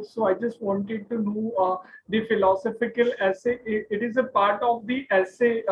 So I just wanted to know the philosophical essay. It is a part of the essay.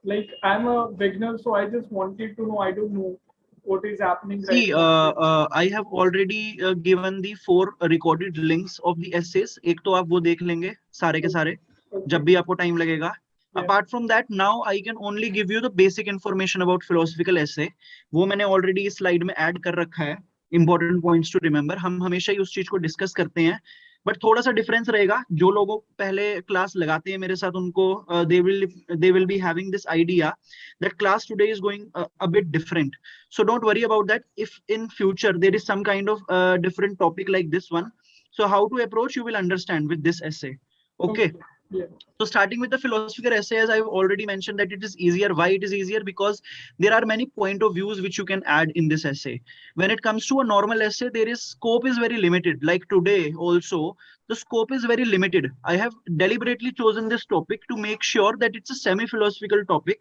Like I'm a beginner, so I just wanted to know. I don't know what is happening right See, now. I have already given the 4 recorded links of the essays. एक तो आप वो देख लेंगे सारे के सारे Okay. जब भी आपको टाइम लगेगा. Yeah. Apart from that, now I can only give you the basic information about philosophical essay. वो मैंने already इस slide में add कर रखा है. Important points to remember. हम हमेशा ही उस चीज को डिस्कस करते हैं, बट थोड़ा सा डिफरेंस रहेगा. जो लोगों पहले क्लास लगाते हैं मेरे साथ उनको they will be having this idea that class today is going a bit different. So don't worry about that. If in future there is some kind of different topic like this one, so how to approach you will understand with this essay. Okay. Yeah. So starting with the philosophical essay, as I've already mentioned that it is easier. Why it is easier? Because there are many point of views which you can add in this essay. When it comes to a normal essay, there is scope is very limited. Like today also, the scope is very limited. I have deliberately chosen this topic to make sure that it's a semi-philosophical topic.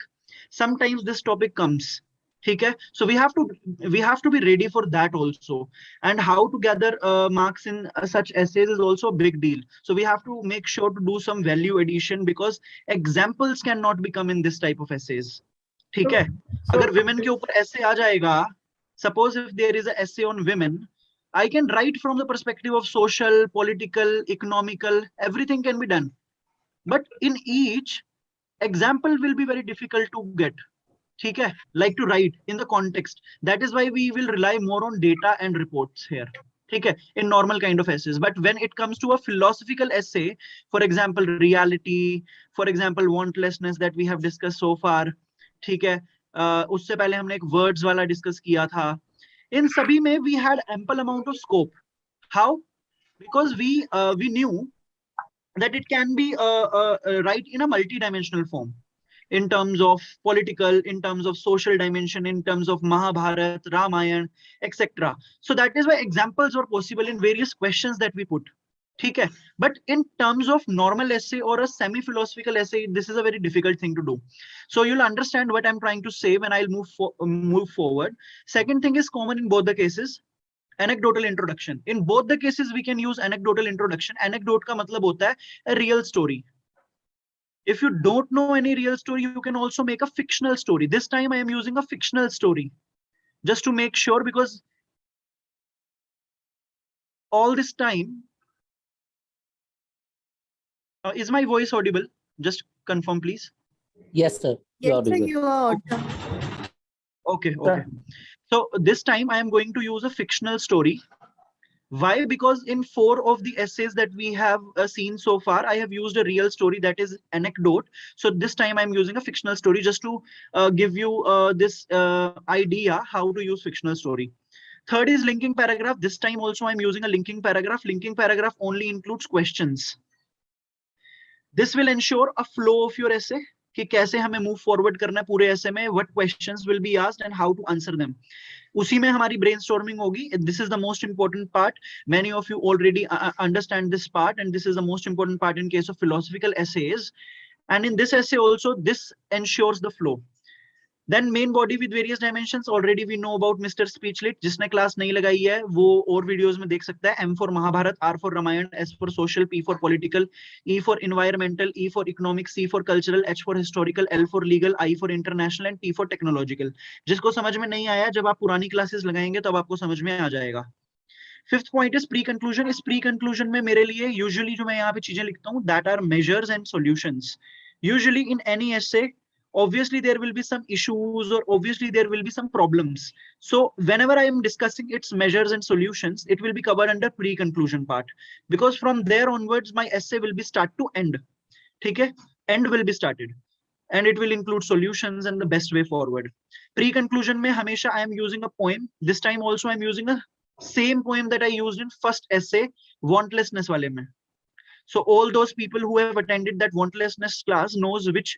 Sometimes this topic comes. Okay, so we have to be ready for that also. And how to gather marks in such essays is also a big deal. So we have to make sure to do some value addition because examples cannot become in this type of essays. ठीक है. अगर women के ऊपर essay आ जाएगा, suppose if there is an essay on women, I can write from the perspective of social, political, economical, everything can be done. But in each example will be very difficult to get. ठीक है, like to write in the context. That is why we will rely more on data and reports here. ठीक है, in normal kind of essays. But when it comes to a philosophical essay, for example reality, for example wantlessness that we have discussed so far, ठीक है, उससे पहले हमने एक words वाला discuss किया था. In सभी में we had ample amount of scope. How? Because we knew that it can be right in a multi-dimensional form. In terms of political, in terms of social dimension, in terms of Mahabharat, Ramayana, etc. So that is why examples were possible in various questions that we put. Okay. But in terms of normal essay or a semi-philosophical essay, this is a very difficult thing to do. So you'll understand what I'm trying to say when I'll move forward. Second thing is common in both the cases. Anecdotal introduction. In both the cases, we can use anecdotal introduction. Anecdote का मतलब होता है a real story. If you don't know any real story, you can also make a fictional story. This time I am using a fictional story just to make sure, because all this time, is my voice audible? Just confirm, please. Yes, sir. Yes, sir, you are audible. Okay. So this time I am going to use a fictional story. Why? Because in 4 of the essays that we have seen so far, I have used a real story, that is anecdote. So this time I'm using a fictional story just to give you this idea how to use fictional story. Third is linking paragraph. This time also I'm using a linking paragraph. Linking paragraph only includes questions. This will ensure a flow of your essay. कि कैसे हमें move forward करना है पूरे essay में, what questions will be asked and how to answer them. उसी में हमारी brainstorming होगी. This is the most important part. Many of you already understand this part, and this is the most important part in case of philosophical essays. And in this essay also, this ensures the flow. Then main body with various dimensions. Already we know about Mr. Speechlet. जिसने class नहीं लगाई है वो और videos में देख सकता है. M for Mahabharat, R for Ramayana, S for social, P for political, E for environmental, E for economic, C for cultural, H for historical, L for legal, I for international and T for technological. जिसको समझ में नहीं आया, जब आप पुरानी classes लगाएंगे तब आपको समझ में आ जाएगा. Fifth point is pre-conclusion. इस pre-conclusion में मेरे लिए usually जो मैं यहाँ पे चीजें लिखता हूँ, that are measures and solutions. Usually in any essay, obviously there will be some issues or obviously there will be some problems. So whenever I am discussing its measures and solutions, it will be covered under pre-conclusion part, because from there onwards my essay will be start to end. Okay? End will be started and it will include solutions and the best way forward. Pre-conclusion mein hamesha I am using a poem. This time also I am using a same poem that I used in first essay, wantlessness wale mein. So all those people who have attended that wantlessness class knows which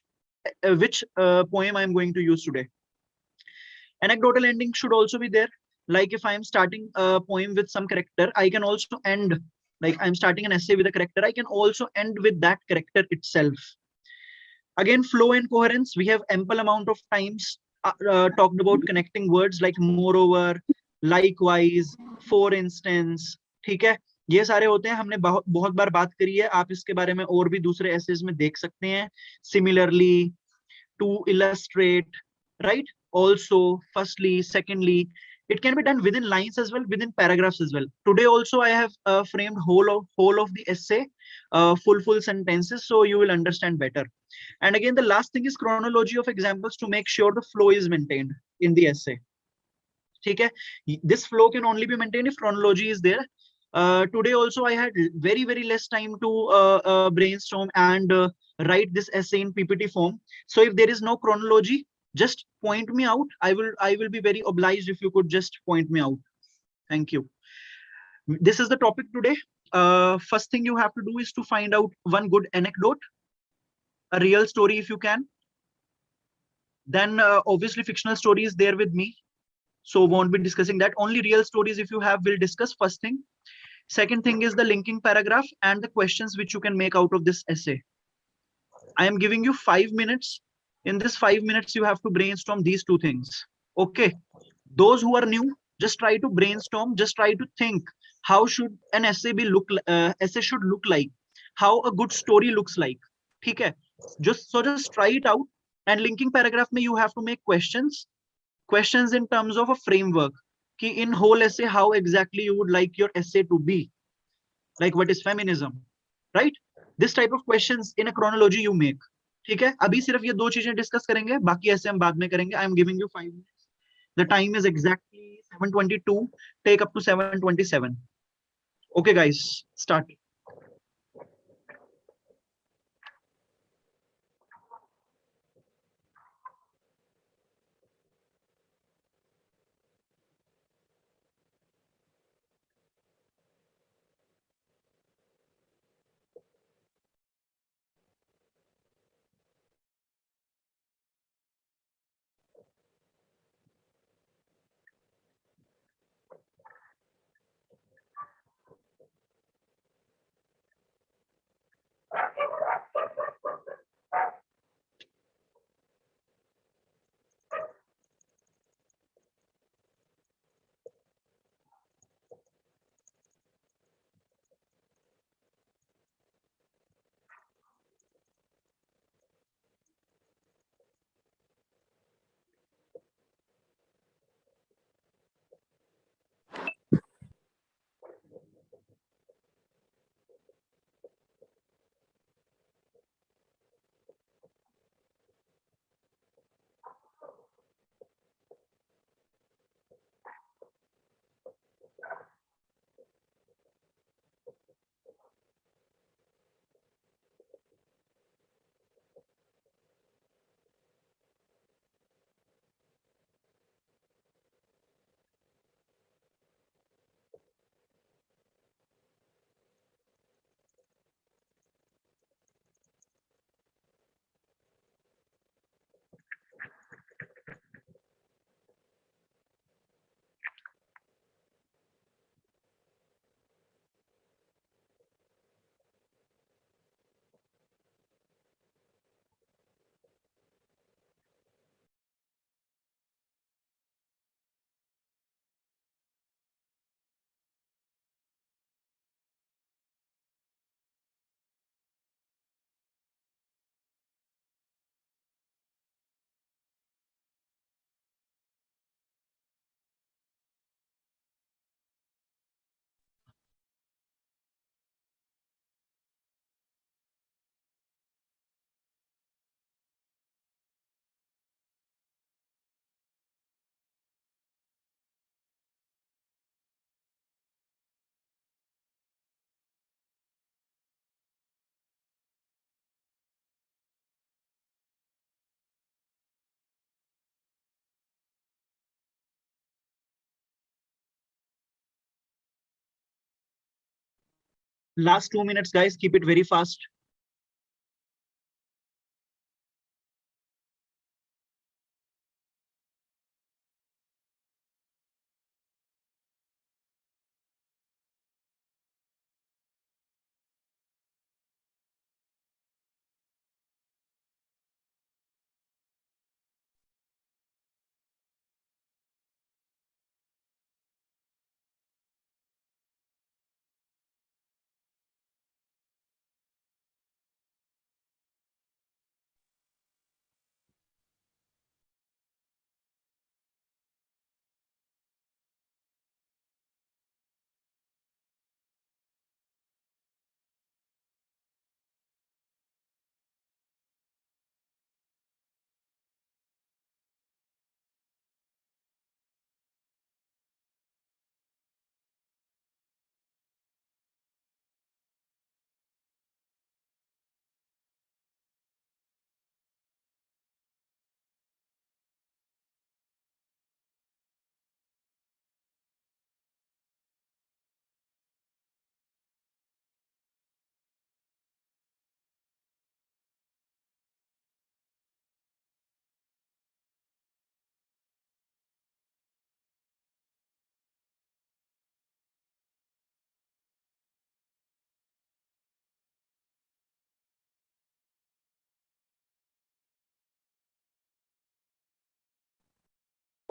poem I am going to use today. Anecdotal ending should also be there. Like if I am starting a poem with some character, I can also end, like I'm starting an essay with a character, I can also end with that character itself. Again, flow and coherence. We have ample amount of times talked about connecting words like moreover, likewise, for instance. ठीक है? ये सारे होते हैं, हमने बहुत बहुत बार बात करी है, आप इसके बारे में और भी दूसरे एसेज में देख सकते हैं। Similarly, to illustrate, right? Also, firstly, secondly, it can be done within lines as well, within paragraphs as well. Today also I have framed whole of the essay, full sentences, so you will understand better. And again, the last thing is chronology of examples to make sure the flow is maintained in the essay. Okay, this flow can only be maintained if chronology is there. Today also I had very less time to brainstorm and write this essay in PPT form. So if there is no chronology, just point me out. I will be very obliged if you could just point me out. Thank you. This is the topic today. First thing you have to do is to find out one good anecdote, a real story if you can. Then obviously fictional story is there with me, so won't be discussing that. Only real stories if you have will discuss. First thing. Second thing is the linking paragraph and the questions which you can make out of this essay. I am giving you 5 minutes. In this 5 minutes, you have to brainstorm these two things. Okay. Those who are new, just try to brainstorm, just try to think how should an essay be essay should look like, how a good story looks like. Okay. Just try it out. And linking paragraph mein you have to make questions in terms of a framework. Ki in whole essay, how exactly you would like your essay to be. Like what is feminism, right? This type of questions in a chronology you make. ठीक है, अभी सिर्फ ये दो चीजें discuss करेंगे, बाकी ऐसे हम बाद में करेंगे. I am giving you 5 minutes. The time is exactly 7:22. Take up to 7:27. Okay, guys, start. Last 2 minutes, guys, keep it very fast.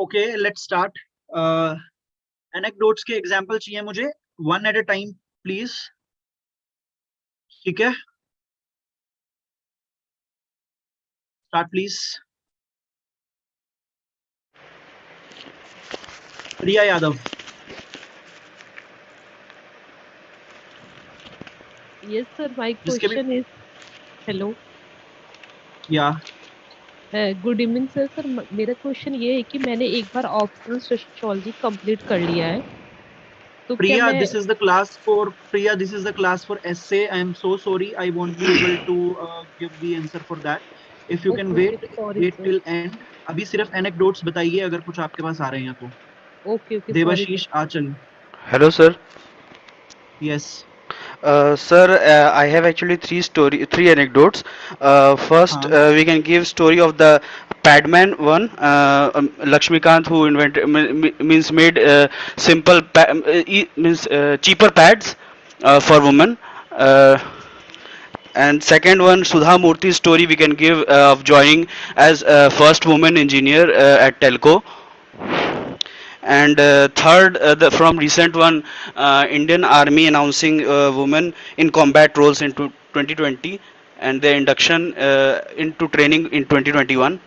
Okay, let's start. Anecdotes के example चाहिए मुझे, one at a time, please. ठीक है? Start, please. Priya Yadav. Yes, sir. My जिसके भी question is, hello. Yeah. Good evening sir. मेरा question ये है कि मैंने एक बार ऑप्शनल सोशियोलॉजी कंप्लीट कर लिया है, तो क्या Priya, मैं this is the class for essay. I am so sorry, I won't be able to give the answer for that. If you can okay okay sorry wait sir. till end. अभी सिर्फ anecdotes बताइए अगर कुछ आपके पास आ रहे हैं तो. Okay okay sorry sir. Debashish Anchal. Hello, sir. Yes. Sir, I have actually three anecdotes. First, हाँ. we can give story of the Padman one, Lakshmikant, who invented means made simple means cheaper pads for women. Uh, and second one, Sudha Murthy's story we can give of joining as first woman engineer at Telco. And third, from recent one, Indian Army announcing women in combat roles into 2020 and their induction into training in 2021.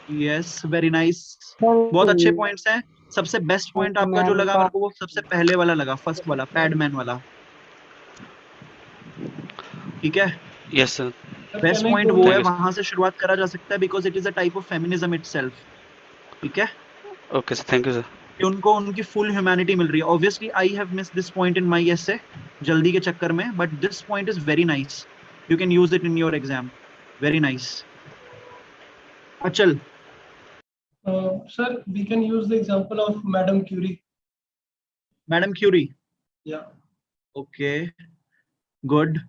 Yes, very nice. बहुत अच्छे points हैं. सबसे best point आपका जो लगा मेरे को वो सबसे पहले वाला लगा, first वाला, Padman वाला. ठीक है? Yes, sir. Best point वो है, Thank you, sir. वहां से शुरुआत करा जा सकता है because it is a type of feminism itself. ठीक है? Okay, sir. Thank you, sir. कि उनको उनकी full humanity मिल रही है. Obviously, I have missed this point in my essay, जल्दी के चक्कर में, but this point is very nice. You can use it in your exam. Very nice. Achal. Sir, we can use the example of Madam Curie. Madam Curie. Yeah. Okay. Good.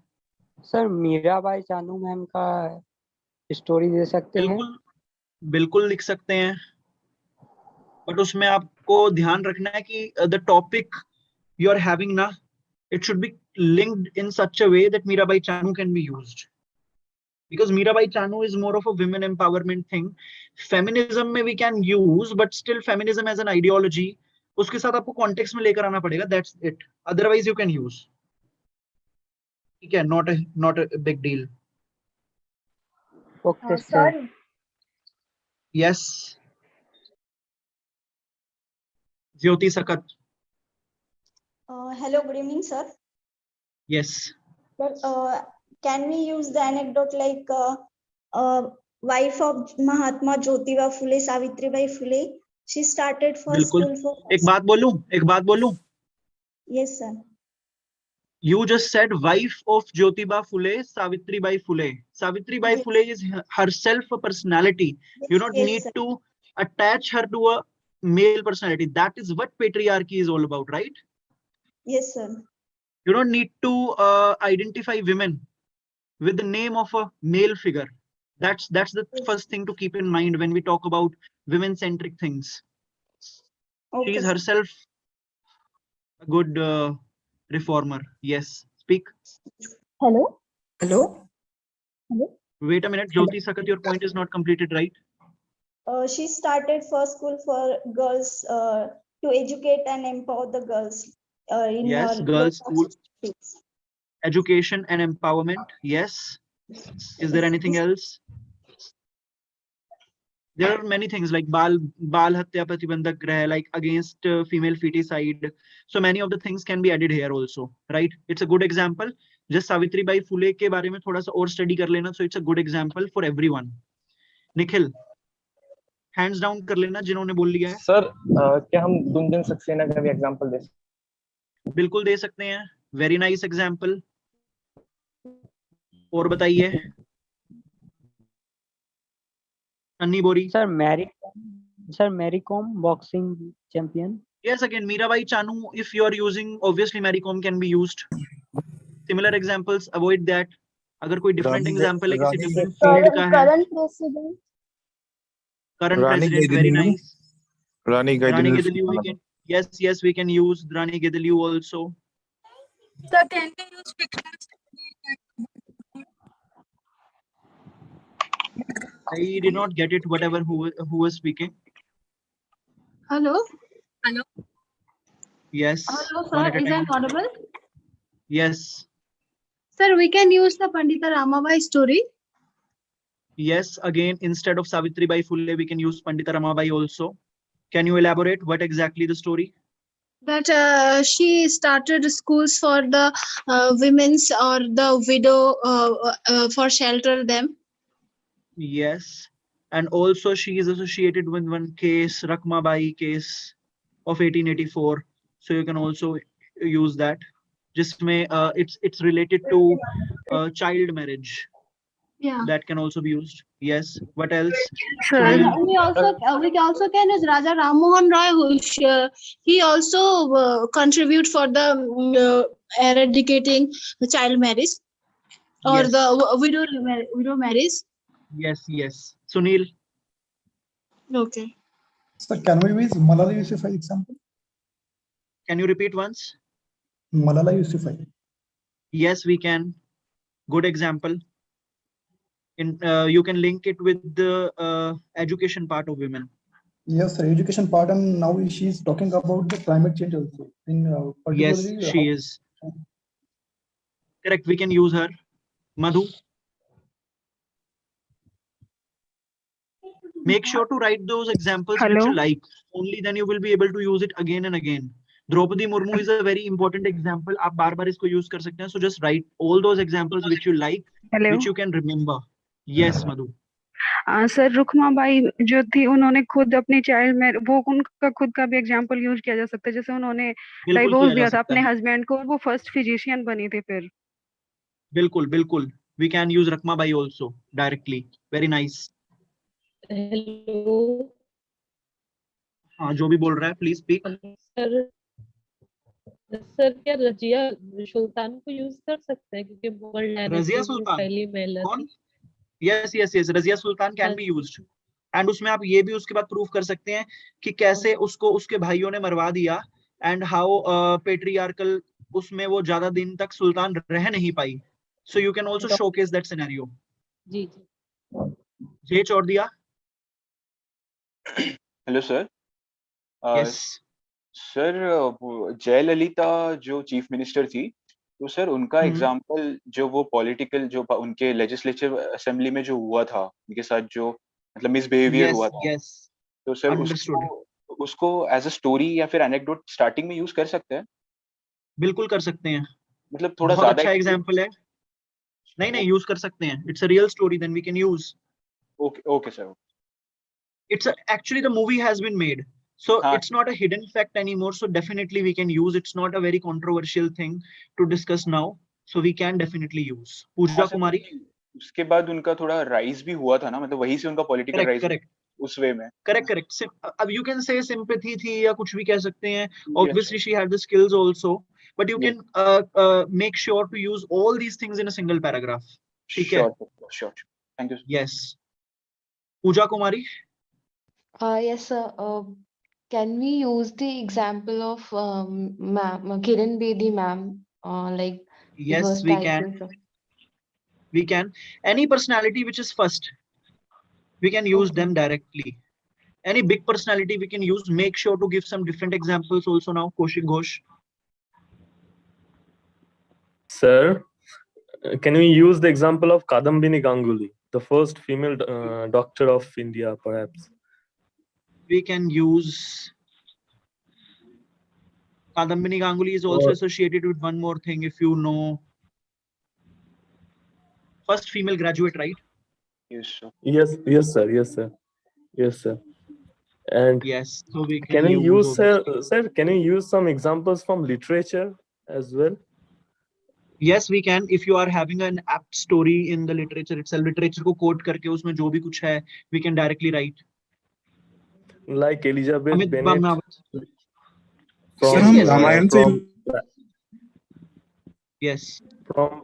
Sir Mirabai Chanu ma'am का story they सकते हैं? बिल्कुल लिख सकते हैं, but उसमें आपको ध्यान रखना है कि the topic you are having ना, it should be linked in such a way that Mirabai Chanu can be used, because Mirabai Chanu is more of a women empowerment thing. Feminism में we can use, but still feminism as an ideology, उसके साथ आपको context में लेकर आना पड़ेगा. That's it. Otherwise you can use. ठीक है, not a big deal. Okay sir. Yes. Jyoti Sakat. Hello, good evening, sir. Yes. Sir, can we use the anecdote like wife of Mahatma Jyotiba Phule, Savitribai Phule? She started first बिल्कुल. school for. एक बात बोलूं. Yes, sir. You just said wife of Jyotiba Phule, Savitribai Phule. Savitribai Yes. Phule is herself a personality. You don't Yes, need sir. to attach her to a male personality. That is what patriarchy is all about, right? Yes, sir. You don't need to identify women with the name of a male figure. That's the Yes. first thing to keep in mind when we talk about women-centric things. Okay, She is sir. herself a good reformer. Yes. Speak. Hello. Hello. Hello. Wait a minute, Jyoti Sakat, your point is not completed, right? She started first school for girls to educate and empower the girls in Yes, low girls' caste school, districts. education and empowerment. Yes. Is there anything else? There are many things like Bal Hatya Pratibandhak Grah, like against female feticide. So many of the things can be added here also, right? It's a good example. Just Savitri Bai Phule के बारे में थोड़ा सा और study कर लेना, so it's a good example for everyone. Nikhil, hands down कर लेना जिन्होंने बोल लिया है. सर क्या हम गुंजन सक्सेना का भी एग्जांपल दे सकते हैं? बिल्कुल दे सकते हैं. Very nice example. और बताइए. अन्नी बोरी. Sir Mary Kom boxing champion. Yes, again, Mirabai Chanu, if you are using, obviously Mary Kom can be used. Similar examples, avoid that. अगर कोई different example है किसी different field का है. Current president. Current president, very nice. Rani Rani Gaidelu. Gaidelu, we can. Yes, we can use Rani Gaidelu also. Sir, can we use fictional story? I did not get it, whatever who was speaking. Hello. Hello. Yes. Hello, One sir. at a Is time. I audible? Yes. Sir, we can use the Pandita Ramabai story. Yes. Again, instead of Savitri Bai Phule, we can use Pandita Ramabai also. Can you elaborate what exactly the story? That she started schools for the women's or the widow for shelter them. Yes. And also she is associated with one case, Rakmabai case of 1884. So you can also use that. Jisme it's related to child marriage. Yeah. That can also be used. Yes. What else? Sir, Sunil? we also can use Raja Ram Mohan Roy, who he also contribute for the eradicating the child marriage or Yes. the widow marriage. Yes. Yes. Sunil? Okay. So can we use Malala Yousafzai example? Can you repeat once? Malala Yousafzai. Yes, we can. Good example. In you can link it with the education part of women. Yes, sir, education part, and now she is talking about the climate change also. In Yes, particularly, she is. Correct. We can use her. Madhu? Make sure to write those examples which you like. Only then you will be able to use it again and again. Draupadi Murmu is a very important example. आप बार बार इसको use कर सकते हैं. So just write all those examples which you like, which you can remember. Yes, Madhu. Sir Rukhmabai जो थी उन्होंने खुद अपनी चाइल्ड में वो उनका खुद का भी एग्जांपल यूज किया जा सकता है, जैसे उन्होंने डाइवोर्स दिया था अपने हस्बैंड को, वो फर्स्ट फिजिशियन बनी थी फिर. बिल्कुल बिल्कुल. We can use Rakmabai also directly. Very nice. Hello हाँ जो भी बोल रहा है प्लीज स्पीक. सर क्या रजिया सुल्तान को यूज कर सकते हैं क्योंकि मुगल रजिया डायनेस्टी में पहली महिला थी. Yes yes yes Razia Sultan can be used. And उसमें आप ये भी उसके बाद प्रूफ कर सकते हैं कि कैसे उसको उसके भाइयों ने मरवा दिया एंड हाउ पेट्रियार्कल उसमें वो ज्यादा दिन तक सुल्तान रह नहीं पाई. So you can also showcase that scenario. जी Jai Chordia. Hello sir. Yes sir Jayalalithaa जो चीफ मिनिस्टर थी, तो सर उनका एग्जाम्पल जो वो पॉलिटिकल जो उनके लेजिस्लेटिव असेंबली में जो हुआ था उनके साथ जो मतलब मिसबिहेवियर हुआ था, तो सर उसको एज अ स्टोरी या फिर एनेक्डोट स्टार्टिंग में यूज कर सकते हैं. बिल्कुल कर सकते हैं. मतलब थोड़ा बहुत ज्यादा अच्छा एग्जांपल है. नहीं नहीं यूज कर सकते हैं. It's a real story, then we can use. Okay sir. It's actually the movie has been made, so it's not a hidden fact anymore, so definitely we can use. It's not a very controversial thing to discuss now, so we can definitely use. Pooja Kumari. उसके बाद उनका थोड़ा rise भी हुआ था ना, मतलब वहीं से उनका पॉलिटिकल राइज उस वे में. करेक्ट. अब you can say sympathy थी या कुछ भी कह सकते हैं. Obviously she had the skills also, but you can make sure to use all these things in a single paragraph. ठीक है? Sure. Thank you. Yes. Pooja Kumari. Yes, sir. Can we use the example of Kiran Bedi ma'am? Like yes, we can. We can. Any personality which is first, we can use them directly. Any big personality we can use. Make sure to give some different examples also now. Kaushik Ghosh. Sir, can we use the example of Kadambini Ganguly, the first female doctor of India, perhaps? We can use Kadambini Ganguly is also associated with one more thing, if you know. First female graduate, right? Yes, sir. Yes, sir. And yes, so we can you use, sir, can you use some examples from literature as well? Yes, we can. If you are having an apt story in the literature itself, literature को quote करके उसमें जो भी कुछ है, we can directly write. Like Elizabeth Amit Bennet. Yes. From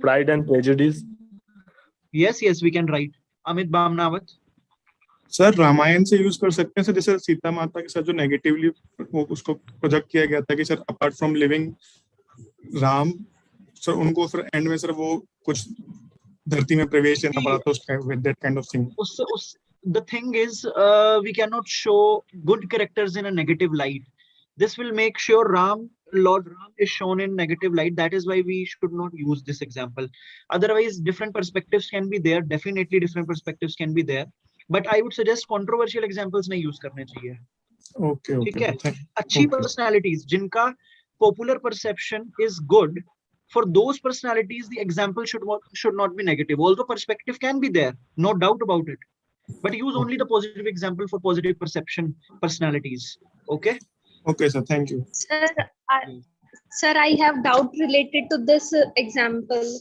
Pride and Prejudice. Yes, we can write. Amit Bamnawat. Sir Ramayan से use कर सकते हैं सर, जैसे सीता माता के साथ जो नेगेटिवली उसको प्रोजेक्ट किया गया था कि sir apart from living Ram, sir उनको फिर एंड में सर वो कुछ धरती में प्रवेश लेना पड़ा था, उस that kind of thing. the thing is, we cannot show good characters in a negative light. This will make sure Lord Ram is shown in negative light. That is why we should not use this example. Otherwise, different perspectives can be there. Definitely, different perspectives can be there. But I would suggest controversial examples नहीं use करने चाहिए. Okay, ठीक okay. है? अच्छी personalities जिनका popular perception is good. For those personalities, the example should not be negative. Although perspective can be there, no doubt about it. But use only the positive example for positive perception personalities. Okay? Okay, sir. Thank you. Sir, I have doubt related to this example.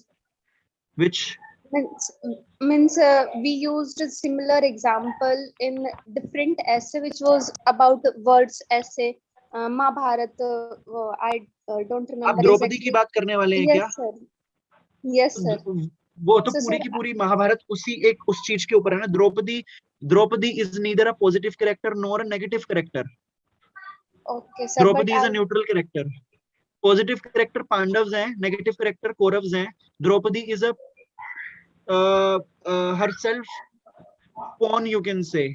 Which? Means we used a similar example in different essay, which was about words essay. Mahabharat, I don't remember. आप द्रौपदी की बात करने वाले हैं क्या? Yes, sir. Yes, sir. वो तो पूरी की पूरी महाभारत उस चीज के ऊपर है ना. Draupadi is neither a positive character nor a negative character. Okay, sir. Draupadi is a neutral character. Positive character Pandavas हैं, negative character कौरव्स हैं. Draupadi is a herself pawn, you can say.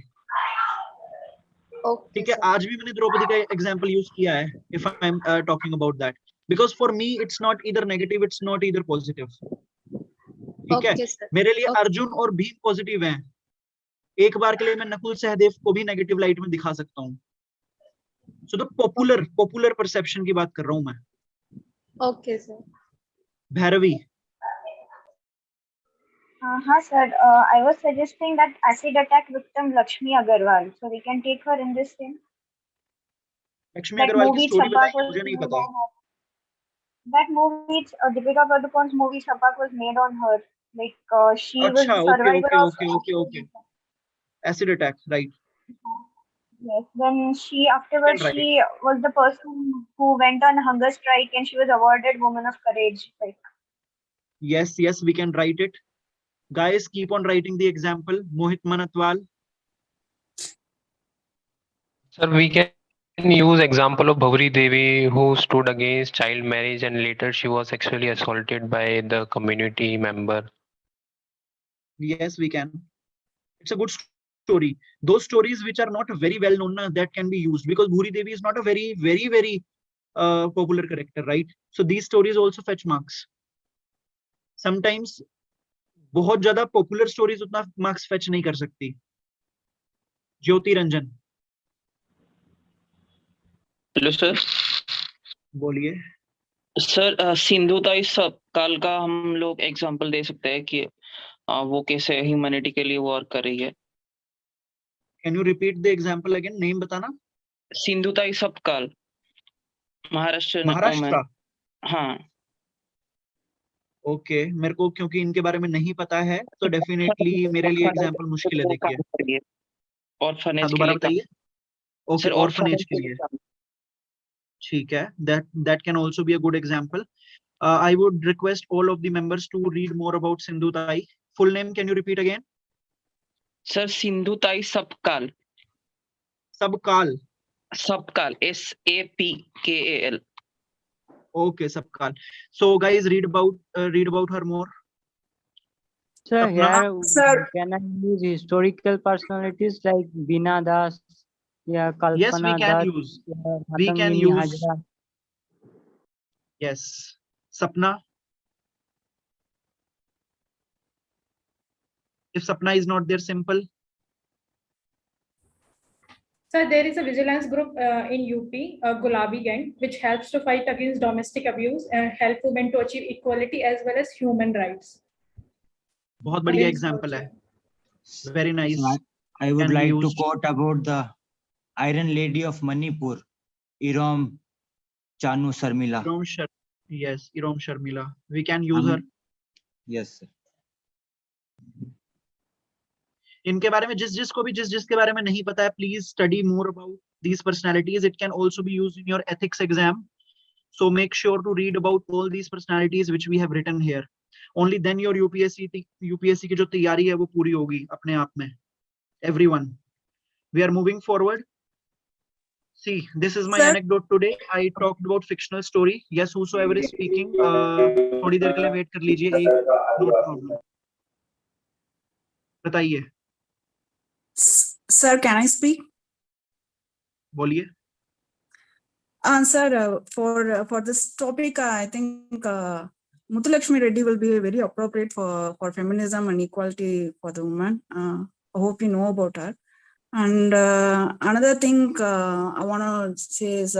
ठीक है, आज भी मैंने द्रौपदी का एग्जांपल यूज किया है. If I am talking about that, because for me it's not either negative, it's not either positive. ठीक है, मेरे लिए अर्जुन और भीम पॉजिटिव हैं. एक बार के लिए मैं नकुल सहदेव को भी नेगेटिव लाइट में दिखा सकता हूँ. सो द पॉपुलर परसेप्शन की बात कर रहा हूँ मैं. Okay sir. भैरवी. हाँ sir, I was suggesting that acid attack victim Lakshmi Agarwal, so we can take her in this scene. Lakshmi Agarwal की स्टोरी बताइए, मुझे नहीं पता. That movie, Deepika Padukone's movie Chapak was made on her. Like she was the survivor of. Okay. Acid attack, right? Yes. Then afterwards she was the person who went on hunger strike, and she was awarded Woman of Courage. Like. Yes, we can write it. Guys, keep on writing the example. Mohit Manatwal. Sir, we can use example of Bhavri Devi, who stood against child marriage and later she was sexually assaulted by the community member. Yes, we can. It's a good story. Those stories which are not very well known, that can be used, because Bhavri Devi is not a very, very, very popular character, right? So these stories also fetch marks. Sometimes बहुत ज्यादा popular stories उतना marks fetch नहीं कर सकती. Jyoti Ranjan. Hello sir. बोलिए sir. Sindhutai Sapkal का हम लोग एग्जांपल दे सकते हैं कि वो कैसे ह्यूमैनिटी के लिए वर्क कर रही है. Can you repeat the example again? Name बताना. सिंधुताई सबकाल, महाराष्ट्र. हाँ, ओके. मेरे को क्योंकि इनके बारे में नहीं पता है, तो डेफिनेटली मेरे लिए एग्जांपल मुश्किल है. देखिए, ऑर्फनेज दोबारा बताइए. ओके, ऑर्फनेज के लिए. ठीक है, that can also be a good example. I would request all of the members to read more about Sindhutai. Full name, can you repeat again? Sir, Sindhutai Sabkal. Sabkal. SAPKAL. Okay, Sabkal. So guys, read about her more. Sir, here can I use historical personalities like Beena Das? Yeah, Kalpana. Yes, we can use. We can use. Yes. Sapna. If Sapna is not there, simple. Sir, there is a vigilance group in UP, Gulabi Gang, which helps to fight against domestic abuse and help women to achieve equality as well as human rights. बहुत बढ़िया example है. Very nice. So I would like to quote about the Iron Lady of Manipur, Irom Chanu Sharmila. Yes, Irom Sharmila. We can use her. Yes, sir. इनके बारे में जिसके बारे में नहीं पता है, please study more about these personalities. It can also be used in your ethics exam. So make sure to read about all these personalities which we have written here. Only then your UPSC की जो तैयारी है वो पूरी होगी अपने आप में. Everyone. We are moving forward. See, this is my anecdote today. I talked about fictional story. Yes, whosoever is speaking, थोड़ी देर के लिए wait कर लीजिए. No problem. बताइए. Sir, can I speak? बोलिए. Sir, for this topic, I think Muthulakshmi Reddy will be very appropriate for feminism and equality for the woman. I hope you know about her. And another thing I want to say is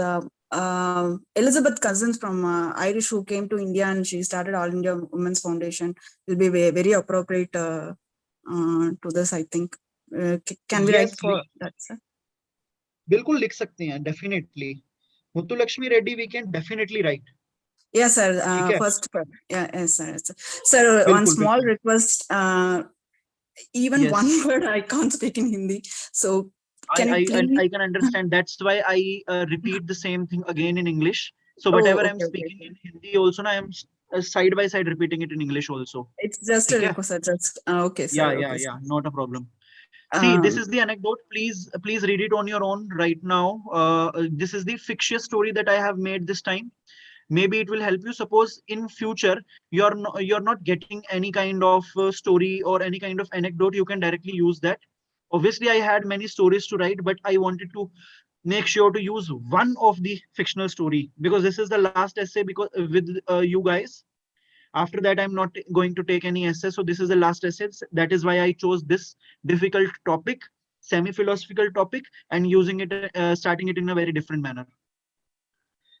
Elizabeth Cousins from Irish, who came to India and she started All India Women's Foundation, will be very appropriate to this, I think. Can we write for that, sir? बिल्कुल लिख सकते हैं, definitely. Muthulakshmi Reddy we can definitely write. Yes, sir. First, yes, sir. Sir, one small request. Even one word I can't speak in Hindi. So can you please? I can understand. That's why I repeat the same thing again in English. So whatever I'm speaking in Hindi also, I am side by side repeating it in English also. It's just a request, sir. Just okay, sir. Yeah. Not a problem. See, this is the anecdote. Please read it on your own right now. This is the fictitious story that I have made this time. Maybe it will help you. Suppose in future you're not getting any kind of story or any kind of anecdote, you can directly use that. Obviously, I had many stories to write, but I wanted to make sure to use one of the fictional story because this is the last essay because with you guys. After that, I'm not going to take any essay. So this is the last essay. That is why I chose this difficult topic, semi-philosophical topic, and using it, starting it in a very different manner.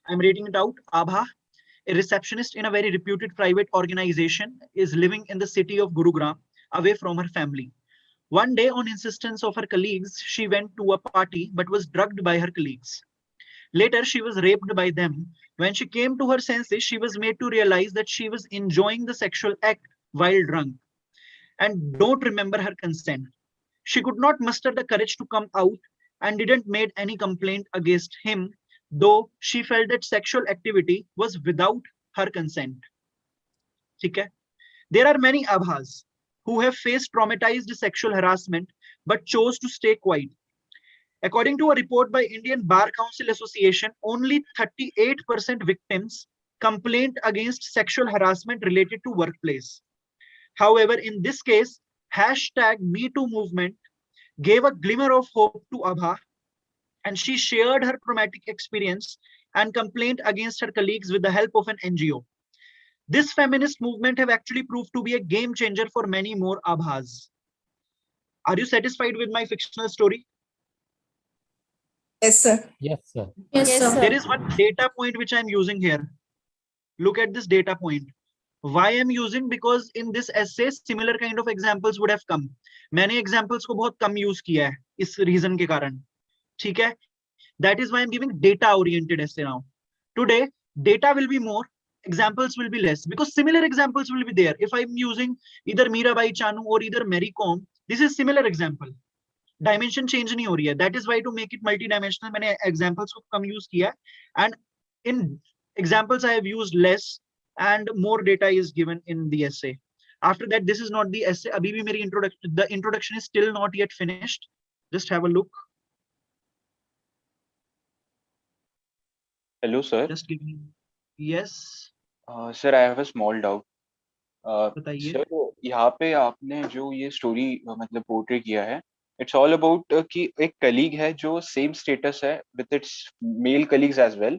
I'm reading it out. Abha, a receptionist in a very reputed private organization, is living in the city of Gurugram, away from her family. One day, on insistence of her colleagues, she went to a party but was drugged by her colleagues. Later, she was raped by them. When she came to her senses, she was made to realize that she was enjoying the sexual act while drunk and don't remember her consent. She could not muster the courage to come out and didn't make any complaint against him, though she felt that sexual activity was without her consent. Okay? There are many Abhas who have faced traumatized sexual harassment but chose to stay quiet. According to a report by Indian Bar Council Association, only 38% victims complained against sexual harassment related to workplace. However, in this case, #MeToo movement gave a glimmer of hope to Abha, and she shared her traumatic experience and complained against her colleagues with the help of an NGO. This feminist movement have actually proved to be a game changer for many more Abhas. Are you satisfied with my fictional story? Yes, sir. Yes, sir. Yes, sir. There is one data point which I'm using here. Look at this data point. Why I'm using? Because in this essay, similar kind of examples would have come. मैंने examples को बहुत कम use किया है इस reason के कारण. ठीक है? That is why I'm giving data-oriented essay now. Today, data will be more, examples will be less because similar examples will be there. If I'm using either Mirabai Chanu or either Mary Kom, this is similar example. Dimension change नहीं हो रही है. That is why to make it multi-dimensional, मैंने examples को कम use किया है. And in examples I have used less and more data is given in the essay. After that, this is not the essay. अभी भी मेरी introduction, the introduction is still not yet finished. Just have a look. Hello, sir. Just give me. Yes. Sir, I have a small doubt. बताइए. Sir, यहाँ पे आपने जो ये story मतलब portray किया है, it's all about कि एक colleague है जो same status है with its male colleagues as well,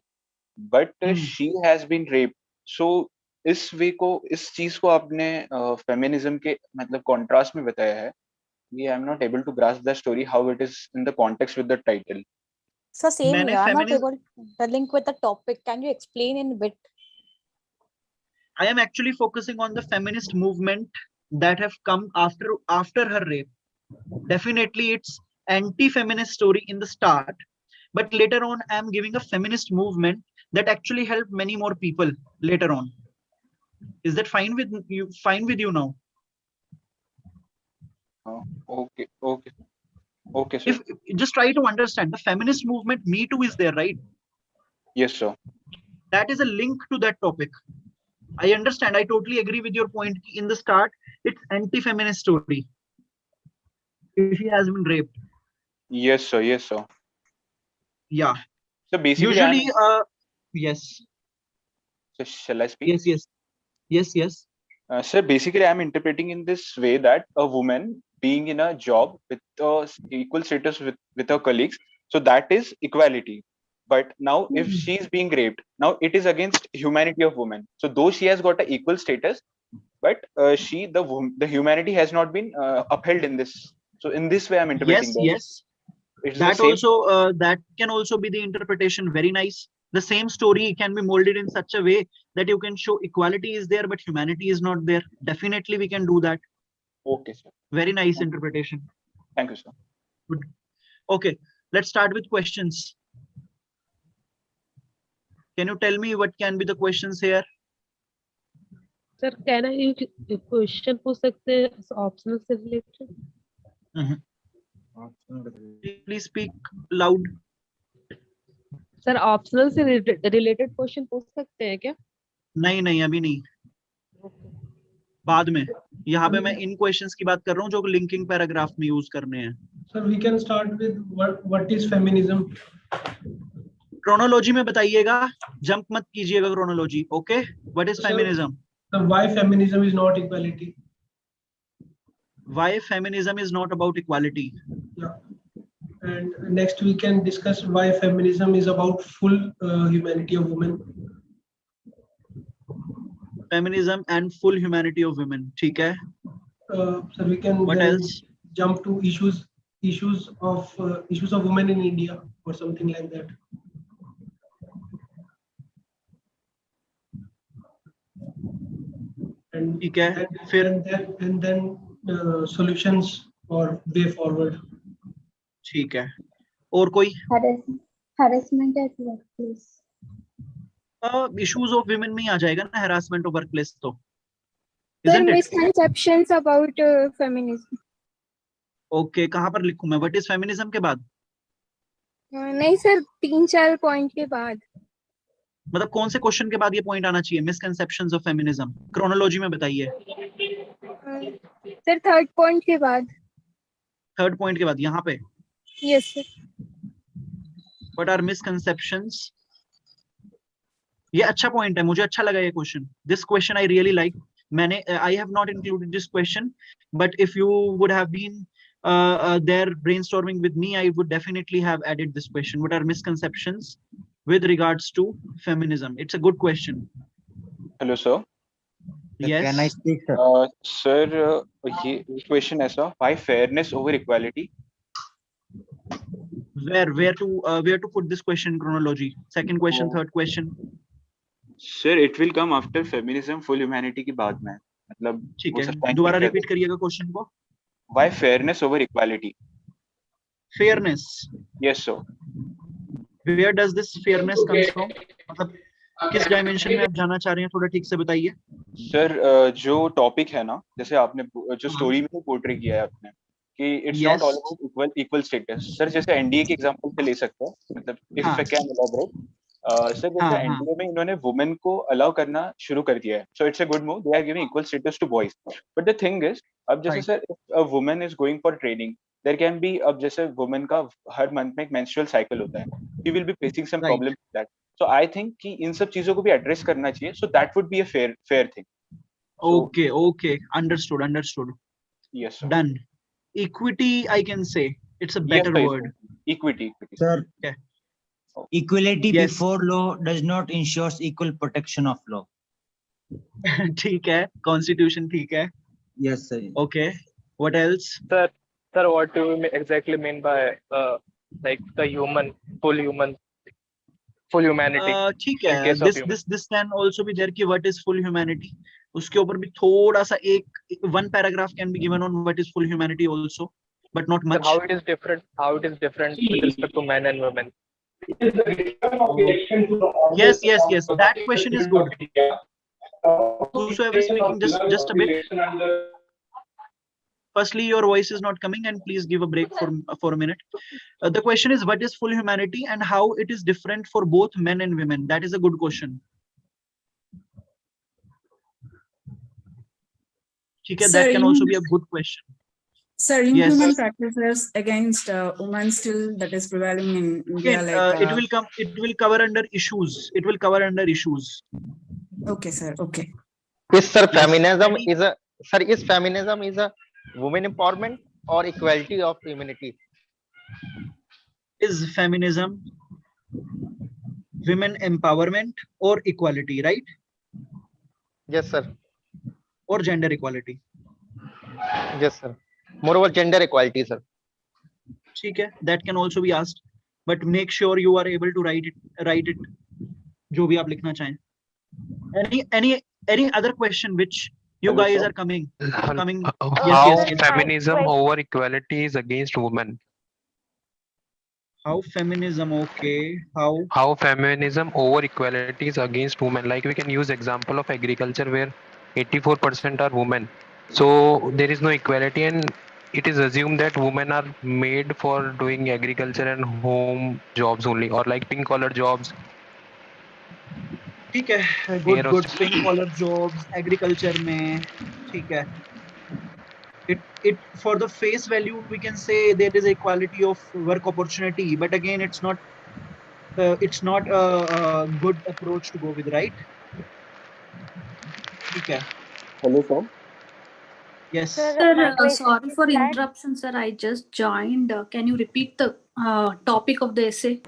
but she has been raped. So इस वे को इस चीज को आपने feminism के मतलब contrast में बताया है. I'm not able to grasp the story how it is in the context with the title. So same मैंने here. I'm not feminism. able to link with the topic. Can you explain in bit? I am actually focusing on the feminist movement that have come after her rape. Definitely, it's anti-feminist story in the start, but later on, I am giving a feminist movement that actually helped many more people later on. Is that fine with you? Fine with you now? Okay, sir. If just try to understand the feminist movement, Me Too is there, right? Yes, sir. That is a link to that topic. I understand. I totally agree with your point. In the start, it's anti-feminist story. If she has been raped. Yes, sir. Yes, sir. Yeah. So basically, usually, yes. So shall I speak? Yes. Sir, basically, I'm interpreting in this way that a woman being in a job with equal status with her colleagues. So that is equality. But now if she is being raped, now it is against humanity of women. So though she has got an equal status, but the humanity has not been upheld in this. So in this way, I'm interpreting Yes, that. yes. It's That the same. also that can also be the interpretation. Very nice. The same story can be molded in such a way that you can show equality is there, but humanity is not there. Definitely, we can do that. Okay, sir. Very nice interpretation. Thank you, sir. Good. Okay, let's start with questions. Can you tell me what can be the questions here? Sir, can I use a question पूछ सकते हैं optional से related? Please speak loud. Sir, optional से related question पूछ सकते हैं क्या? नहीं अभी नहीं, बाद में. यहाँ पे मैं इन क्वेश्चंस की बात कर रहा हूँ जो लिंकिंग पैराग्राफ में यूज करने हैं. Sir, we can start with what is feminism. Chronology में बताइएगा, जंप मत कीजिएगा chronology. Okay, what is feminism? Why feminism is not equality? Why feminism is not about equality? Yeah. And next we can discuss why feminism is about full humanity of women. Feminism and full humanity of women. ठीक है. So we can what else? Jump to issues of women in India or something like that. And ठीक है. फिर and then solutions or way forward. ठीक है. और कोई? Harassment at workplace. Issues of women में ही आ जाएगा ना, harassment of workplace तो. Sir, Isn't it? misconceptions about feminism. Okay, कहाँ पर लिखूं मैं? What is feminism के बाद? नहीं सर, 3-4 पॉइंट के बाद. मतलब कौन से क्वेश्चन के बाद ये पॉइंट आना चाहिए? Misconceptions of feminism. क्रोनोलॉजी में बताइए. सर, 3rd पॉइंट के बाद. 3rd पॉइंट के बाद यहाँ पे. Yes sir. What are misconceptions? ये अच्छा पॉइंट है, मुझे अच्छा लगा ये question. This question I really like. I have not included this question, but if you would have been there brainstorming with me, I would definitely have added this question. What are misconceptions with regards to feminism? It's a good question. Hello, sir. Yes. Can I speak, sir? Sir, ये question है sir. Why fairness over equality? Where to put this question in chronology? 2nd question, 3rd question. Sir, it will come after feminism, full humanity की बाद में. मतलब ठीक है. दोबारा repeat करिएगा क्वेश्चन को. Why fairness over equality? Fairness. Yes, sir. Where does this fairness comes from? मतलब किस डायमेंशन में आप जाना चाह रहे हैं, थोड़ा ठीक से बताइए. सर, जो टॉपिक है ना, जैसे आपने जो स्टोरी में पोर्ट्रे किया है आपने कि it's not all about equal status. Sir, जैसे एनडीए के एग्जांपल से ले सकते हैं. मतलब if I can elaborate. Sir, जैसे एनडीए में इन्होंने वुमेन को अलाउ करना शुरू कर दिया है. So it's a good move. They are giving equal status to boys. But the thing is, अब जैसे sir a woman is going for training, there can be, अब जैसे वुमेन का हर मंथ में एक मेंस्ट्रुअल साइकिल होता है. She will be facing some problem with that. So I think कि इन सब चीजों को भी एड्रेस करना चाहिए. So that would be a fair thing. Okay. Understood. Yes, sir. Done. Equity, I can say it's a better word. Equity. Sir. Okay. Equality before law does not ensure equal protection of law. ठीक है. Constitution ठीक है. Yes, sir. Okay. What else? Sir, what do you exactly mean by like the full humanity? ठीक है. This can also be there कि what is full humanity. उसके ऊपर भी थोड़ा सा one paragraph can be given on what is full humanity also, but not much. Sir, how it is different with respect to men and women? Yes. That question is good. Whosoever is speaking, just a bit. Firstly, your voice is not coming, and please give a break for a minute. The question is, what is full humanity and how it is different for both men and women? That is a good question. That can also be a good question. Sir, inhuman practices against women still that is prevailing in India. It will cover under issues. Okay, sir. Okay. Is feminism is a women empowerment? or equality of humanity? Is feminism women empowerment or equality, right? Yes, sir. Or gender equality? Yes, sir. Moreover, gender equality, sir. Okay, that can also be asked, but make sure you are able to write it जो भी आप लिखना चाहें. Any other question which you Hello, guys sir. are coming How yes. feminism over equality is against women? How feminism, okay, How feminism over equality is against women? Like we can use example of agriculture where 84% are women, so there is no equality, and it is assumed that women are made for doing agriculture and home jobs only, or like pink collar jobs. ठीक है, good pink collar jobs agriculture में, ठीक है. It for the face value we can say there is equality of work opportunity, but again it's not a good approach to go with, right? Okay. Hello, sir. Yes. Sir, sorry for interruption, sir. I just joined. Can you repeat the topic of the essay?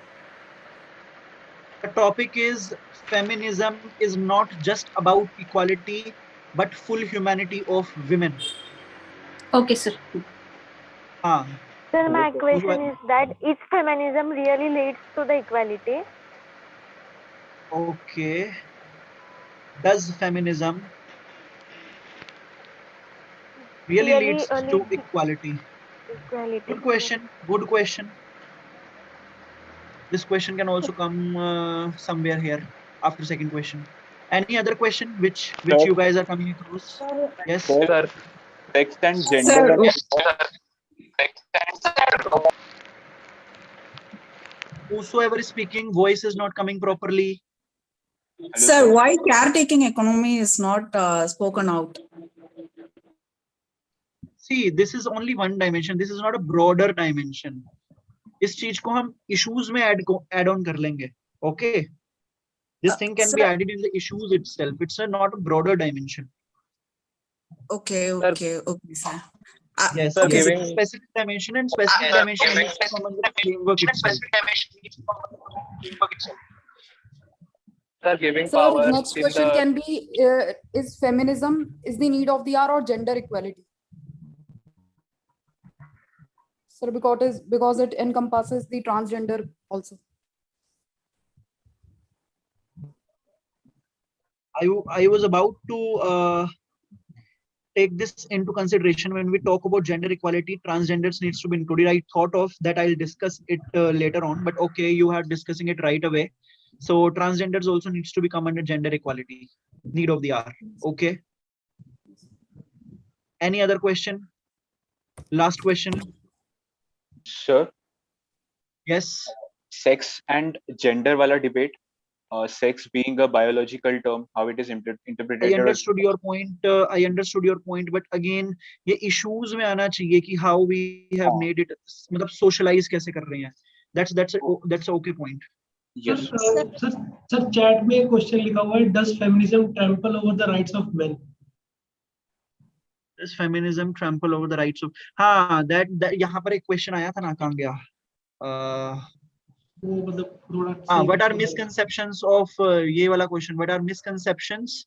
The topic is feminism is not just about equality, but full humanity of women. Okay, sir. Sir, my question is that is feminism really leads to the equality? Okay. Does feminism really leads to equality? Good question. Good question. This question can also come somewhere here after second question. Any other question which you guys are coming across? Yes. Sir, sex and gender. Sir, Whosoever is speaking, voice is not coming properly. Sir, why caretaking economy is not spoken out? See, this is only one dimension. This is not a broader dimension. इस चीज को हम issues में add on कर लेंगे. Okay. This thing can be added in the issues itself. It's not a broader dimension. Okay, sir. Yes, sir, yes. giving- It's a specific dimension, and specific dimension needs to come under the framework itself. Sir, giving Sir, power next in question the can be, is feminism is the need of the hour or gender equality? Sir, because it encompasses the transgender also. I was about to take this into consideration when we talk about gender equality. Transgenders needs to be included. I thought of that. I'll discuss it later on. But okay, you are discussing it right away. So transgenders also needs to become under gender equality. Need of the hour. Okay. Any other question? Last question. Sir. Yes. Sex and gender wala debate. Sex being a biological term, how it is interpreted. I understood your point. But again, ये issues में आना चाहिए कि how we have made it, मतलब socialize कैसे कर रहे हैं. That's a okay point. Yes. Sir, chat में एक question लिखा हुआ है. Does feminism trample over the rights of men? Does feminism trample over the rights of? हाँ, that यहाँ पर एक question आया था ना, कहाँ गया? What are misconceptions of ये वाला question? What are misconceptions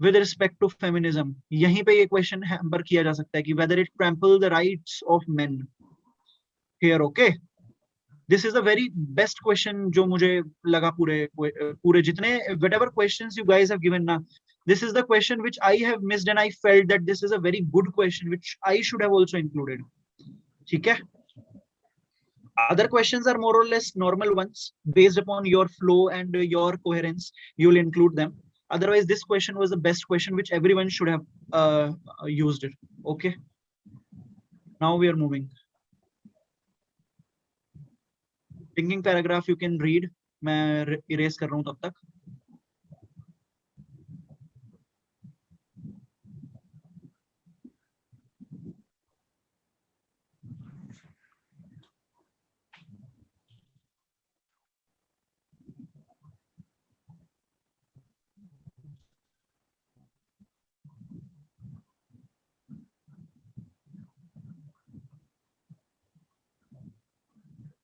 with respect to feminism? यहीं पे ये question hamper किया जा सकता है कि whether it trample the rights of men. Here, okay. This is the very best question जो मुझे लगा पूरे जितने whatever questions you guys have given now. This is the question which I have missed, and I felt that this is a very good question which I should have also included. ठीक है? Other questions are more or less normal ones. Based upon your flow and your coherence, you will include them. Otherwise, this question was the best question which everyone should have used it. Okay. Now we are moving. Thinking paragraph you can read. मैं erase कर रहा हूँ तब तक.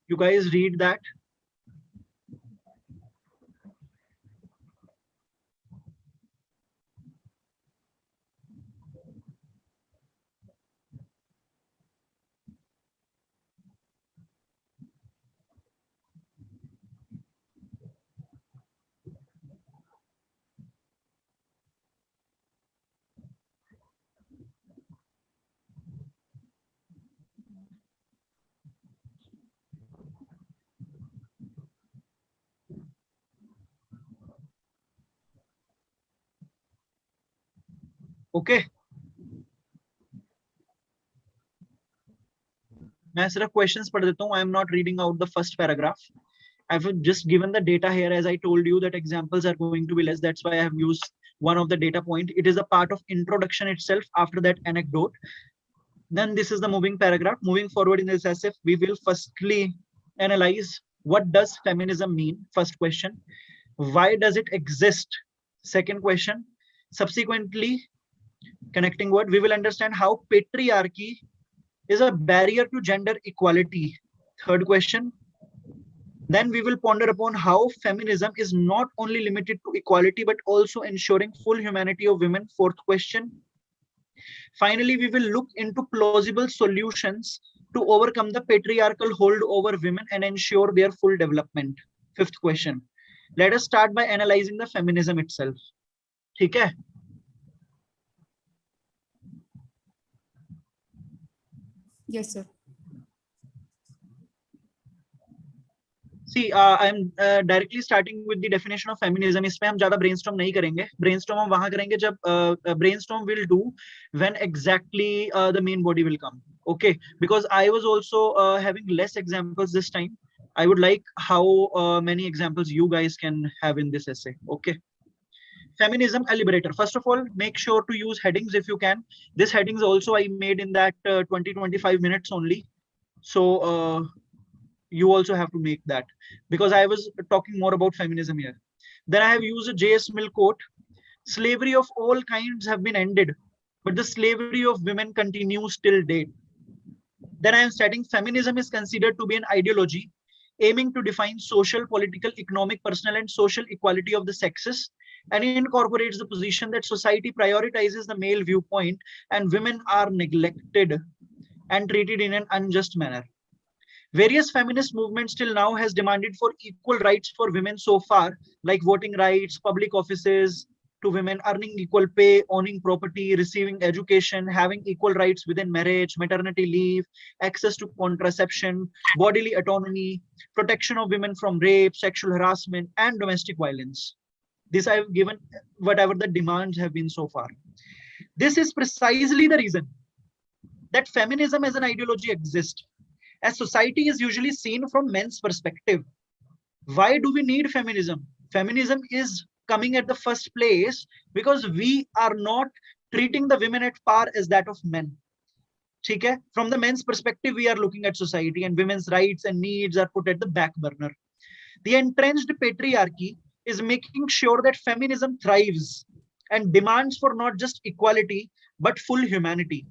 You guys read that. Okay. मैं सिर्फ questions पढ़ देता हूँ. I am not reading out the first paragraph. I've just given the data here. As I told you that examples are going to be less. That's why I have used one of the data point. It is a part of introduction itself. After that anecdote. Then this is the moving paragraph. Moving forward in this essay, we will firstly analyze what does feminism mean? First question. Why does it exist? Second question. Subsequently, connecting word, we will understand how patriarchy is a barrier to gender equality. Third question. Then we will ponder upon how feminism is not only limited to equality, but also ensuring full humanity of women. Fourth question. Finally, we will look into plausible solutions to overcome the patriarchal hold over women and ensure their full development. Fifth question. Let us start by analyzing the feminism itself. ठीक है? Yes, sir. See, I'm directly starting with the definition of feminism. इसमें हम ज़्यादा brainstorm नहीं करेंगे. Brainstorm हम वहाँ करेंगे जब brainstorm will do when exactly the main body will come. Okay, because I was also having less examples this time. I would like how many examples you guys can have in this essay. Okay. Feminism, a liberator. First of all, make sure to use headings if you can. This headings also I made in that 20-25 minutes only. So you also have to make that because I was talking more about feminism here. Then I have used a J.S. Mill quote. Slavery of all kinds have been ended, but the slavery of women continues till date. Then I am stating feminism is considered to be an ideology aiming to define social, political, economic, personal, and social equality of the sexes, and incorporates the position that society prioritizes the male viewpoint and women are neglected and treated in an unjust manner. Various feminist movements till now has demanded for equal rights for women so far, like voting rights, public offices to women, earning equal pay, owning property, receiving education, having equal rights within marriage, maternity leave, access to contraception, bodily autonomy, protection of women from rape, sexual harassment, and domestic violence. This I have given whatever the demands have been so far. This is precisely the reason that feminism as an ideology exists, as society is usually seen from men's perspective. Why do we need feminism? Feminism is coming at the first place because we are not treating the women at par as that of men. Okay? From the men's perspective, we are looking at society and women's rights and needs are put at the back burner. The entrenched patriarchy is making sure that feminism thrives and demands for not just equality, but full humanity.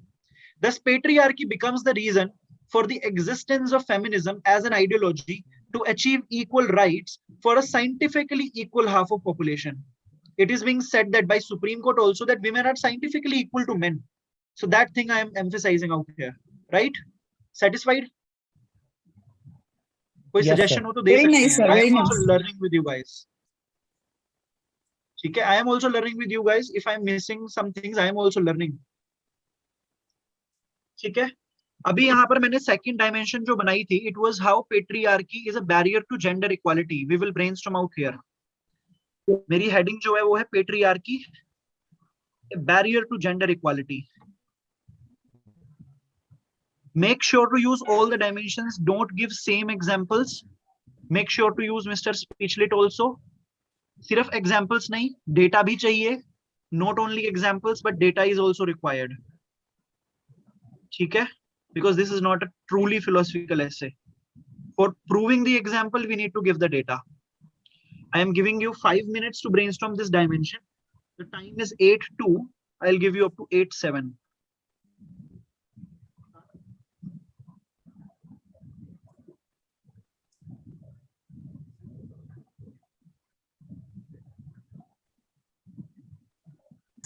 Thus, patriarchy becomes the reason for the existence of feminism as an ideology to achieve equal rights for a scientifically equal half of population. It is being said that by Supreme Court also that women are scientifically equal to men. So that thing I am emphasizing out here, right? Satisfied? कोई suggestion हो तो दे सकते हैं. I am also learning with you guys. Okay, I am also learning with you guys. If I am missing some things, I am also learning. ठीक है? अभी यहाँ पर मैंने second dimension जो बनाई थी, it was how patriarchy is a barrier to gender equality. We will brainstorm out here. मेरी heading जो है वो है patriarchy, a barrier to gender equality. Make sure to use all the dimensions. Don't give same examples. Make sure to use Mr. Speechlet also. सिर्फ examples नहीं, data भी चाहिए. Not only examples, but data is also required. ठीक है? Because this is not a truly philosophical essay. For proving the example, we need to give the data. I am giving you 5 minutes to brainstorm this dimension. The time is 8:02. I'll give you up to 8:07.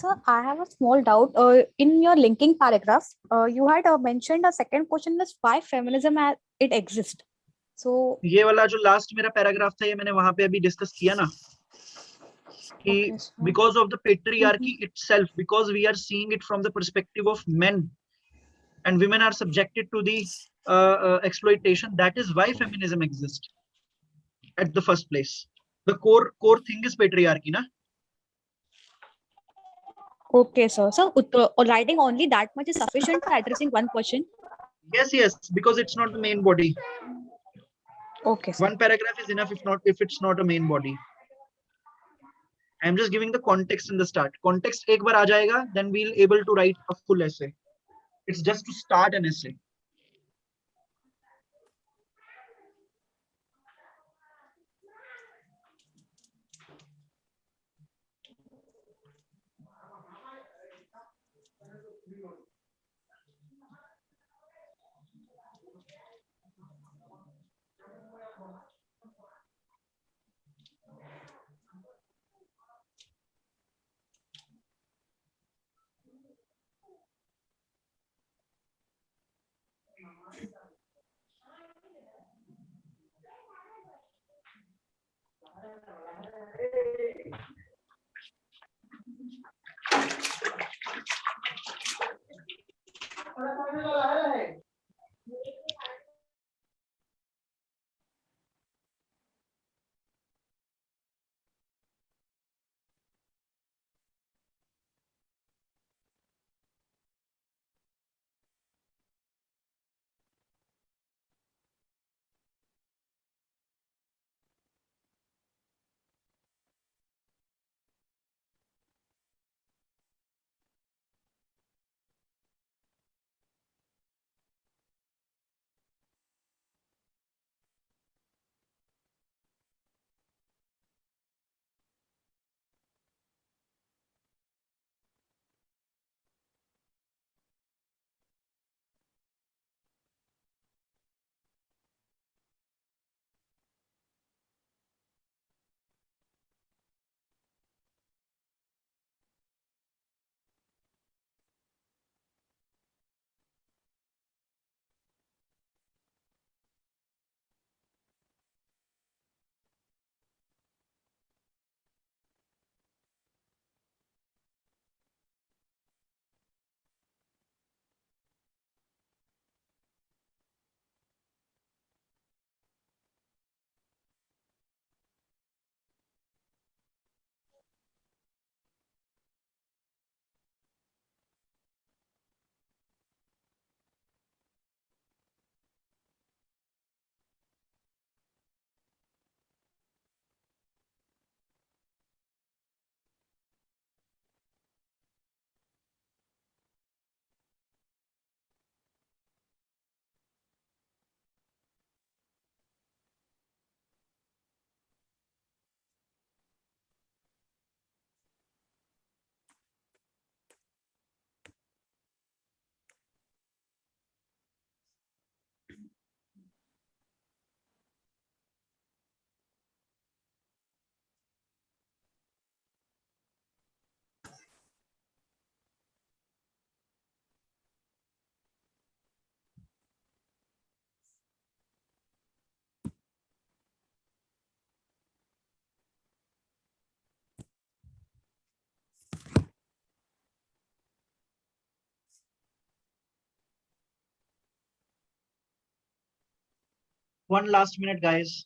So I have a small doubt. In your linking paragraph, you had mentioned a second question is why feminism it exists. So ये वाला जो last मेरा paragraph था ये मैंने वहां पे अभी डिस्कस किया ना कि because of the patriarchy itself, because we are seeing it from the perspective of men and women are subjected to the exploitation. That is why feminism exists at the first place. The core thing is patriarchy, na? okay, sir. So writing only that much is sufficient for addressing one question. Yes, because it's not the main body. Okay, sir. One paragraph is enough if it's not a main body. I'm just giving the context in the start. Context एक बार आ जाएगा, then we'll able to write a full essay. It's just to start an essay. One last minute, guys.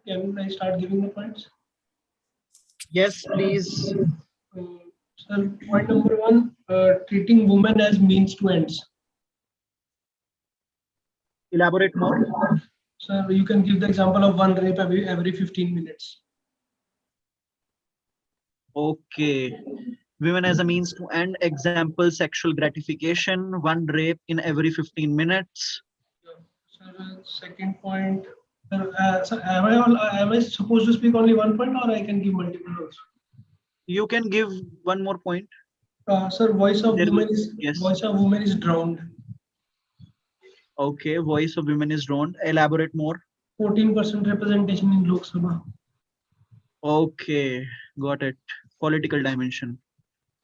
Can I start giving the points? Yes, please. Sir, point number one, treating women as means to ends. Elaborate more. Sir, you can give the example of one rape every 15 minutes. Okay. Women as a means to end. Example, sexual gratification. One rape in every 15 minutes. Sir, second point. Sir, am I supposed to speak only one point, or I can give multiple also? You can give one more point. Sir, voice of women is drowned. Okay, voice of women is drowned. Elaborate more. 14% representation in Lok Sabha. Okay, got it. Political dimension.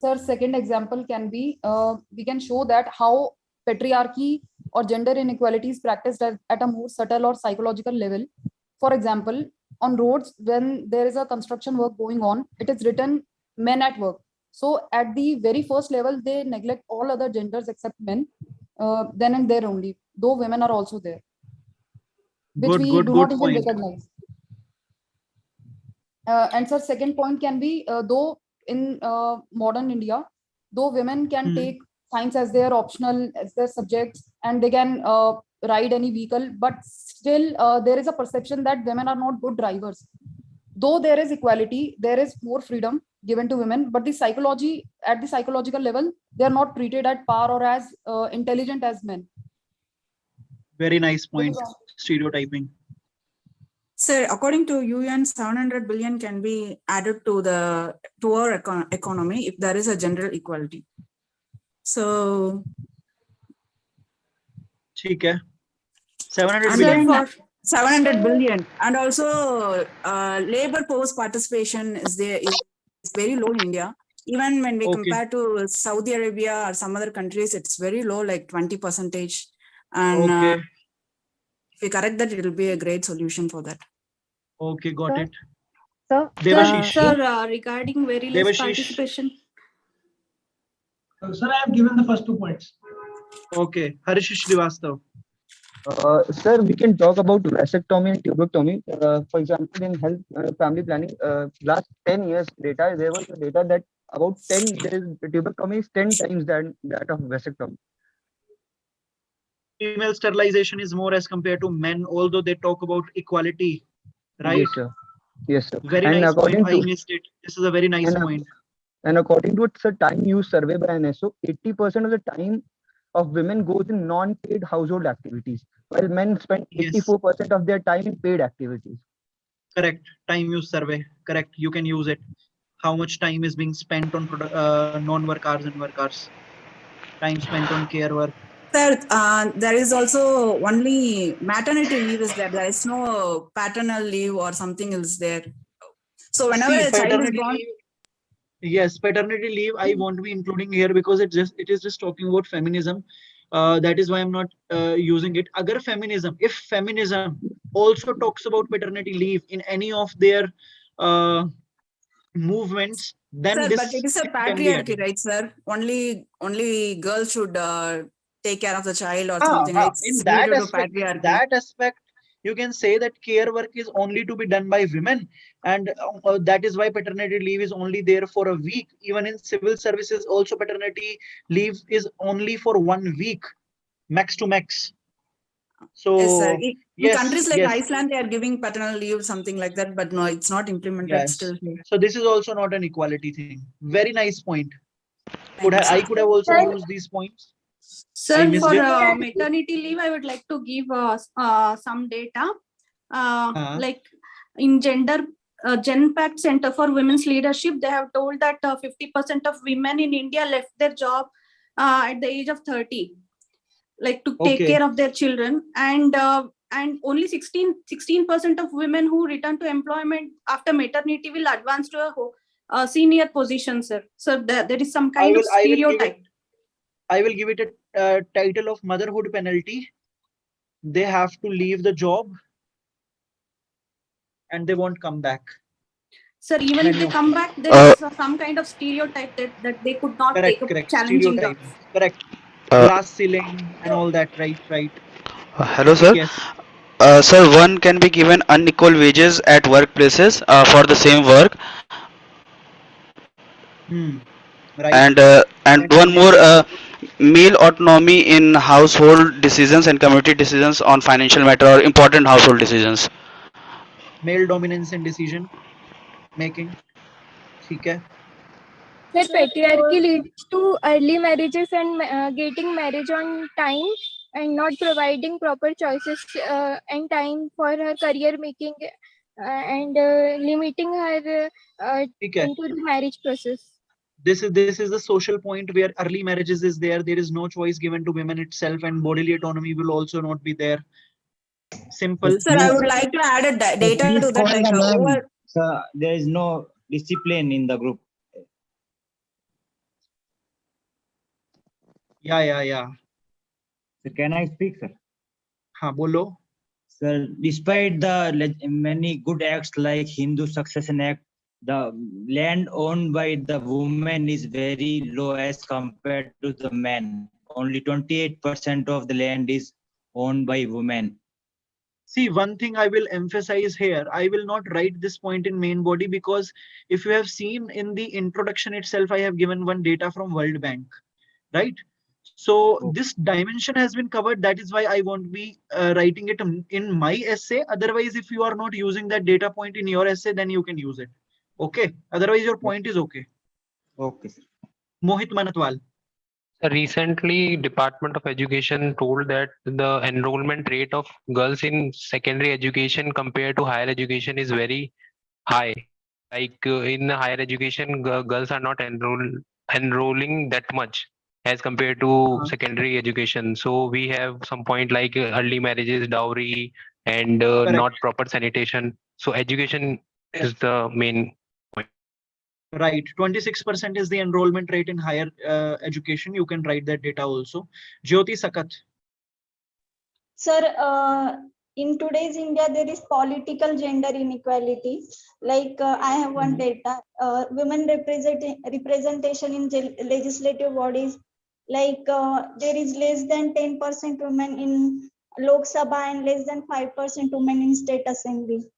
Sir, second example can be, we can show that how patriarchy or gender inequality is practiced at a more subtle or psychological level. For example, on roads, when there is a construction work going on, it is written men at work. So at the very first level, they neglect all other genders except men, then and there only, though women are also there, which we do not even recognize. And sir, second point can be, though in modern India, though women can take science as their optional, as their subjects, and they can ride any vehicle, but still there is a perception that women are not good drivers. Though there is equality, there is more freedom given to women, but the psychology, at the psychological level, they are not treated at par or as intelligent as men. Very nice point. Stereotyping. Sir, according to UN, 700 billion can be added to our economy if there is a gender equality. So, 700 billion. billion. 700 billion, and also labor force participation is very low in India. Even when we compare to Saudi Arabia or some other countries, it's very low, like 20%. And if we correct that, it will be a great solution for that. Okay, got it. Sir, regarding very less participation. Sir, I have given the first 2 points. Okay, Harish Srivastav. Sir, we can talk about vasectomy and tuberctomy. For example, in health family planning, last 10 years data, there was data that about tuberctomy is 10 times that of vasectomy. Female sterilization is more as compared to men, although they talk about equality, right? Yes, sir. Yes, sir. Very nice point. I missed it. This is a very nice point. And according to a time use survey by NSO, 80% of the time of women goes in non-paid household activities, while men spend 84% of their time in paid activities. Correct. Time use survey. Correct. You can use it. How much time is being spent on non-workers and workers? Time spent on care work. Sir, there is also only maternity leave is there. There is no paternal leave or something else there. So whenever a child is born. Yes, paternity leave I won't be including here because it is just talking about feminism. That is why I'm not using it. If feminism also talks about paternity leave in any of their movements, then sir, this but it is a patriarchy, right, sir? Only girls should take care of the child or something. In that aspect, you can say that care work is only to be done by women, and that is why paternity leave is only there for a week. Even in civil services, also paternity leave is only for 1 week, max to max. So yes, sir. In countries like Iceland, they are giving paternal leave, something like that, but no, it's not implemented still here. So this is also not an equality thing. Very nice point. I could have also used these points. Sir, for maternity leave, I would like to give some data. Like in GenPact Center for Women's Leadership, they have told that 50% of women in India left their job at the age of 30, like to take care of their children, and only 16% of women who return to employment after maternity will advance to a senior position, sir. So there is some kind of stereotype. I will give it a title of motherhood penalty. They have to leave the job and they won't come back. Sir, even if they come back, there is some kind of stereotype that they could not take up challenging jobs. Correct. Glass ceiling and all that, right. Hello, sir. Yes. Sir, one can be given unequal wages at workplaces for the same work. Right. And one more, male autonomy in household decisions and community decisions on financial matter or important household decisions. Male dominance in decision making. ठीक है. Sir, patriarchy leads to early marriages and getting marriage on time and not providing proper choices and time for her career making and limiting her ठीक है. into the marriage process. This is the social point where early marriages is there. There is no choice given to women itself, and bodily autonomy will also not be there. Simple. Sir, I would like to add a data Please to that. call Like the name. over. Sir, there is no discipline in the group. Yeah. So can I speak, sir? हाँ बोलो. Sir, despite the many good acts like Hindu Succession Act, the land owned by the women is very low as compared to the men. Only 28% of the land is owned by women. See, one thing I will emphasize here, I will not write this point in main body because if you have seen in the introduction itself, I have given one data from World Bank, right? So this dimension has been covered. That is why I won't be writing it in my essay. Otherwise, if you are not using that data point in your essay, then you can use it. Okay. Otherwise, your point is okay. Okay. Mohit Manatwal. Recently, Department of Education told that the enrollment rate of girls in secondary education compared to higher education is very high. Like in higher education, girls are not enrolling that much as compared to secondary education. So we have some point like early marriages, dowry, and not proper sanitation. So education is the main point. Right, 26% is the enrollment rate in higher education. You can write that data also. Jyoti Sakat. Sir, in today's India, there is political gender inequality. Like I have one data, women representation in legislative bodies. Like there is less than 10% women in Lok Sabha and less than 5% women in state assembly.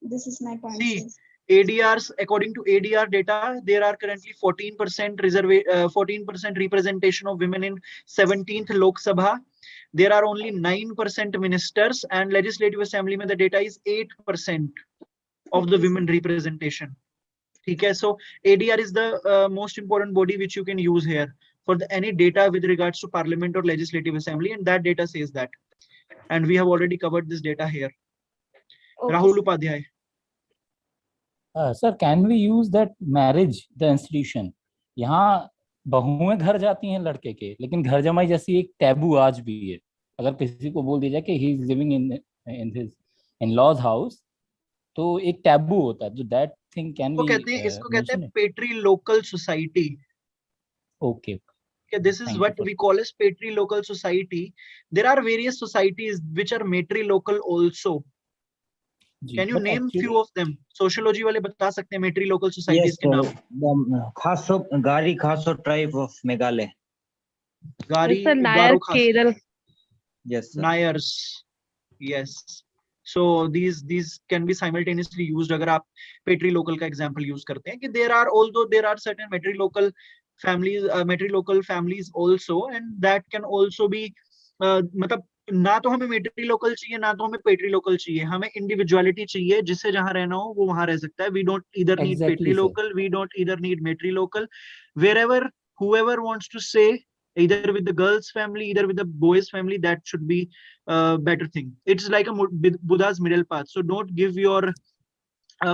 This is my point. See, ADRs, according to ADR data, there are currently 14% 14% representation of women in 17th Lok Sabha. There are only 9% ministers, and legislative assembly mein the data is 8% of the women representation. Okay, so ADR is the most important body which you can use here for any data with regards to parliament or legislative assembly, and that data says that. And we have already covered this data here. Okay. Rahul Upadhyay. Sir, can we use that marriage, the institution? यहाँ बहुएं घर जाती हैं लड़के के, लेकिन घर जमाई जैसी एक टैबू आज भी है. अगर किसी को बोल दिया जाए कि he is living in his in-laws house, तो एक टैबू होता है. तो that thing can be इसको कहते हैं patrilocal society. Okay. Okay, this is what we call as patrilocal society. There are various societies which are matrilocal also. Can you name few of them? Sociology वाले बता सकते हैं matrilocal societies के नाम. Khaso Gari Khaso tribe of Meghalaya. Gari Nair, Kerala. Yes, sir. Nairs. Yes. So these can be simultaneously used. अगर आप patrilocal का example use करते हैं कि although there are certain matrilocal families also, and that can also be मतलब ना तो हमें मेट्रीलोकल चाहिए ना तो हमें पेट्रीलोकल चाहिए. हमें इंडिविजुअलिटी चाहिए, जिससे जहां रहना हो वो वहां रह सकता है. We don't either need patrilocal, we don't either need matrilocal. Wherever whoever wants to say, either with the girl's family, either with the boy's family, that should be a better thing. It's like a Buddha's middle path. So don't give your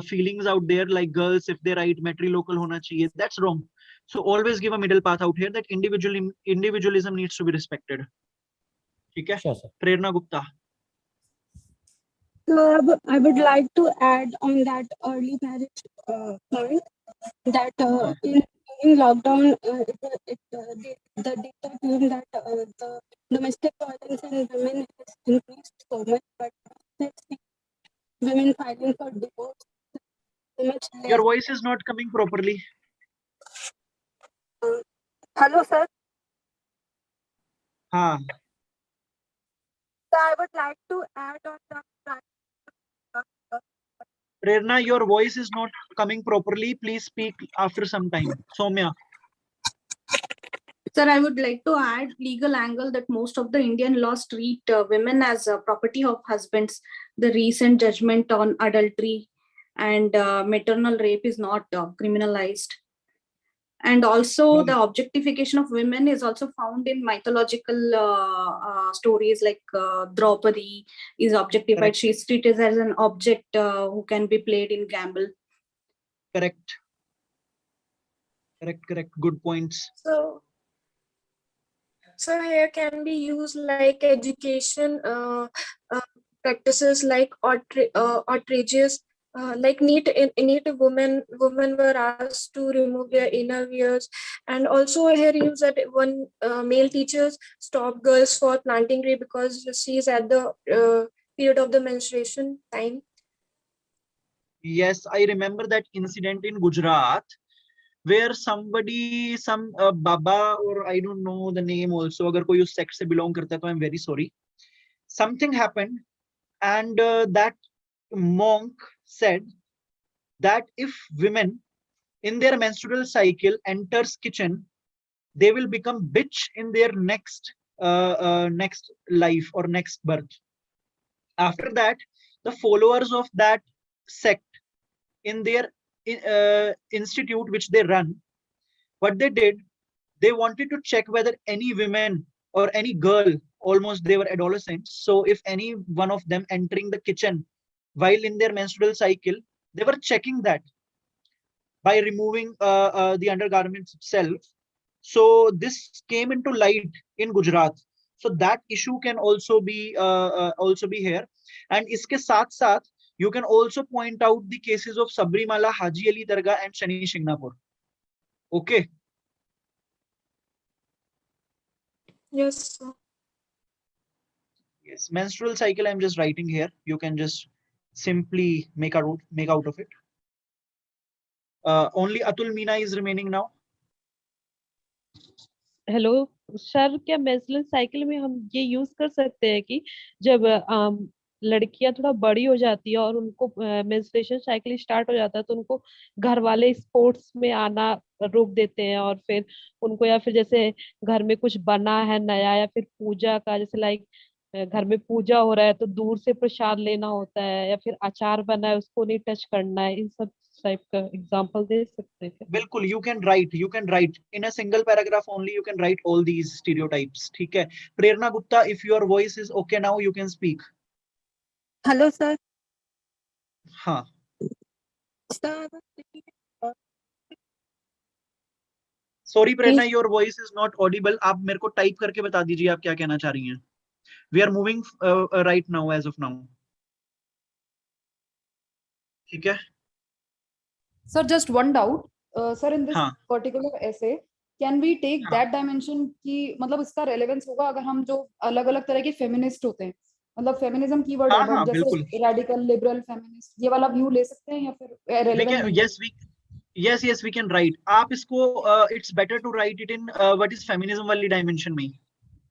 feelings out there like girls, if they write matrilocal hona chahiye, that's wrong. So always give a middle path out here that individualism needs to be respected. Okay? Sure, sir. Prerna Gupta. So I would like to add on that early marriage point that in lockdown, the data claim that the domestic violence in women has increased so much, but women filing for divorce so much less. Your voice is not coming properly. Hello, sir. Haan. So I would like to add on the Prerna, your voice is not coming properly. Please speak after some time. Soumya. Sir, I would like to add legal angle that most of the Indian laws treat women as a property of husbands. The recent judgment on adultery and maternal rape is not criminalized. And also the objectification of women is also found in mythological stories like Draupadi is objectified. Correct. She is treated as an object who can be played in gamble. Correct. Correct. Good points. So here can be used like education practices like outrageous, like neat women were asked to remove their inner wears, and also here use that one male teachers stop girls for planting tree because she's at the period of the menstruation time. Yes, I remember that incident in Gujarat where somebody, some Baba, or I don't know the name also, agar koi us sect se belong karta hai, to I'm very sorry. Something happened and that monk said that if women in their menstrual cycle enters kitchen, they will become bitch in their next life or next birth. After that, the followers of that sect in their institute which they run, what they did, they wanted to check whether any women or any girl, almost they were adolescents, so if any one of them entering the kitchen while in their menstrual cycle, they were checking that by removing the undergarments itself. So this came into light in Gujarat. So that issue can also be here. And iske saath saath, you can also point out the cases of Sabrimala, Haji Ali Dargah, and Shani Shingnapur. Okay. Yes, sir. Yes, menstrual cycle I'm just writing here. You can just simply make out of it. Only Atul Meena is remaining now. Hello sir, क्या menstrual cycle में हम ये use कर सकते हैं कि जब लड़कियां थोड़ा बड़ी हो जाती है और उनको मेंस्ट्रुएशन साइकिल स्टार्ट हो जाता है तो उनको घर वाले स्पोर्ट्स में आना रोक देते हैं, और फिर उनको, या फिर जैसे घर में कुछ बना है नया या फिर पूजा का, जैसे लाइक घर में पूजा हो रहा है तो दूर से प्रसाद लेना होता है, या फिर अचार बना है उसको नहीं टच करना है, इन सब टाइप का एग्जांपल दे सकते हैं? बिल्कुल, you can write in a single paragraph only, you can write all these stereotypes. ठीक है? Prerna Gupta, if your voice is okay now, you can speak. Hello, sir. हाँ. Sorry Prerna, your voice is not audible. आप मेरे को type करके बता दीजिए आप क्या कहना चाह रही हैं. We are moving right now as of now. ठीक है? Sir, just one doubt. Sir, in this particular essay, can we take that dimension कि मतलब इसका relevance होगा अगर हम जो अलग-अलग तरह के feminist होते हैं, मतलब feminism कीवर्ड है, बट जैसे radical, liberal, feminist, ये वाला view ले सकते हैं या फिर relevant नहीं? Yes, we can write. आप इसको it's better to write it in what is feminism वाली dimension में.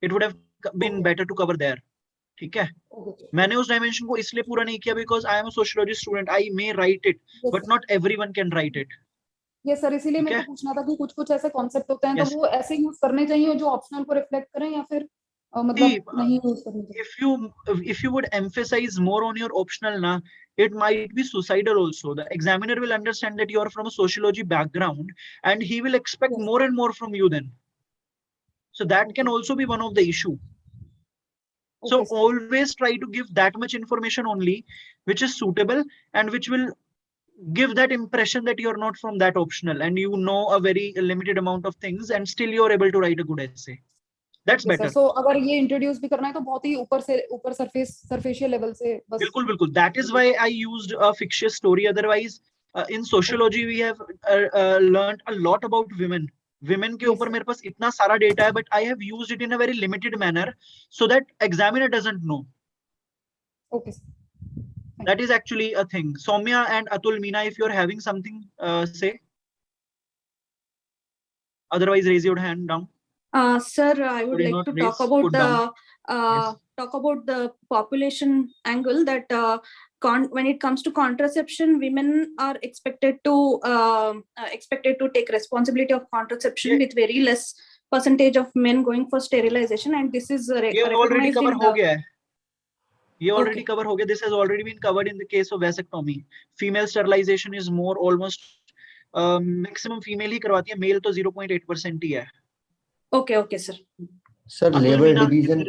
It would have been better to cover there. ठीक है? मैंने उस dimension को इसलिए पूरा नहीं किया because I am a sociology student. I may write it, but not everyone can write it. Yes sir, इसीलिए मेरे को पूछना था कि कुछ ऐसे concept होते हैं तो वो ऐसे यूज करने चाहिए जो optional को reflect करें या फिर मतलब नहीं यूज करने चाहिए? If you would emphasize more on your optional na, it might be suicidal also. The examiner will understand that you are from a sociology background and he will expect more and more from you then. So that can also be one of the issue. So always try to give that much information only which is suitable and which will give that impression that you're not from that optional and you know a very limited amount of things and still you're able to write a good essay. That's better. So अगर ये introduce भी करना है तो बहुत ही ऊपर surfacial level से बस. बिल्कुल. That is why I used a fictitious story. Otherwise, in sociology we have learned a lot about women. Women के ऊपर मेरे पास इतना सारा data है, but I have used it in a very limited manner so that examiner doesn't know. Okay. That is actually a thing. Soumya and Atul Meena, if you're having something, say. Otherwise, raise your hand down. Sir, I would like to talk about the population angle that when it comes to contraception, women are expected to take responsibility of contraception with very less percentage of men going for sterilization, and this is recognized in the. ये already cover हो गया. This has already been covered in the case of vasectomy. Female sterilization is more almost maximum female ही करवाती है, male तो 0.8% ही है. Okay, sir. Sir, labor division.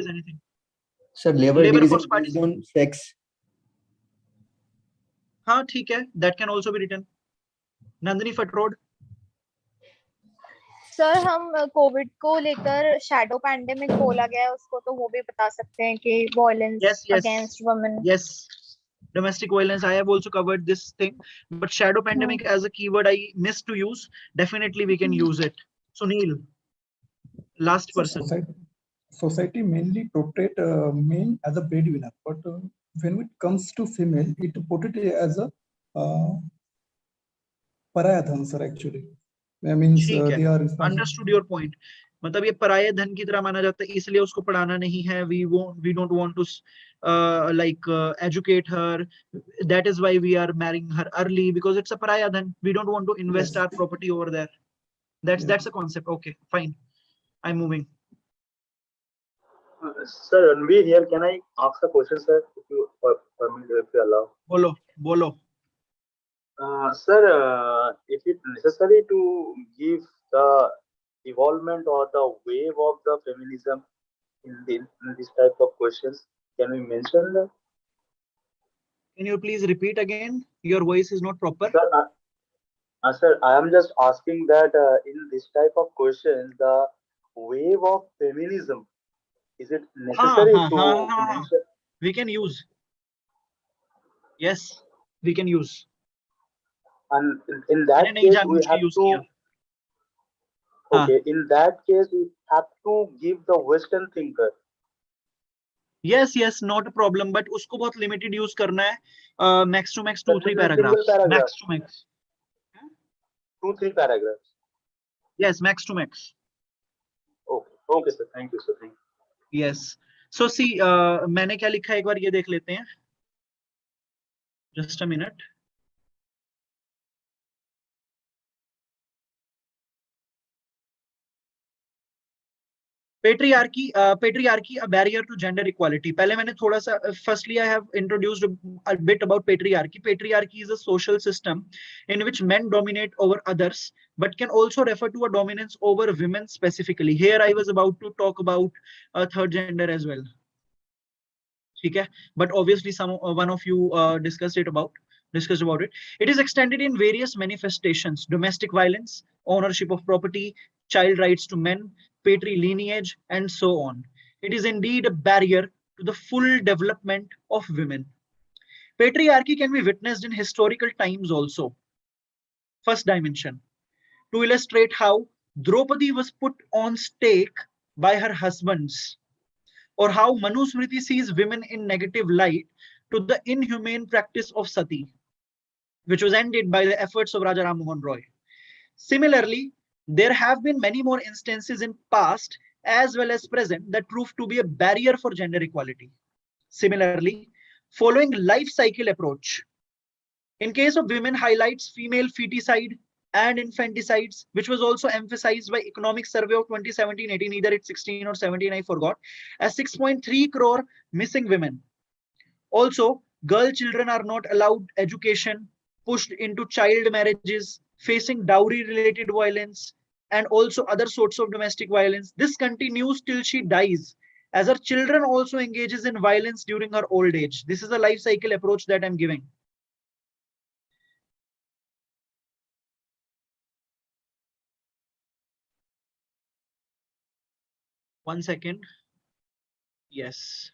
Sir, labor division based on sex. हाँ ठीक है, that can also be written. Nandini Fatrod. Sir हम Covid को लेकर शैडो पैंडेमिक बोला गया है उसको, तो वो भी बता सकते हैं कि violence against women. Yes, domestic violence. I have also covered this thing, but shadow pandemic as a keyword I missed to use. Definitely we can use it. Sunil, last person. Society mainly portray men as a breadwinner, but when it comes to female, it portray as a pariah dhan, sir. Actually, I mean they are Understood your point. मतलब ये पराये धन की तरह माना जाता है, इसलिए उसको पढ़ाना नहीं है. We don't want to educate her. That is why we are marrying her early, because it's a paraya dhan. We don't want to invest our property over there. That's a concept. Okay, fine. I'm moving. Sir, Ranveer here. Can I ask a question, sir? If you permit, if you allow. Bolo. Sir, if it's necessary to give the evolvement or the wave of the feminism in this type of questions, can we mention that? Can you please repeat again? Your voice is not proper. Sir, I am just asking that in this type of questions, the wave of feminism, is it necessary to mention? We can use. Yes, we can use. And in that case, we have to. Okay, in that case, we have to give the Western thinker. Yes, not a problem. But उसको बहुत limited use करना है. Max to max 2-3 paragraphs. Max to max. 2-3 paragraphs. Yes, max to max. Okay, sir. Thank you, sir. Thank you. Yes. So see, मैंने क्या लिखा है एक बार ये देख लेते हैं. Just a minute. Patriarchy, a barrier to gender equality. पहले मैंने थोड़ा सा, firstly I have introduced a bit about patriarchy. Patriarchy is a social system in which men dominate over others, but can also refer to a dominance over women specifically. Here I was about to talk about a third gender as well. Okay, but obviously one of you discussed about it. It is extended in various manifestations: domestic violence, ownership of property, child rights to men, patrilineage, and so on. It is indeed a barrier to the full development of women. Patriarchy can be witnessed in historical times also. First dimension, to illustrate how Draupadi was put on stake by her husbands, or how Manusmriti sees women in negative light, to the inhumane practice of sati, which was ended by the efforts of Raja Ram Mohan Roy. Similarly, there have been many more instances in past as well as present that prove to be a barrier for gender equality. Similarly, following life cycle approach, in case of women, highlights female feticide and infanticides, which was also emphasized by Economic Survey of 2017-18, either it's 16 or 17, I forgot, as 6.3 crore missing women. Also, girl children are not allowed education, pushed into child marriages, facing dowry related violence, and also other sorts of domestic violence. This continues till she dies, as her children also engages in violence during her old age. This is a life cycle approach that I'm giving. One second. Yes.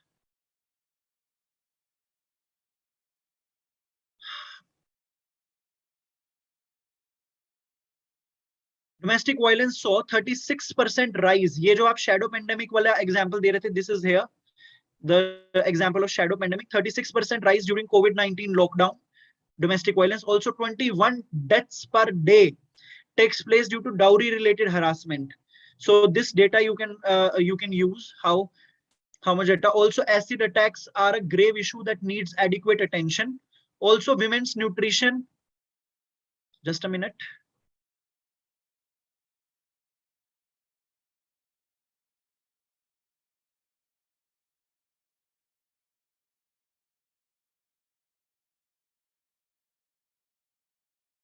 Domestic violence saw 36% rise. ये जो आप shadow pandemic वाला example दे रहे थे, this is here the example of shadow pandemic. 36% rise during COVID-19 lockdown. Domestic violence, also 21 deaths per day takes place due to dowry related harassment. So this data you can use how much data. Also, acid attacks are a grave issue that needs adequate attention. Also, women's nutrition. Just a minute.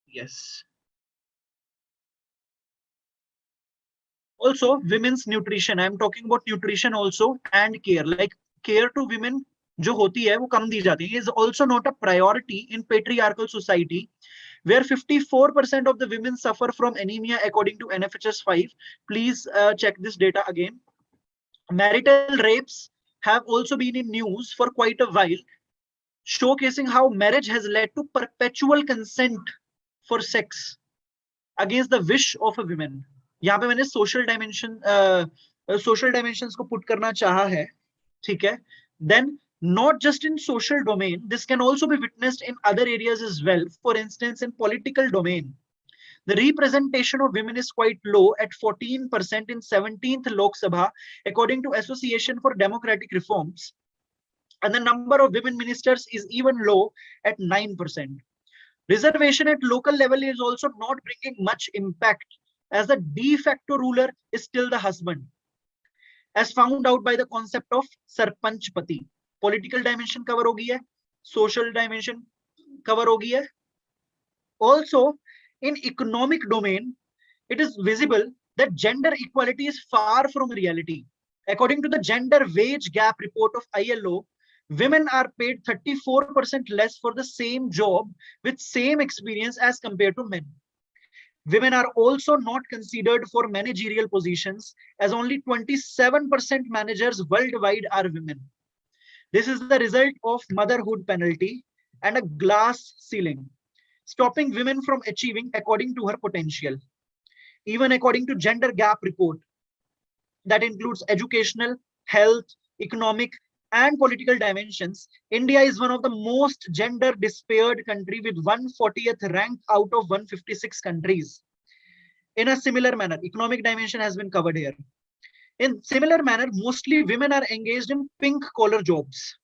Yes. Also, women's nutrition. I'm talking about nutrition also and care. Like care to women जो होती है वो कम दी जाती है, is also not a priority in patriarchal society, where 54% of the women suffer from anemia according to NFHS 5. Please check this data again. Marital rapes have also been in news for quite a while, showcasing how marriage has led to perpetual consent for sex against the wish of a woman. यहाँ पे मैंने social dimensions को put करना चाहा है, ठीक है? Then not just in social domain, this can also be witnessed in other areas as well. For instance, in political domain, the representation of women is quite low at 14% in 17th Lok Sabha, according to Association for Democratic Reforms. And the number of women ministers is even low at 9%. Reservation at local level is also not bringing much impact, as the de facto ruler is still the husband, as found out by the concept of Sarpanch Pati. Political dimension cover ho gayi hai, social dimension cover ho gayi hai. Also, in economic domain, it is visible that gender equality is far from reality. According to the Gender Wage Gap report of ILO, women are paid 34% less for the same job with same experience as compared to men. Women are also not considered for managerial positions, as only 27% managers worldwide are women. This is the result of motherhood penalty and a glass ceiling, stopping women from achieving according to her potential. Even according to Gender Gap report, that includes educational, health, economic, and political dimensions, India is one of the most gender despaired country with 140th rank out of 156 countries. In a similar manner, economic dimension has been covered here. In similar manner, mostly women are engaged in pink collar jobs,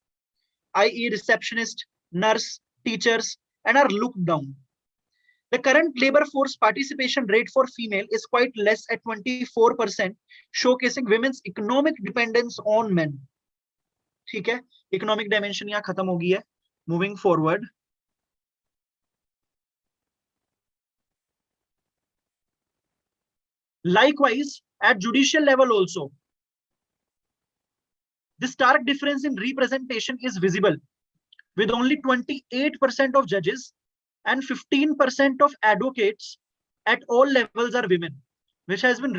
i.e. receptionist, nurse, teachers, and are looked down. The current labor force participation rate for female is quite less at 24%, showcasing women's economic dependence on men. ठीक है, economic dimension यहाँ खत्म हो गई है. Moving forward. Likewise, at judicial level also, the stark difference in representation is visible, with only 28% of judges and 15% of advocates at all levels are women, which has been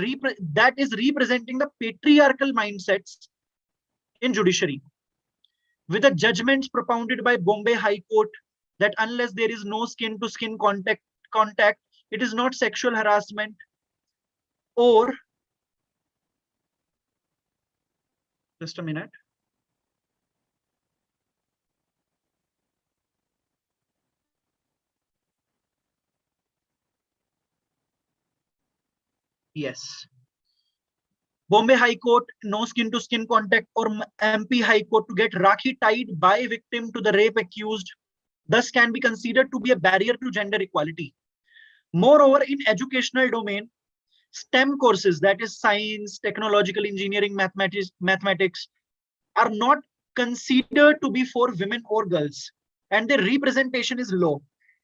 that is representing the patriarchal mindsets in judiciary. With the judgments propounded by Bombay High Court that unless there is no skin-to-skin contact, it is not sexual harassment, or just a minute. Yes. Bombay High Court, no skin-to-skin contact, or MP High Court to get Rakhi tied by victim to the rape accused, thus can be considered to be a barrier to gender equality. Moreover, in educational domain, STEM courses, that is science, technological engineering, mathematics, are not considered to be for women or girls, and their representation is low.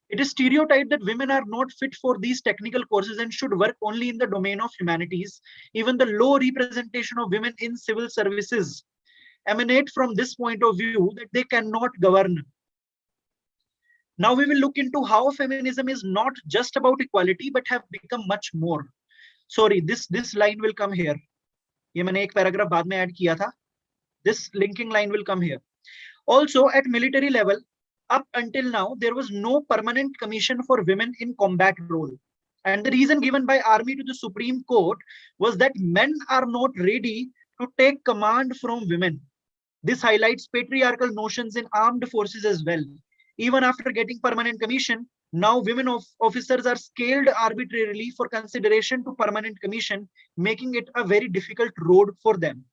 It is stereotyped that women are not fit for these technical courses and should work only in the domain of humanities. Even the low representation of women in civil services emanate from this point of view that they cannot govern. Now we will look into how feminism is not just about equality but have become much more. Sorry, this line will come here. ये मैंने एक paragraph बाद में add किया था. This linking line will come here. Also, at military level, up until now, there was no permanent commission for women in combat role. And the reason given by army to the Supreme Court was that men are not ready to take command from women. This highlights patriarchal notions in armed forces as well. Even after getting permanent commission, Now women officers are scaled arbitrarily for consideration to permanent commission, making it a very difficult road for them.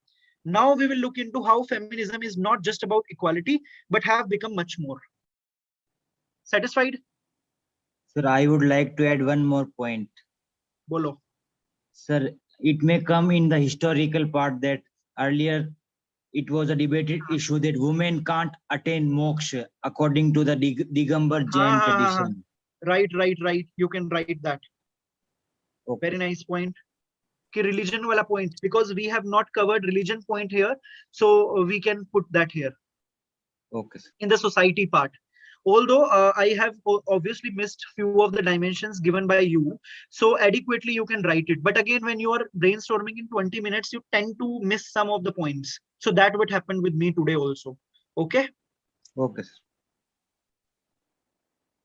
Now we will look into how feminism is not just about equality, but have become much more. Satisfied? Sir, I would like to add one more point. Bolo. Sir, it may come in the historical part that earlier it was a debated issue that women can't attain moksha according to the Digambar Jain tradition. Right. You can write that. Okay. Very nice point. Religion wala point, because we have not covered religion point here, so we can put that here. Okay. In the society part. Although I have obviously missed few of the dimensions given by you, so adequately you can write it. But again, when you are brainstorming in 20 minutes, you tend to miss some of the points. So that would happen with me today also. Okay? Okay.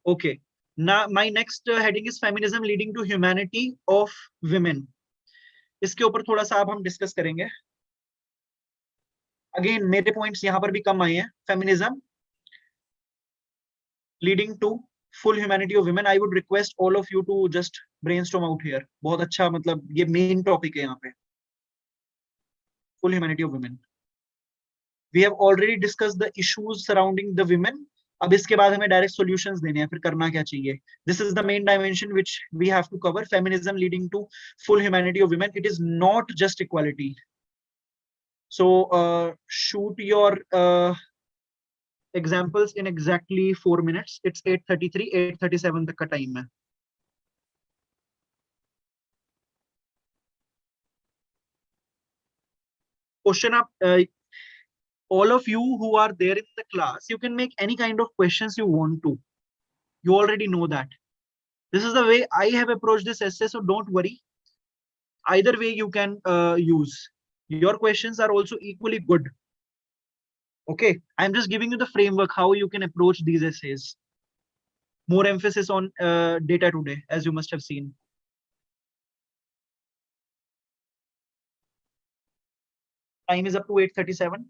Okay. Now my next heading is feminism leading to humanity of women. इसके ऊपर थोड़ा सा अब हम discuss करेंगे. Again मेरे points यहाँ पर भी कम आए हैं. Feminism leading to full humanity of women. I would request all of you to just brainstorm out here. बहुत अच्छा, मतलब ये main topic है यहाँ पे. Full humanity of women. We have already discussed the issues surrounding the women. अब इसके बाद हमें direct solutions देने हैं. फिर करना क्या चाहिए? This is the main dimension which we have to cover. Feminism leading to full humanity of women. It is not just equality. So shoot your examples in exactly 4 minutes. It's 8:33, 8:37 तक का time है. Question up, all of you who are there in the class, you can make any kind of questions you want to. You already know that. This is the way I have approached this essay, so don't worry. Either way you can use. Your questions are also equally good. Okay, I'm just giving you the framework how you can approach these essays. More emphasis on data today, as you must have seen. Time is up to 8:37.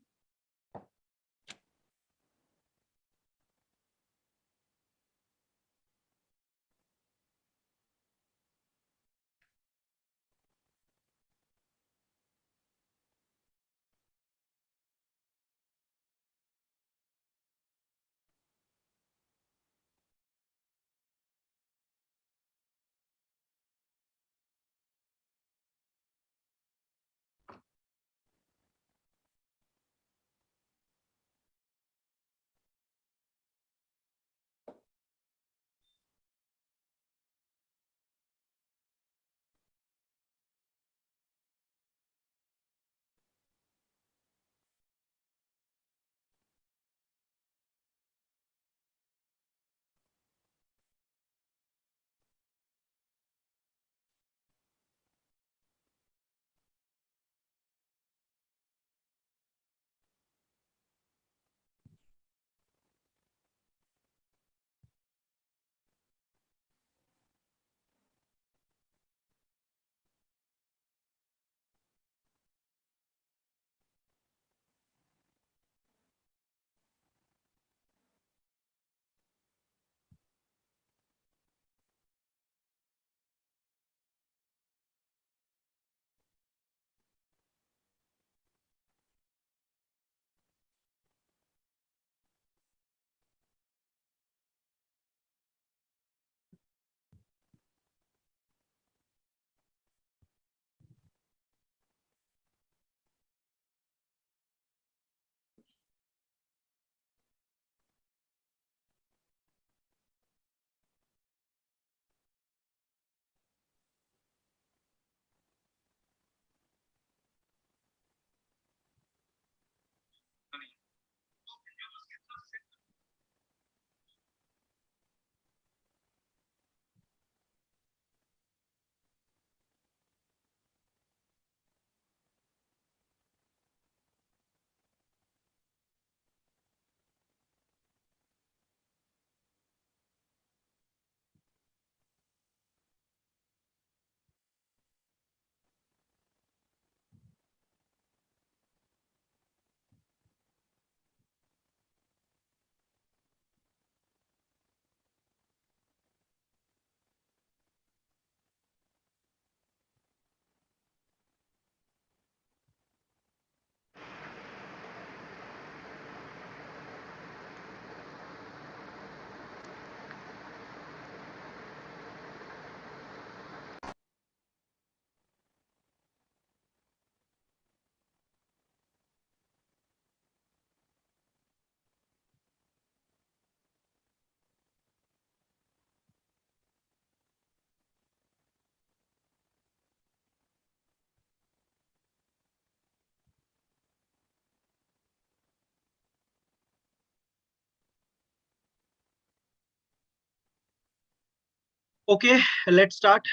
Okay, let's start.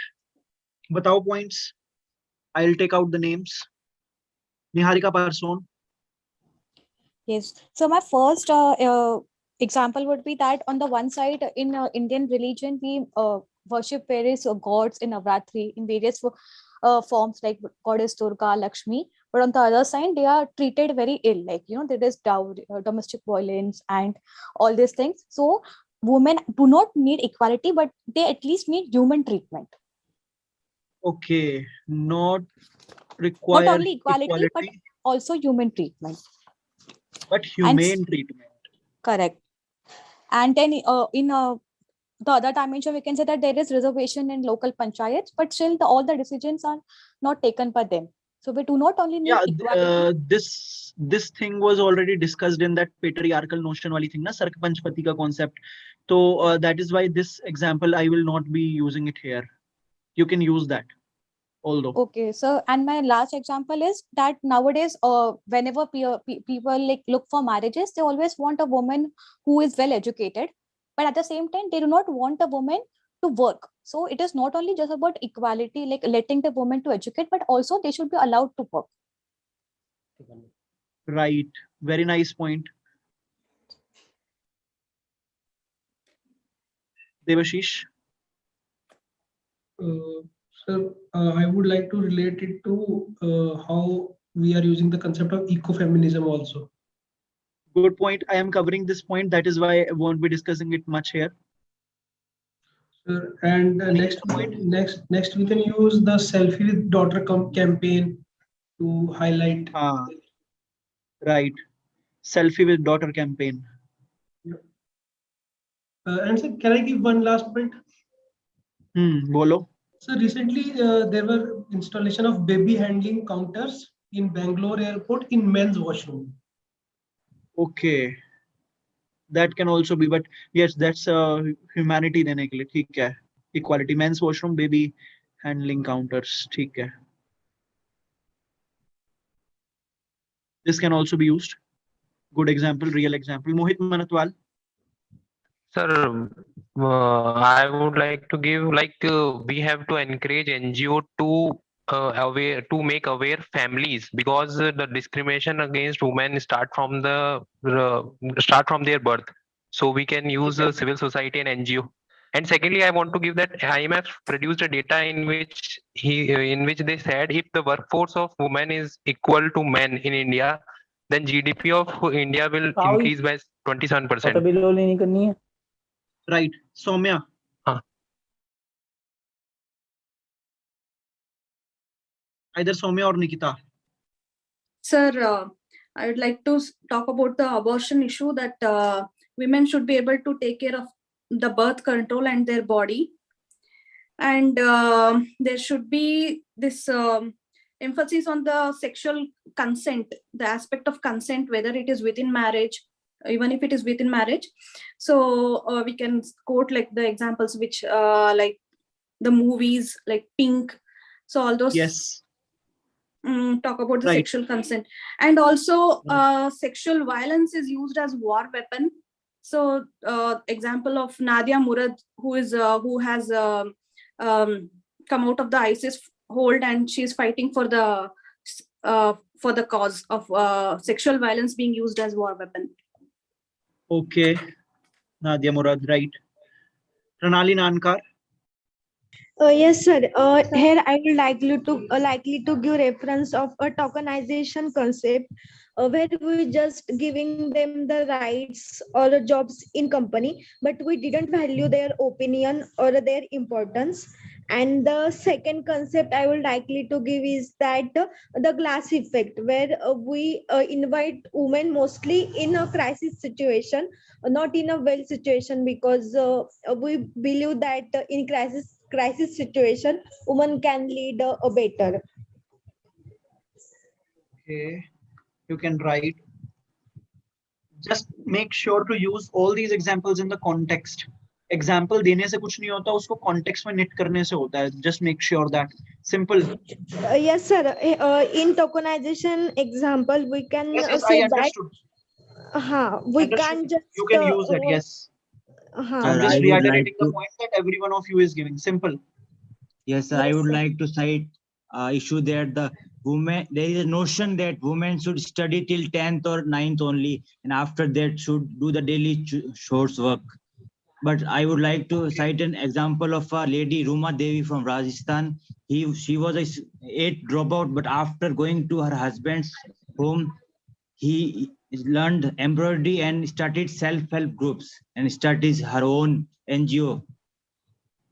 Batao points. I'll take out the names. Niharika Parson. Yes. So my first example would be that on the one side in Indian religion, we worship various gods in Navratri in various forms like goddess Durga, Lakshmi. But on the other side, they are treated very ill. Like, there is dowry, domestic violence and all these things. So women do not need equality, but they at least need human treatment. Okay, not require not only equality, but also human treatment. But humane treatment. Correct. And then in the other dimension, we can say that there is reservation in local panchayats, but still all the decisions are not taken by them. So we do not only need equality. This thing was already discussed in that patriarchal notion wali thing, na sarpanchpati ka concept. So that is why this example I will not be using it here. You can use that. Although. Okay, so and my last example is that nowadays, whenever people like look for marriages, they always want a woman who is well educated, but at the same time, they do not want a woman to work. So it is not only just about equality, like letting the woman to educate, but also they should be allowed to work. Right. Very nice point. Devashish. Sir, I would like to relate it to how we are using the concept of ecofeminism also. Good point. I am covering this point. That is why I won't be discussing it much here. Sir, and next we can use the selfie with daughter campaign to highlight. Right. Selfie with daughter campaign. Yeah. And sir, can I give one last point? Bolo. So recently there were installation of baby handling counters in Bangalore airport in men's washroom. Okay. That can also be, but yes, that's humanity then. Equality. Men's washroom, baby handling counters. This can also be used. Good example, real example. Mohit Manatwal. Sir, I would like to give we have to encourage NGO to make aware families, because the discrimination against women start from their birth. So we can use civil society and NGO. And secondly, I want to give that IMF produced a data in which they said if the workforce of women is equal to men in India, then GDP of India will increase by 27%. Right. Soumya. Either Soumya or Nikita. Sir, I would like to talk about the abortion issue, that women should be able to take care of the birth control and their body. And there should be this emphasis on the sexual consent, the aspect of consent, whether it is within marriage, even if it is within marriage. So we can quote like the examples which like the movies like Pink. So all those talk about the sexual consent. And also sexual violence is used as war weapon. So example of Nadia Murad, who has come out of the ISIS hold, and she's fighting for the cause of sexual violence being used as war weapon. Okay, Nadia Murad, right. Pranali Nankar. Yes, sir. Here I will likely to give reference of a tokenization concept, where we just giving them the rights or the jobs in company, but we didn't value their opinion or their importance. And the second concept I will likely to give is that the glass effect, where we invite women mostly in a crisis situation, not in a well situation, because we believe that in crisis situation, woman can lead a better. Okay, you can write. Just make sure to use all these examples in the context. Example देने से कुछ नहीं होता, उसको context में knit करने से होता है. Just make sure that simple. Yes, sir. In tokenization example, we can yes, say I understood. that we can't just you can use that. Yes. I'm just reiterating the point that every one of you is giving. Simple. Yes, sir. I would like to cite issue that the women, there is a notion that women should study till 10th or 9th only, and after that should do the daily chores work. But I would like to cite an example of a lady, Ruma Devi from Rajasthan. She was a 8th dropout, but after going to her husband's home, he learned embroidery and started self-help groups and started her own NGO.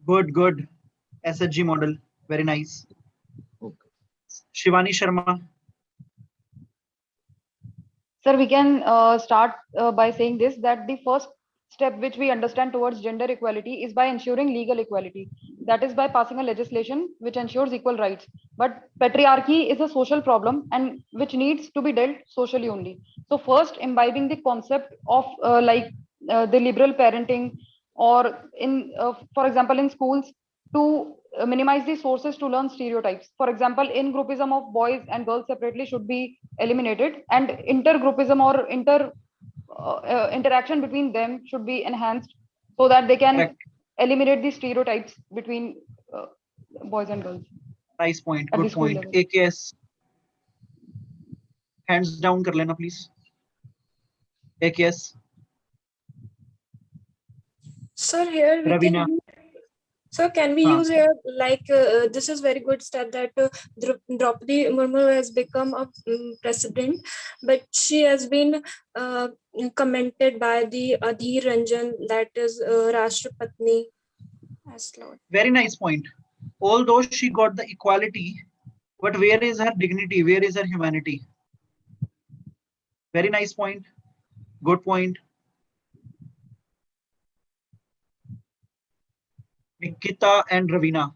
Good. SHG model. Very nice. Okay. Shivani Sharma. Sir, we can start by saying this, that the first step which we understand towards gender equality is by ensuring legal equality. That is by passing a legislation which ensures equal rights. But patriarchy is a social problem and which needs to be dealt socially only. So first, imbibing the concept of the liberal parenting, or for example, in schools, to minimize the sources to learn stereotypes. For example, in groupism of boys and girls separately should be eliminated, and intergroupism or interaction between them should be enhanced so that they can eliminate the stereotypes between boys and girls. Nice point. Good point. Level. AKS. Hands down, kar lena, please. AKS. Sir, here we Ravina. can we use here, like this is very good step that Draupadi Murmu has become a president, but she has been commented by the Adhir Ranjan, that is Rashtrapatni. Very nice point. Although she got the equality, but where is her dignity? Where is her humanity? Very nice point. Good point. Nikita and Ravina.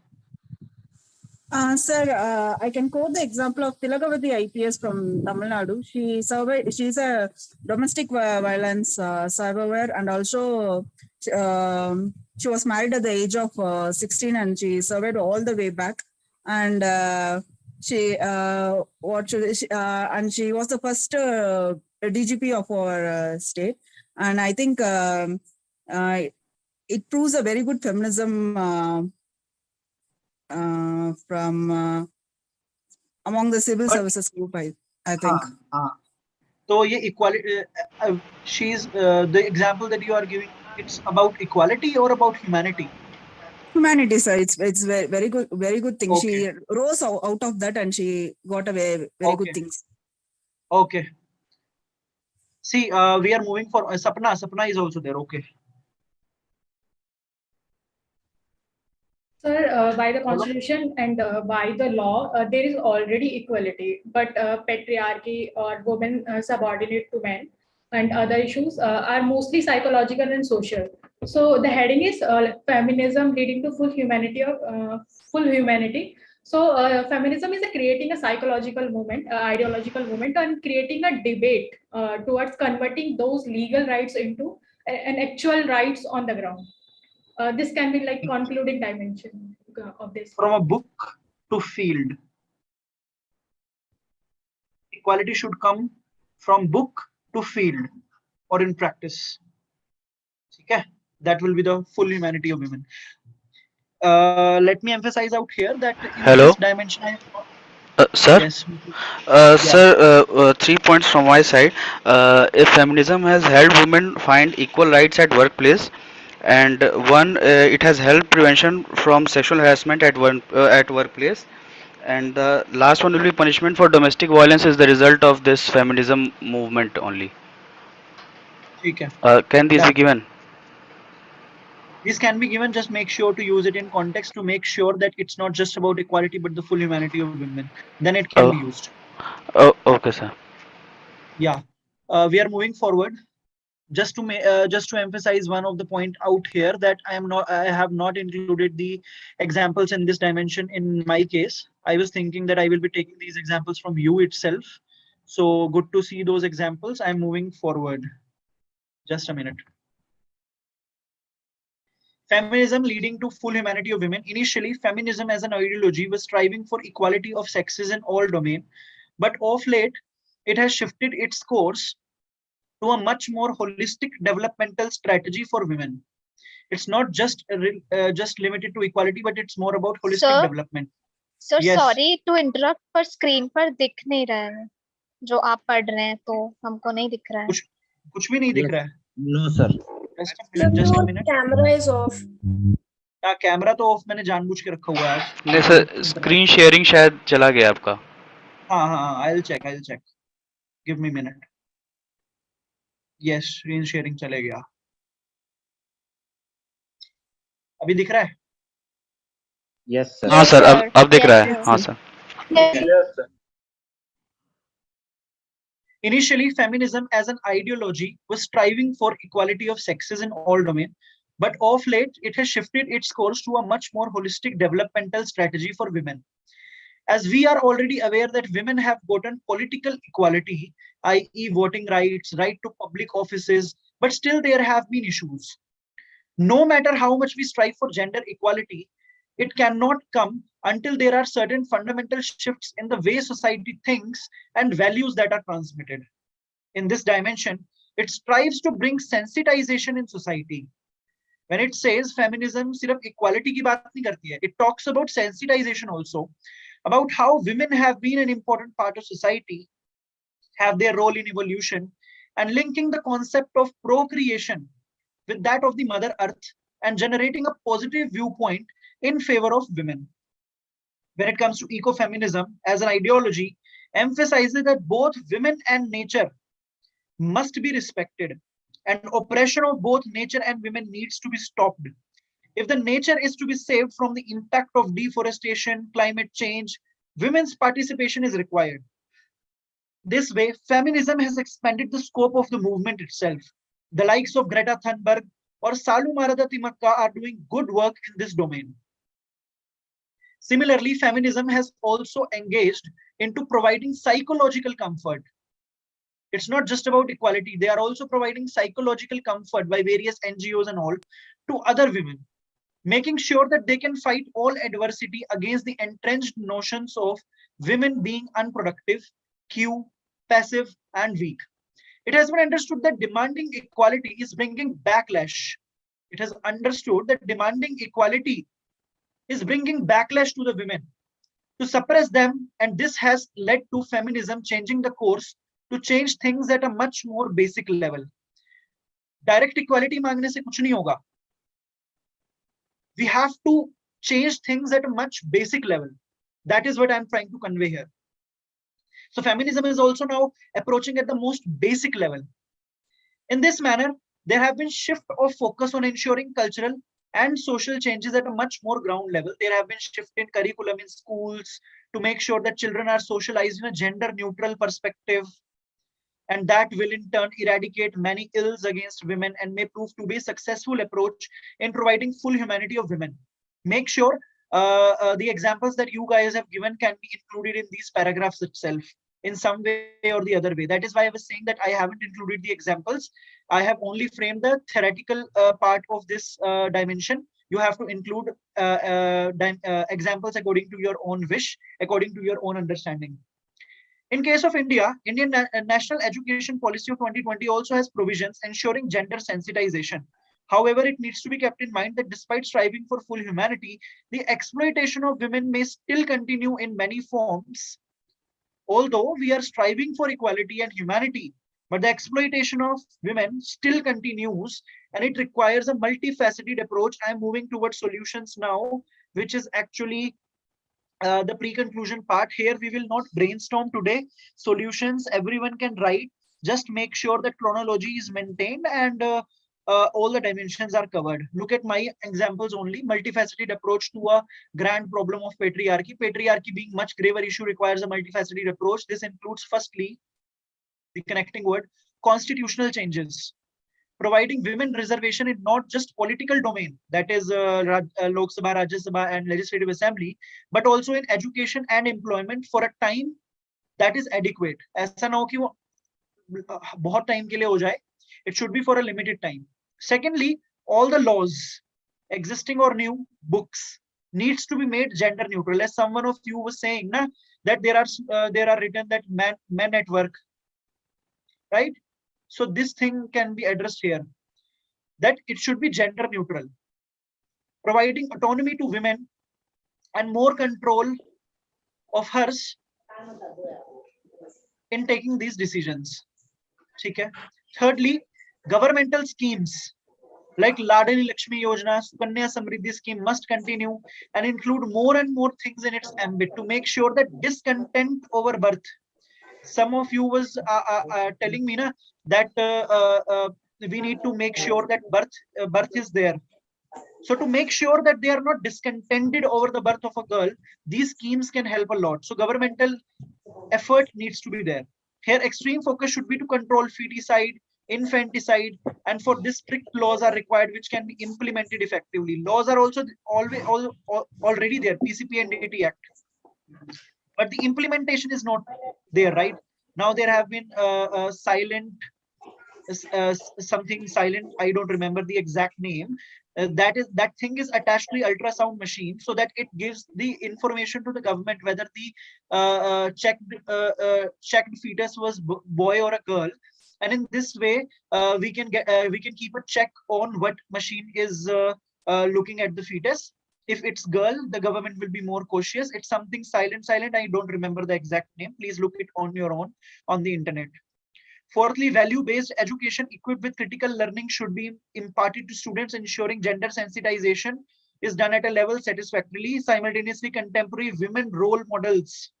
Sir, I can quote the example of Tilakavati IPS from Tamil Nadu. She's a domestic violence survivor, and also she was married at the age of 16, and she survived all the way back. And she was the first DGP of our state, and I think it proves a very good feminism from among the civil services group, I think. So yeah, equality. She's the example that you are giving. It's about equality or about humanity? Humanity, sir. It's very good thing. Okay. She rose out of that, and she got a very good things. Okay. See, we are moving for Sapna. Sapna is also there. Okay. Sir, by the constitution and by the law, there is already equality, but patriarchy or women subordinate to men and other issues are mostly psychological and social. So the heading is feminism leading to full humanity. So feminism is creating a psychological movement, ideological movement, and creating a debate towards converting those legal rights into an actual rights on the ground. This can be like concluding dimension of this. From a book to field. Equality should come from book to field or in practice. Okay? That will be the full humanity of women. Let me emphasize out here that in this dimension, Sir? Yes. Sir, 3 points from my side. If feminism has helped women find equal rights at workplace, and it has helped prevention from sexual harassment at workplace, and the last one will be punishment for domestic violence is the result of this feminism movement only. Okay. Can these be given? This can be given, just make sure to use it in context to make sure that it's not just about equality but the full humanity of women. Then it can be used. Oh, okay, sir. Yeah. We are moving forward. Just to emphasize one of the point out here that I have not included the examples in this dimension in my case. I was thinking that I will be taking these examples from you itself. So good to see those examples. I'm moving forward. Just a minute. Feminism leading to full humanity of women. Initially, feminism as an ideology was striving for equality of sexes in all domains, but of late, it has shifted its course to a much more holistic developmental strategy for women. It's not just limited to equality, but it's more about holistic development. Sir Yes. Sorry to interrupt, पर screen पर दिख नहीं रहा है जो आप पढ़ रहे हैं, तो हमको नहीं दिख रहा है। कुछ भी नहीं दिख रहा है? No, sir. Just a minute. Camera is off. हाँ, कैमरा तो ऑफ मैंने जानबूझ के रखा हुआ है आज। नहीं सर, स्क्रीन शेयरिंग शायद चला गया आपका। हाँ, I'll check. Give me a minute. Yes, screen sharing चले गया। अभी दिख रहा है? Yes, sir. हाँ सर, अब दिख रहा है। हाँ sir. Yes, sir. Initially, feminism as an ideology was striving for equality of sexes in all domains, but of late, it has shifted its course to a much more holistic developmental strategy for women. As we are already aware that women have gotten political equality, i.e. voting rights, right to public offices, but still there have been issues. No matter how much we strive for gender equality, it cannot come until there are certain fundamental shifts in the way society thinks and values that are transmitted. In this dimension, it strives to bring sensitization in society. When it says feminism sirf equality ki baat nahi karti hai, it talks about sensitization also, about how women have been an important part of society, have their role in evolution, and linking the concept of procreation with that of the Mother Earth and generating a positive viewpoint in favor of women. When it comes to ecofeminism as an ideology, emphasizes that both women and nature must be respected, and oppression of both nature and women needs to be stopped. If the nature is to be saved from the impact of deforestation, climate change, women's participation is required. This way, feminism has expanded the scope of the movement itself. The likes of Greta Thunberg or Salu Marada Timakka are doing good work in this domain. Similarly, feminism has also engaged into providing psychological comfort. It's not just about equality. They are also providing psychological comfort by various NGOs and all to other women, making sure that they can fight all adversity against the entrenched notions of women being unproductive, cute, passive, and weak. It has been understood that demanding equality is bringing backlash. It has understood that demanding equality is bringing backlash to the women, to suppress them, and this has led to feminism changing the course to change things at a much more basic level. Direct equality मांगने से कुछ नहीं होगा. We have to change things at a much basic level. That is what I'm trying to convey here. So feminism is also now approaching at the most basic level. In this manner, there have been shift of focus on ensuring cultural and social changes at a much more ground level. There have been shift in curriculum in schools to make sure that children are socialized in a gender neutral perspective, and that will in turn eradicate many ills against women and may prove to be a successful approach in providing full humanity of women. Make sure the examples that you guys have given can be included in these paragraphs itself in some way or the other way. That is why I was saying that I haven't included the examples. I have only framed the theoretical part of this dimension. You have to include examples according to your own wish, according to your own understanding. In case of India, Indian National Education Policy of 2020 also has provisions ensuring gender sensitization. However, it needs to be kept in mind that despite striving for full humanity, the exploitation of women may still continue in many forms. Although we are striving for equality and humanity, but the exploitation of women still continues, and it requires a multifaceted approach. I'm moving towards solutions now, which is actually the pre-conclusion part. Here we will not brainstorm today. Solutions everyone can write. Just make sure that chronology is maintained and all the dimensions are covered. Look at my examples only. Multifaceted approach to a grand problem of patriarchy. Patriarchy being much graver issue requires a multifaceted approach. This includes firstly, the connecting word, constitutional changes. Providing women reservation in not just political domain, that is Lok Sabha, Rajya Sabha and Legislative Assembly, but also in education and employment for a time that is adequate. ऐसा ना हो कि वो बहुत time के लिए हो जाए. It should be for a limited time. Secondly, all the laws, existing or new, books, needs to be made gender neutral. As someone of you was saying, na, that there are written that men at work, right? So this thing can be addressed here. that it should be gender neutral, providing autonomy to women and more control of hers in taking these decisions. Okay. Thirdly, governmental schemes like Ladali Lakshmi Yojana, Sukanya Samriddhi scheme must continue and include more and more things in its ambit to make sure that discontent over birth. Some of you was telling me na, that we need to make sure that birth is there. So to make sure that they are not discontented over the birth of a girl, these schemes can help a lot. So governmental effort needs to be there. Here, extreme focus should be to control feticide, infanticide, and for this strict laws are required which can be implemented effectively. Laws are also already there, PCP and DT Act, but the implementation is not there, right? Now there have been something silent, I don't remember the exact name. That thing is attached to the ultrasound machine so that it gives the information to the government whether the checked fetus was boy or a girl, and in this way we can keep a check on what machine is looking at the fetus. If it's girl, the government will be more cautious. It's something silent, I don't remember the exact name. Please look it on your own on the internet. Fourthly, value-based education equipped with critical learning should be imparted to students, ensuring gender sensitization is done at a level satisfactorily. Simultaneously, contemporary women role models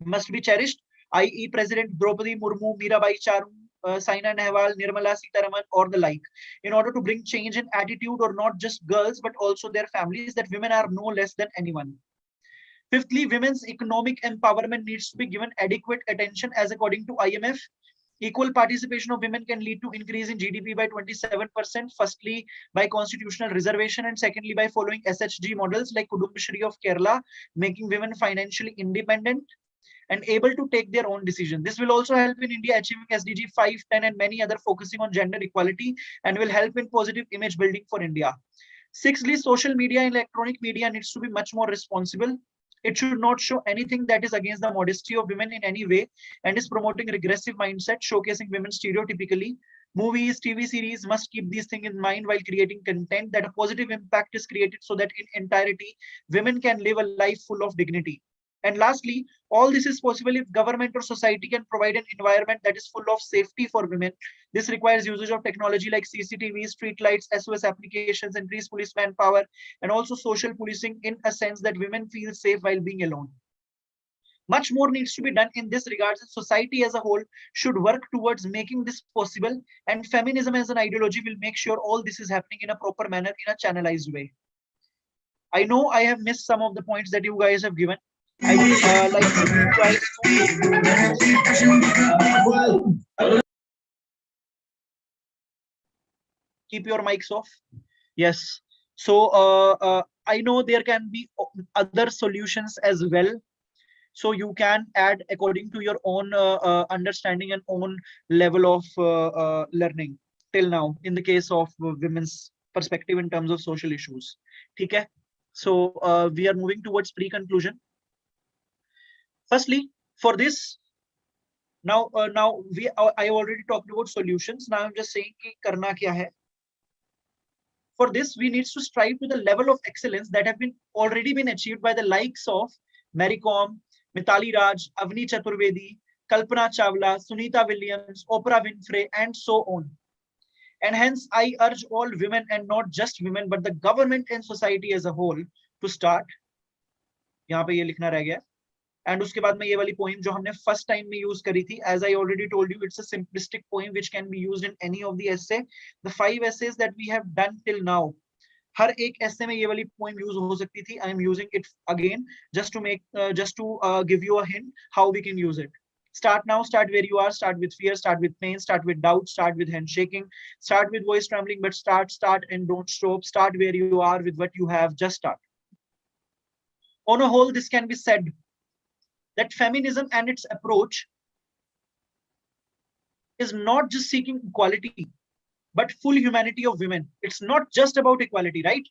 must be cherished, i.e. President Draupadi Murmu, Mirabai Charu, Saina Nehwal, Nirmala Sitaraman, or the like, in order to bring change in attitude, or not just girls, but also their families, that women are no less than anyone. Fifthly, women's economic empowerment needs to be given adequate attention, as according to IMF, equal participation of women can lead to increase in GDP by 27%, firstly by constitutional reservation, and secondly by following SHG models like Kudumbashree of Kerala, making women financially independent and able to take their own decision. This will also help in India achieving SDG 5, 10 and many other focusing on gender equality, and will help in positive image building for India. Sixthly, social media and electronic media needs to be much more responsible. It should not show anything that is against the modesty of women in any way and is promoting regressive mindset, showcasing women stereotypically. Movies, TV series must keep these things in mind while creating content, that a positive impact is created so that in entirety, women can live a life full of dignity. And lastly, all this is possible if government or society can provide an environment that is full of safety for women. This requires usage of technology like CCTV, street lights, SOS applications, increased police manpower, and also social policing, in a sense that women feel safe while being alone. Much more needs to be done in this regard, and society as a whole should work towards making this possible, and feminism as an ideology will make sure all this is happening in a proper manner, in a channelized way. I know I have missed some of the points that you guys have given. I would like you guys to keep your mics off. Yes. So I know there can be other solutions as well. So you can add according to your own understanding and own level of learning till now in the case of women's perspective in terms of social issues. Okay. So we are moving towards pre-conclusion. Firstly, for this, now I already talked about solutions. Now I'm just saying ki karna kya hai. For this, we need to strive to the level of excellence that have been already been achieved by the likes of Mary Kom, Mithali Raj, Avni Chaturvedi, Kalpana Chawla, Sunita Williams, Oprah Winfrey, and so on. And hence, I urge all women, and not just women, but the government and society as a whole, to start. यहाँ पे ये लिखना रह गया. And उसके बाद में ये वाली poem जो हमने first time में use करी थी, as I already told you, it's a simplistic poem which can be used in any of the essay. The 5 essays that we have done till now, हर एक essay में ये वाली poem use हो सकती थी. I am using it again just to give you a hint how we can use it. Start now, start where you are, start with fear, start with pain, start with doubt, start with handshaking, start with voice trembling, but start and don't stop. Start where you are with what you have, just start. On a whole, this can be said that feminism and its approach is not just seeking equality, but full humanity of women. It's not just about equality, right?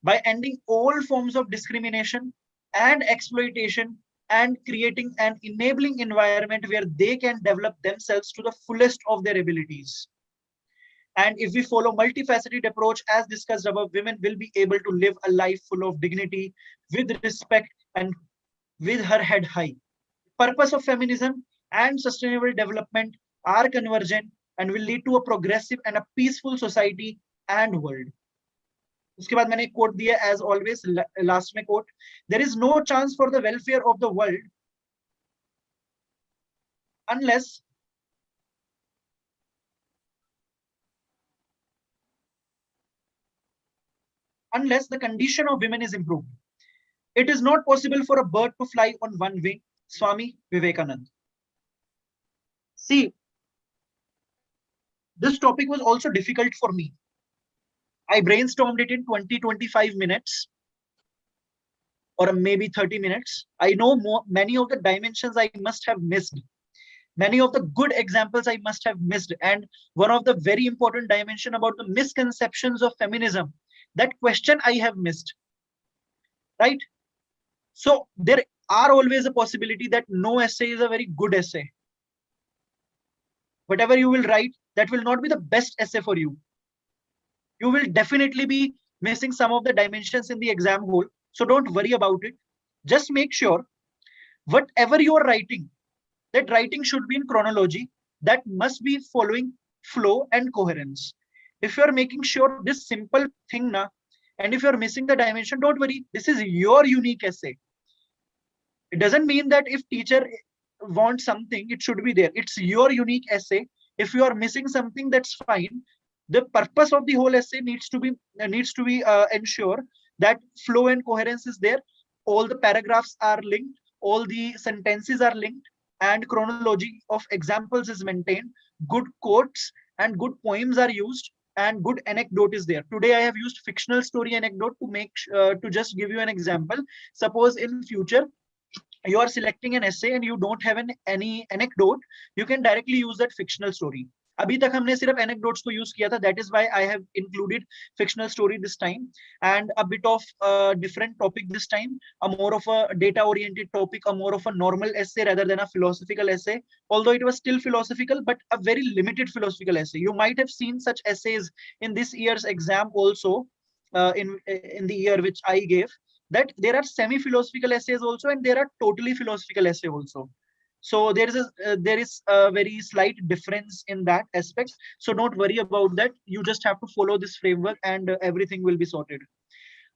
By ending all forms of discrimination and exploitation and creating an enabling environment where they can develop themselves to the fullest of their abilities. And if we follow multifaceted approach as discussed above, women will be able to live a life full of dignity, with respect, and with her head high. Purpose of feminism and sustainable development are convergent and will lead to a progressive and a peaceful society and world. उसके बाद मैंने एक quote दिया as always, last में quote, there is no chance for the welfare of the world unless the condition of women is improved. It is not possible for a bird to fly on one wing. Swami Vivekanand. See, this topic was also difficult for me. I brainstormed it in 20-25 minutes or maybe 30 minutes. I know many of the dimensions I must have missed. Many of the good examples I must have missed. And one of the very important dimension about the misconceptions of feminism, that question I have missed, right? So there are always a possibility that no essay is a very good essay. Whatever you will write, that will not be the best essay for you. You will definitely be missing some of the dimensions in the exam hole. So don't worry about it. Just make sure whatever you are writing, that writing should be in chronology, that must be following flow and coherence. If you are making sure this simple thing now, and if you're missing the dimension, don't worry. This is your unique essay. It doesn't mean that if teacher wants something, it should be there. It's your unique essay. If you are missing something, that's fine. The purpose of the whole essay needs to be ensure that flow and coherence is there. All the paragraphs are linked. All the sentences are linked, and chronology of examples is maintained. Good quotes and good poems are used, and good anecdote is there. Today I have used fictional story anecdote to make to just give you an example. Suppose in future you are selecting an essay and you don't have any anecdote, you can directly use that fictional story. अभी तक हमने सिर्फ anecdotes को use किया था. That is why I have included fictional story this time, and a bit of a different topic this time, a more of a data oriented topic, a more of a normal essay rather than a philosophical essay. Although it was still philosophical, but a very limited philosophical essay. You might have seen such essays in this year's exam also, in the year which I gave, that there are semi-philosophical essays also, and there are totally philosophical essay also. So there is a very slight difference in that aspect. So don't worry about that. You just have to follow this framework, and everything will be sorted.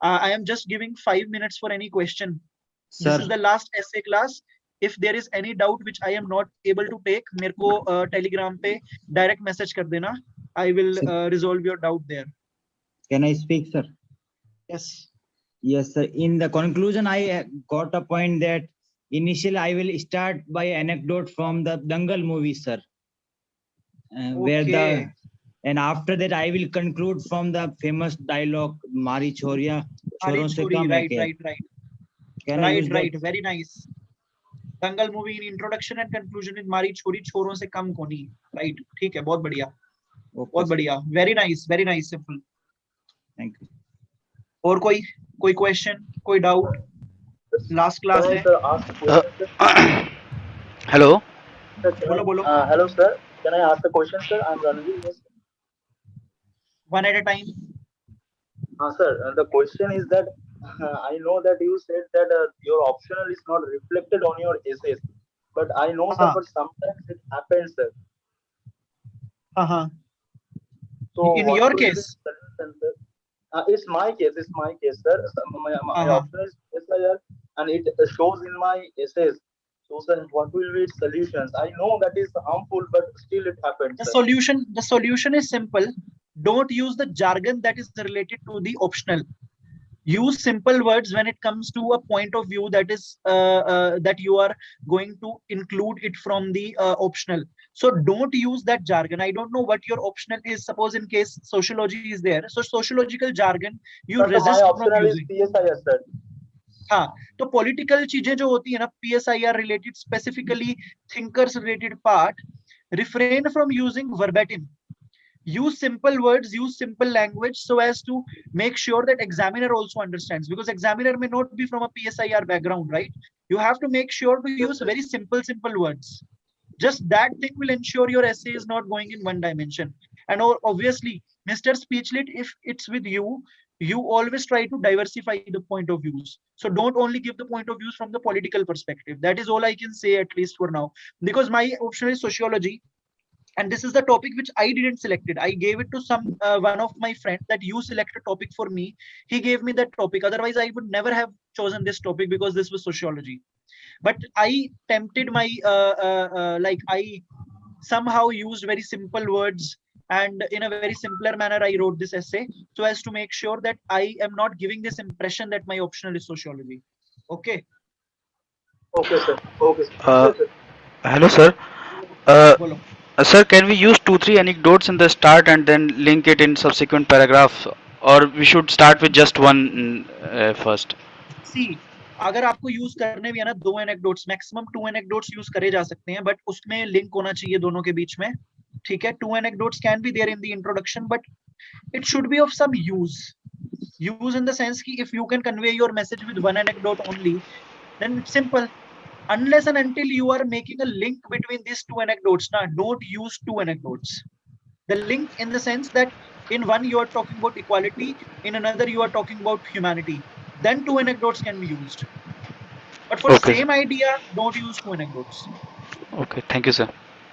I am just giving 5 minutes for any question. Sir. This is the last essay class. If there is any doubt which I am not able to take, मेरे को Telegram पे direct message कर देना. I will resolve your doubt there. Can I speak, sir? Yes. Yes, sir. In the conclusion, I got a point that initially I will start by anecdote from the Dangal movie, sir. Okay. And after that I will conclude from the famous dialogue, Mari Choria, Choron se kam hai kya. Right. Very nice. Dangal movie in introduction and conclusion in Mari Chori, Choron se kam koni. Right. ठीक है, बहुत बढ़िया. बहुत बढ़िया. Very nice, simple. Thank you. और कोई question, कोई doubt? Last class है. Hello. बोलो. Hello, sir. Can I ask a question, sir? I'm Ranveer. Yes. One at a time. Sir, the question is that I know that you said that your optional is not reflected on your essays, but I know, sir, but sometimes it happens, sir. So in your case, it's my case, sir. My optional is SIR, and it shows in my essays. So, sir, what will be its solutions? I know that is harmful, but still it happens. The solution is simple. Don't use the jargon that is related to the optional. Use simple words when it comes to a point of view that is that you are going to include it from the optional. So don't use that jargon. I don't know what your optional is. Suppose in case sociology is there, so sociological jargon you resist from using. PSIR, sir. हाँ, तो political चीजें जो होती है ना, PSIR related, specifically thinkers related part, refrain from using verbatim. Use simple words, use simple language, so as to make sure that examiner also understands, because examiner may not be from a PSIR background, right? You have to make sure to use very simple words. Just that thing will ensure your essay is not going in one dimension. And obviously, Mr. Speechlet, if it's with you, you always try to diversify the point of views. So don't only give the point of views from the political perspective. That is all I can say, at least for now, because my option is sociology, and this is the topic which I didn't select it. I gave it to some one of my friend that you select a topic for me. He gave me that topic. Otherwise, I would never have chosen this topic because this was sociology. But I tempted my like I somehow used very simple words, and in a very simpler manner I wrote this essay, so as to make sure that I am not giving this impression that my optional is sociology. Okay. Okay, sir. Okay, sir. Hello, sir. Sir, can we use 2-3 anecdotes in the start and then link it in subsequent paragraphs, or we should start with just one first? See, अगर आपको use करने भी है ना 2 anecdotes, maximum 2 anecdotes use करे जा सकते हैं, बट उसमें लिंक होना चाहिए दोनों के बीच में. ठीक है, 2 anecdotes can be there in the introduction, but it should be of some use in the sense ki if you can convey your message with one anecdote only, then it's simple. Unless and until you are making a link between these 2 anecdotes, don't use 2 anecdotes. The link in the sense that in one you are talking about equality, in another you are talking about humanity, then 2 anecdotes can be used. But for Okay. same idea, don't use 2 anecdotes. Okay, thank you, sir.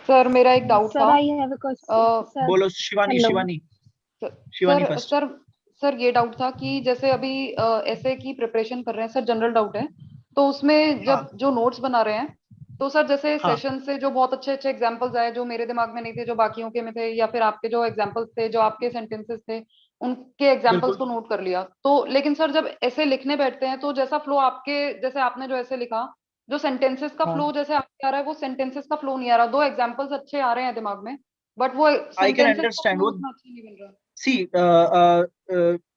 Sir मेरा एक doubt था. I have a question. बोलो Shivani. Shivani sir first. Sir ये doubt था कि जैसे अभी ऐसे की प्रिपरेशन कर रहे हैं सर, जनरल डाउट है, तो उसमें जब जो नोट्स बना रहे हैं, तो सर जैसे सेशन से जो बहुत अच्छे अच्छे एग्जांपल्स आए जो मेरे दिमाग में नहीं थे, जो बाकियों के में थे, या फिर आपके जो एग्जांपल्स थे, जो आपके सेंटेंसेस थे, उनके एग्जांपल्स को नोट कर लिया. तो लेकिन सर जब ऐसे लिखने बैठते हैं तो जैसा फ्लो आपके, जैसे आपने जो ऐसे लिखा, जो सेंटेंसेस का फ्लो जैसे आपके आ रहा है, वो सेंटेंसेस का फ्लो नहीं आ रहा. 2 एग्जांपल्स अच्छे आ रहे हैं दिमाग में, बट वो I can सेंटेंसेस का understand. फ्लो उतना अच्छा नहीं बन रहा. See,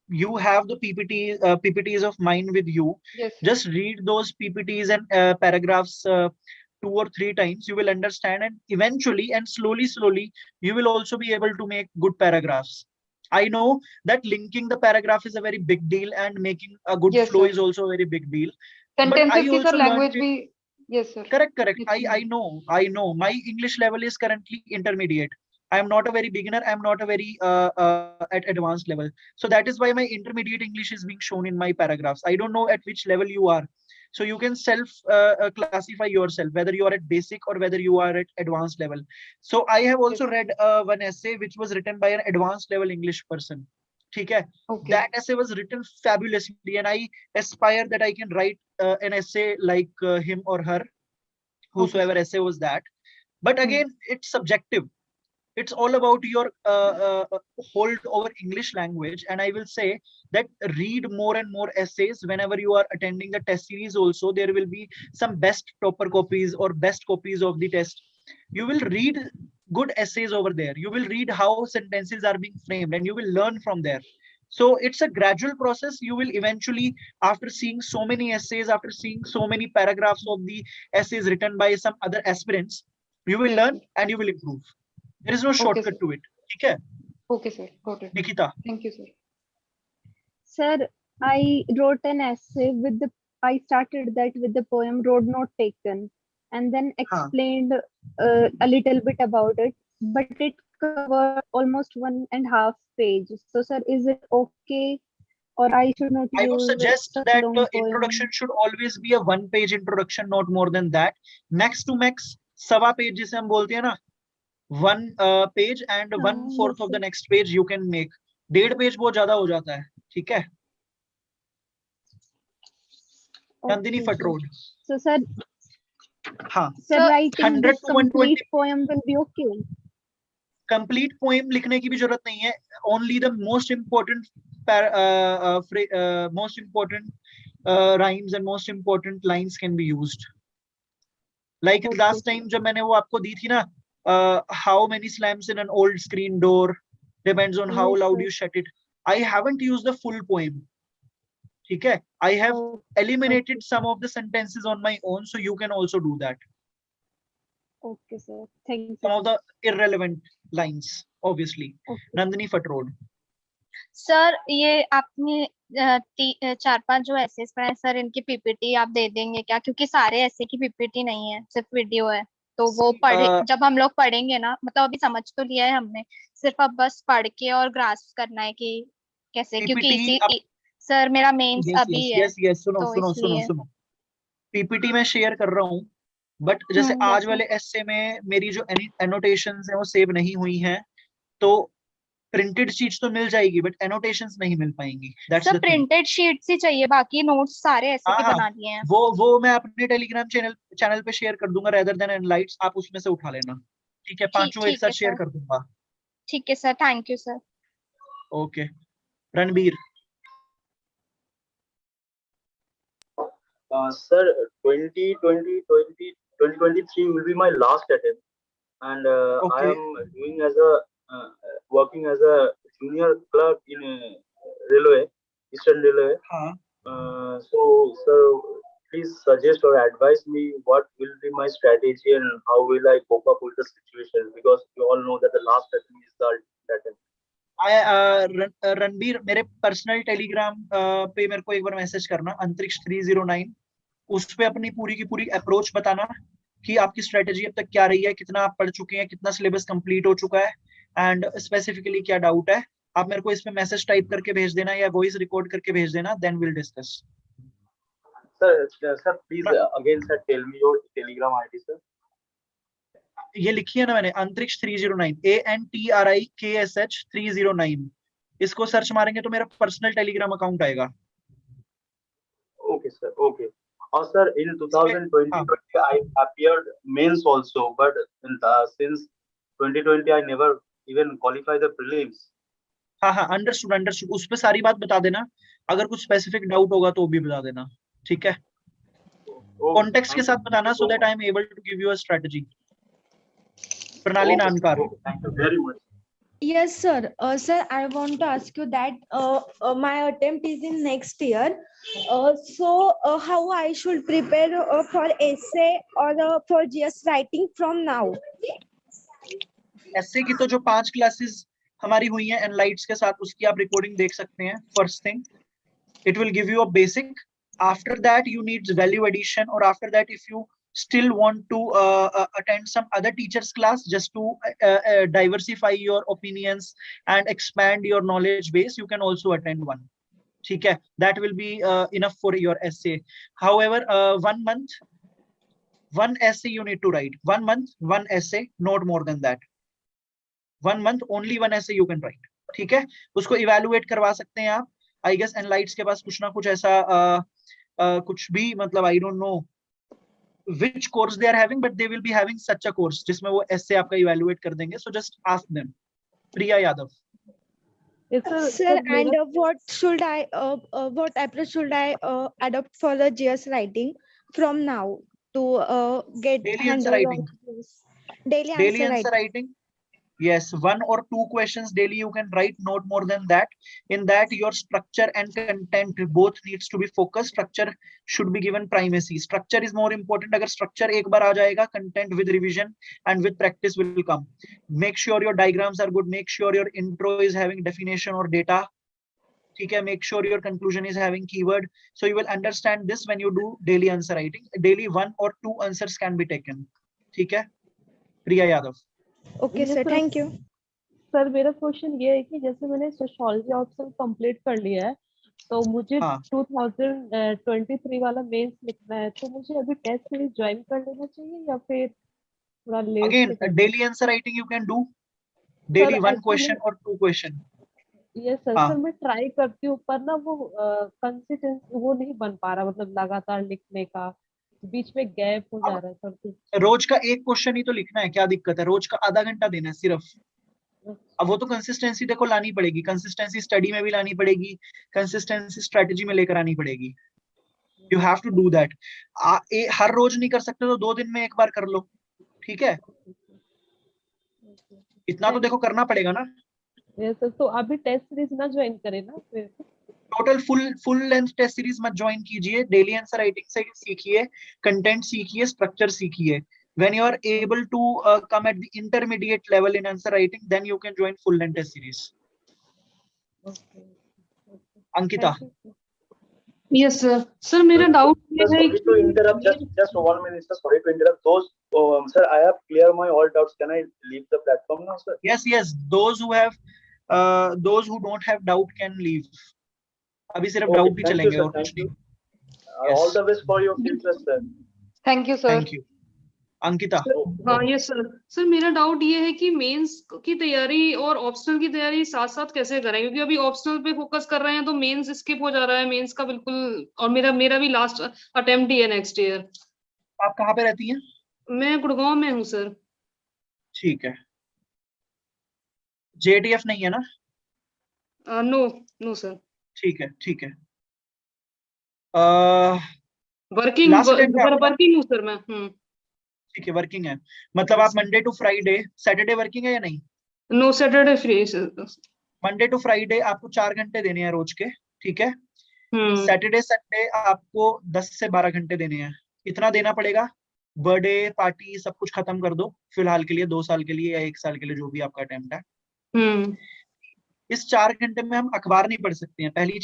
you have the PPTs of mine with you. Yes. Just read those PPTs and paragraphs 2 or 3 times. You will understand, and eventually and slowly, you will also be able to make good paragraphs. I know that linking the paragraph is a very big deal, and making a good flow is also a very big deal. Sentences की sir language भी. Yes sir. Correct. I know. My English level is currently intermediate. I am not a very beginner. I am not a very at advanced level. So that is why my intermediate English is being shown in my paragraphs. I don't know at which level you are. So you can self classify yourself, whether you are at basic or whether you are at advanced level. So I have also read one essay which was written by an advanced level English person. Okay. That essay was written fabulously, and I aspire that I can write an essay like him or her, whosoever essay was that. But again, it's subjective. It's all about your hold over English language, and I will say that read more and more essays whenever you are attending the test series. Also, there will be some best topper copies or best copies of the test. You will read good essays over there. You will read how sentences are being framed, and you will learn from there. So it's a gradual process. You will eventually, after seeing so many essays, after seeing so many paragraphs of the essays written by some other aspirants, you will learn and you will improve. There is no shortcut to it. Okay? Okay, sir. Got it. Nikita. Thank you, sir. Sir, I wrote an essay with I started that with the poem Road Not Taken, and then explained a little bit about it, but it covered almost 1.5 pages. So, sir, is it okay, or I should not I would use suggest such that long the poem? introduction should always be a 1-page introduction, not more than that. Max to max, 1.25 page जिसे हम बोलते हैं ना, 1 page and 1/4 of the next page you can make. 1.5 page बहुत ज्यादा हो जाता है. ठीक है? Nandini Fatrod. So, sir, हाँ. sir, writing 100 this to 120 complete poem will be okay. Complete poem लिखने की भी जरूरत नहीं है. Only the most important rhymes and most important lines can be used. Like last time जब मैंने वो आपको दी थी ना, how many slams in an old screen door depends on how loud you shut it. I haven't used the full poem. ठीक है? I have eliminated some of the sentences on my own, so you can also do that. Okay, sir. Thank you. Some of the irrelevant lines, obviously. Nandini Fatrod. Sir ये आपने 4-5 जो assess पढ़े sir, इनकी PPT आप दे देंगे क्या? क्योंकि सारे ऐसे की पीपीटी नहीं है, सिर्फ वीडियो है. तो वो पढ़े जब हम लोग पढ़ेंगे ना, मतलब अभी समझ तो लिया है हमने, सिर्फ अब बस पढ़ के और ग्रास्प करना है कि कैसे, क्योंकि सर मेरा मेंस अभी है, सुनो तो सुनो सुनो इसलिए। सुनो, पीपीटी में शेयर कर रहा हूँ, बट जैसे आज yes, वाले एस्से में मेरी जो एनोटेशंस हैं वो सेव नहीं हुई हैं, तो प्रिंटेड चीज तो मिल जाएगी बट एनोटेशंस नहीं मिल पाएंगी। That's sir the thing. Printed sheets ही चाहिए, बाकी नोट्स सारे ऐसे हाँ के हाँ, बना दिए हैं। वो मैं अपने टेलीग्राम चैनल पे शेयर कर दूंगा रेदर देन एनलाइट्स, आप उसमें से उठा लेना। ठीक है, पांचों एक ठीक है साथ शेयर सर, कर दूंगा। ठीक है sir, thank you sir. Okay, Ranbir. Sir, 2023 will be my last attempt, and I am doing as a working as a junior clerk in railway, Eastern Railway. So, sir, please suggest or advise me what will be my strategy and how will I cope up with the situation, because you all know that the last attempt is the ultimate attempt. Ranbir, मेरे personal Telegram पे मेरे को एक बार message करना, अंतरिक्ष 309, उस पे अपनी पूरी की पूरी अप्रोच बताना कि आपकी स्ट्रेटेजी अब तक क्या रही है, कितना आप पढ़ चुके हैं, कितना सिलेबस कंप्लीट हो चुका है, एंड स्पेसिफिकली क्या डाउट है। आप मेरे को इस पे मैसेज टाइप करके भेज देना या वॉइस रिकॉर्ड करके भेज देना, then will discuss. Sir, please again, sir, tell me your Telegram ID, sir. ये लिखी है ना मैंने, अंतरिक्ष 309, ANTRIKSH 309। इसको सर्च मारेंगे तो मेरा पर्सनल टेलीग्राम अकाउंट आएगा। Okay, sir. Okay. Sir, in 2020 I appeared mains also, but since 2020 I never even qualified the prelims. हाँ, अंडरस्टूड, उस पे सारी बात बता देना, अगर कुछ स्पेसिफिक डाउट होगा तो भी बता देना, ठीक है? कॉन्टेक्स्ट के साथ बताना, so that I am able to give you a strategy. Pranali Nankar. Thank you very much. Yes, sir. Sir, I want to ask you that my attempt is in next year. How I should prepare for essay or for GS writing from now? ऐसे की तो जो 5 classes हमारी हुई हैं एनलाइट्स के साथ, उसकी आप रिकॉर्डिंग देख सकते हैं। First thing, it will give you a basic. After that you need value addition, or after that if you still want to attend some other teachers class just to diversify your opinions and expand your knowledge base, you can also attend one. ठीक है, that will be enough for your essay. However, 1 month 1 essay you need to write. 1 month 1 essay, not more than that. 1 month only 1 essay you can write. ठीक है, उसको evaluate करवा सकते हैं आप। I guess एनलाइट्स के पास कुछ ना कुछ ऐसा कुछ भी, मतलब I don't know which course they are having, but they will be having such a course जिसमें वो essay आपका इवेलुएट कर देंगे। So just ask them. Priya Yadav. Sir, and what approach should I adopt for the GS writing from now to get daily answer handle writing. Daily answer writing. Yes, 1 or 2 questions daily you can write, not more than that. In that your structure and content both needs to be focused. Structure should be given primacy. Structure is more important. अगर structure एक बार आ जाएगा, content with revision and with practice will come. Make sure your diagrams are good. Make sure your intro is having definition or data. ठीक है, make sure your conclusion is having keyword. So you will understand this when you do daily answer writing. Daily 1 or 2 answers can be taken. ठीक है, Priya Yadav. Okay sir, thank you. Sir मेरा question ये है कि जैसे मैंने सोशियोलॉजी ऑप्शन कंप्लीट कर लिया है, तो मुझे 2023 वाला मेंस लिखना है, तो मुझे अभी टेस्ट सीरीज ज्वाइन कर लेना चाहिए या फिर थोड़ा लेट अगेन से daily answer writing you can do daily 1 question और 2 क्वेश्चन। यस सर, मैं ट्राई करती हूँ पर ना वो कंसिस्टेंसी वो नहीं बन पा रहा, मतलब लगातार लिखने का बीच में गैप हो जा रहा है सर। रोज का 1 क्वेश्चन ही तो लिखना है, क्या दिक्कत है? रोज का आधा घंटा देना है सिर्फ। अब वो तो कंसिस्टेंसी देखो लानी पड़ेगी, कंसिस्टेंसी स्टडी में भी लानी पड़ेगी, कंसिस्टेंसी स्ट्रेटजी में लेकर आनी पड़ेगी। You have to do that. हर रोज नहीं कर सकते तो 2 दिन में एक बार कर लो, ठीक है? इतना तो देखो करना पड़ेगा ना। यस सर, तो अभी टेस्ट सीरीज ना ज्वाइन करें ना फिर? Total full length test series मत ज्वाइन कीजिए, डेली आंसर राइटिंग से सीखिए, कंटेंट सीखिए, स्ट्रक्चर सीखिए। When you are able to come at the intermediate level in answer writing, then you can join full length test series. Ankita. Yes sir. Sir मेरा doubt ये है Sorry to interrupt. Just 1 minute, sir. Sorry to interrupt. Those, sir, I have cleared my all doubts. Can I leave the platform now, sir? Yes, yes. Those who don't have doubt can leave. अभी सिर्फ Okay, doubt he thank you, चलेंगे sir. और कुछ Thank you. नहीं। All the best for your future, sir. Thank you sir. Thank you. Ankita. हाँ yes sir. Sir मेरा doubt ये है कि मेंस की तैयारी और ऑप्शनल की तैयारी साथ साथ कैसे करें, क्योंकि अभी ऑप्शनल पे फोकस कर रहे हैं तो मेंस स्किप हो जा रहा है, मेंस का बिल्कुल। और मेरा भी लास्ट अटेम्प्ट ही है नेक्स्ट ईयर। आप कहाँ पे रहती हैं? मैं गुड़गांव में हूँ सर। ठीक है। JTF नहीं है ना? No no sir. ठीक है, ठीक है। वर्किंग लास्ट अटेम्प्ट है आपका? वर्किंग हूँ सर मैं। ठीक है, वर्किंग है। मतलब आप Monday to Friday, Saturday working है या नहीं? No Saturday free sir. Monday to Friday आपको 4 घंटे देने हैं रोज के, ठीक है? सैटरडे संडे आपको 10 से 12 घंटे देने हैं। इतना देना पड़ेगा। बर्थडे पार्टी सब कुछ खत्म कर दो फिलहाल के लिए, 2 साल के लिए या 1 साल के लिए, जो भी आपका अटेम्प्ट है। इस 4 घंटे में हम अखबार नहीं पढ़ सकते हैं। पहली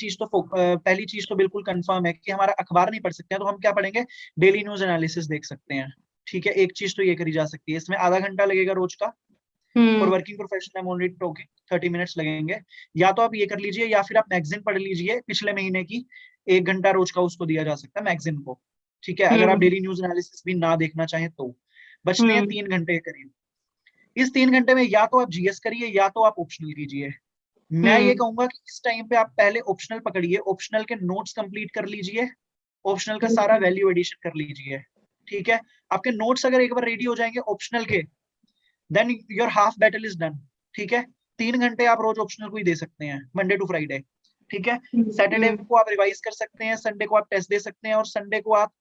चीज तो बिल्कुल कंफर्म है कि हमारा अखबार नहीं पढ़ सकते हैं। तो हम क्या पढ़ेंगे? डेली न्यूज एनालिसिस देख सकते हैं, ठीक है? एक चीज तो ये करी जा सकती है। इसमें आधा घंटा लगेगा रोज का। For working professional only talking 30 minutes लगेंगे। या तो आप ये कर लीजिए, या फिर आप मैगजीन पढ़ लीजिए पिछले महीने की। 1 घंटा रोज का उसको दिया जा सकता है मैगजीन को, ठीक है? अगर आप डेली न्यूज एनालिसिस भी ना देखना चाहें तो। बचते हैं 3 घंटे के करीब। इस 3 घंटे में या तो आप जीएस करिए या तो आप ऑप्शनल कीजिए। मैं ये कहूंगा कि इस टाइम पे आप पहले ऑप्शनल पकड़िए, ऑप्शनल के नोट्स कंप्लीट कर लीजिए, ऑप्शनल का सारा वैल्यू एडिशन कर लीजिए, ठीक है? आपके नोट्स अगर एक बार रेडी हो जाएंगे ऑप्शनल के, then your half battle is done, ठीक है? 3 घंटे आप रोज ऑप्शनल को ही दे सकते हैं, मंडे टू फ्राइडे, ठीक है? सैटरडे को आप रिवाइज कर सकते हैं, संडे को आप टेस्ट दे सकते हैं, और संडे को आप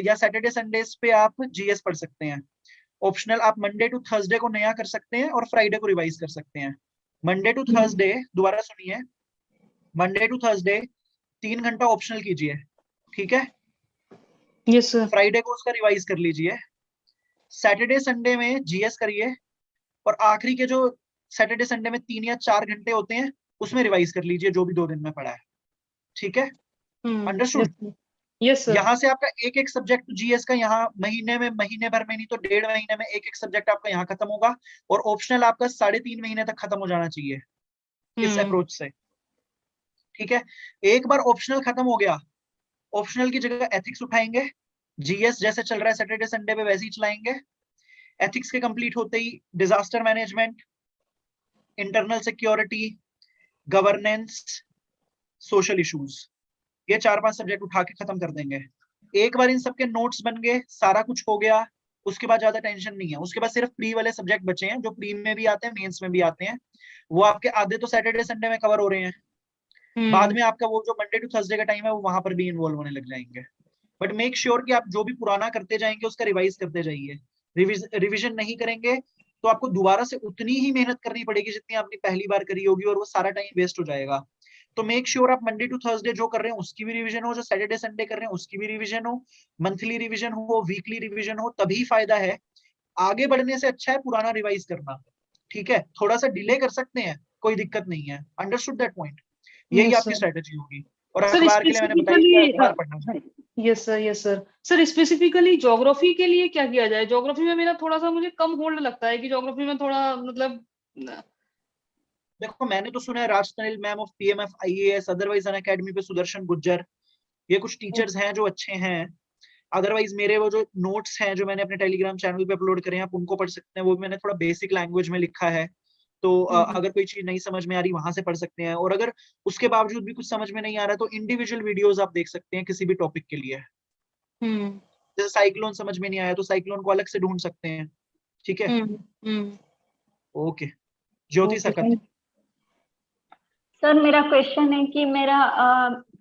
या सैटरडे संडे पे आप जीएस पढ़ सकते हैं। ऑप्शनल आप मंडे टू थर्सडे को नया कर सकते हैं और फ्राइडे को रिवाइज कर सकते हैं। मंडे टू थर्सडे, दोबारा सुनिए, मंडे टू थर्सडे 3 घंटा ऑप्शनल कीजिए, ठीक है? Yes sir. फ्राइडे को उसका रिवाइज कर लीजिए। सैटरडे संडे में जीएस करिए, और आखिरी के जो सैटरडे संडे में 3 या 4 घंटे होते हैं उसमें रिवाइज कर लीजिए जो भी 2 दिन में पढ़ा है, ठीक है? अंडरस्टूड? Yes sir. यहाँ से आपका एक सब्जेक्ट जीएस का यहाँ महीने भर में नहीं तो 1.5 महीने में एक सब्जेक्ट आपका यहाँ खत्म होगा, और ऑप्शनल आपका 3.5 महीने तक खत्म हो जाना चाहिए इस अप्रोच से, ठीक है? एक बार ऑप्शनल खत्म हो गया, ऑप्शनल की जगह एथिक्स उठाएंगे। जीएस जैसे चल रहा है सैटरडे संडे पे वैसे ही चलाएंगे। एथिक्स के कंप्लीट होते ही disaster management, internal security, governance, social issues, ये 4-5 सब्जेक्ट उठा के खत्म कर देंगे। एक बार इन सबके नोट्स बन गए, सारा कुछ हो गया, उसके बाद ज्यादा टेंशन नहीं है। उसके बाद सिर्फ प्री वाले सब्जेक्ट बचे हैं, जो प्री में भी आते हैं, मेंस में भी आते हैं। वो आपके आधे तो सैटरडे संडे में कवर हो रहे हैं। बाद में आपका वो जो मंडे टू थर्सडे का टाइम है वो वहां पर भी इन्वॉल्व होने लग जाएंगे। बट मेक श्योर कि आप जो भी पुराना करते जाएंगे उसका रिवाइज करते जाइए। रिविजन नहीं करेंगे तो आपको दोबारा से उतनी ही मेहनत करनी पड़ेगी जितनी आपने पहली बार करी होगी, और वो सारा टाइम वेस्ट हो जाएगा। तो मेक श्योर आप मंडे टू थर्सडे जो कर रहे हैं उसकी भी रिवीजन हो, जो सैटरडे संडे कर रहे हैं उसकी भी रिवीजन हो, मंथली रिवीजन हो, वीकली रिवीजन हो, तभी फायदा है। आगे बढ़ने से अच्छा है पुराना रिवाइज करना, ठीक है? थोड़ा सा डिले कर सकते हैं, कोई दिक्कत नहीं है। Understood that point? यही आपकी स्ट्रेटेजी होगी। और अखबार के लिए मैंने बताया कि अखबार पढ़ना चाहिए। Yes sir, yes sir. Sir specifically geography के लिए क्या किया जाए? ज्योग्राफी में मेरा थोड़ा सा मुझे कम होल्ड लगता है कि ज्योग्राफी में थोड़ा मतलब। देखो मैंने तो सुना है राजतनिल ma'am of PMF IAS, otherwise Unacademy पे सुदर्शन गुज्जर, ये कुछ टीचर्स हैं जो अच्छे हैं। अदरवाइज मेरे वो जो नोट्स हैं जो मैंने अपने टेलीग्राम चैनल पे अपलोड करे हैं, आप उनको पढ़ सकते हैं। वो भी मैंने थोड़ा बेसिक लैंग्वेज में लिखा है, तो अगर कोई चीज नहीं समझ में आ रही वहां से पढ़ सकते हैं। और अगर उसके बावजूद भी कुछ समझ में नहीं आ रहा तो इंडिविजुअल वीडियोस आप देख सकते हैं किसी भी टॉपिक के लिए। जैसे साइक्लोन समझ में नहीं आया तो साइक्लोन को अलग से ढूंढ सकते हैं, ठीक है? ओके, ज्योति सकत। सर मेरा क्वेश्चन है कि मेरा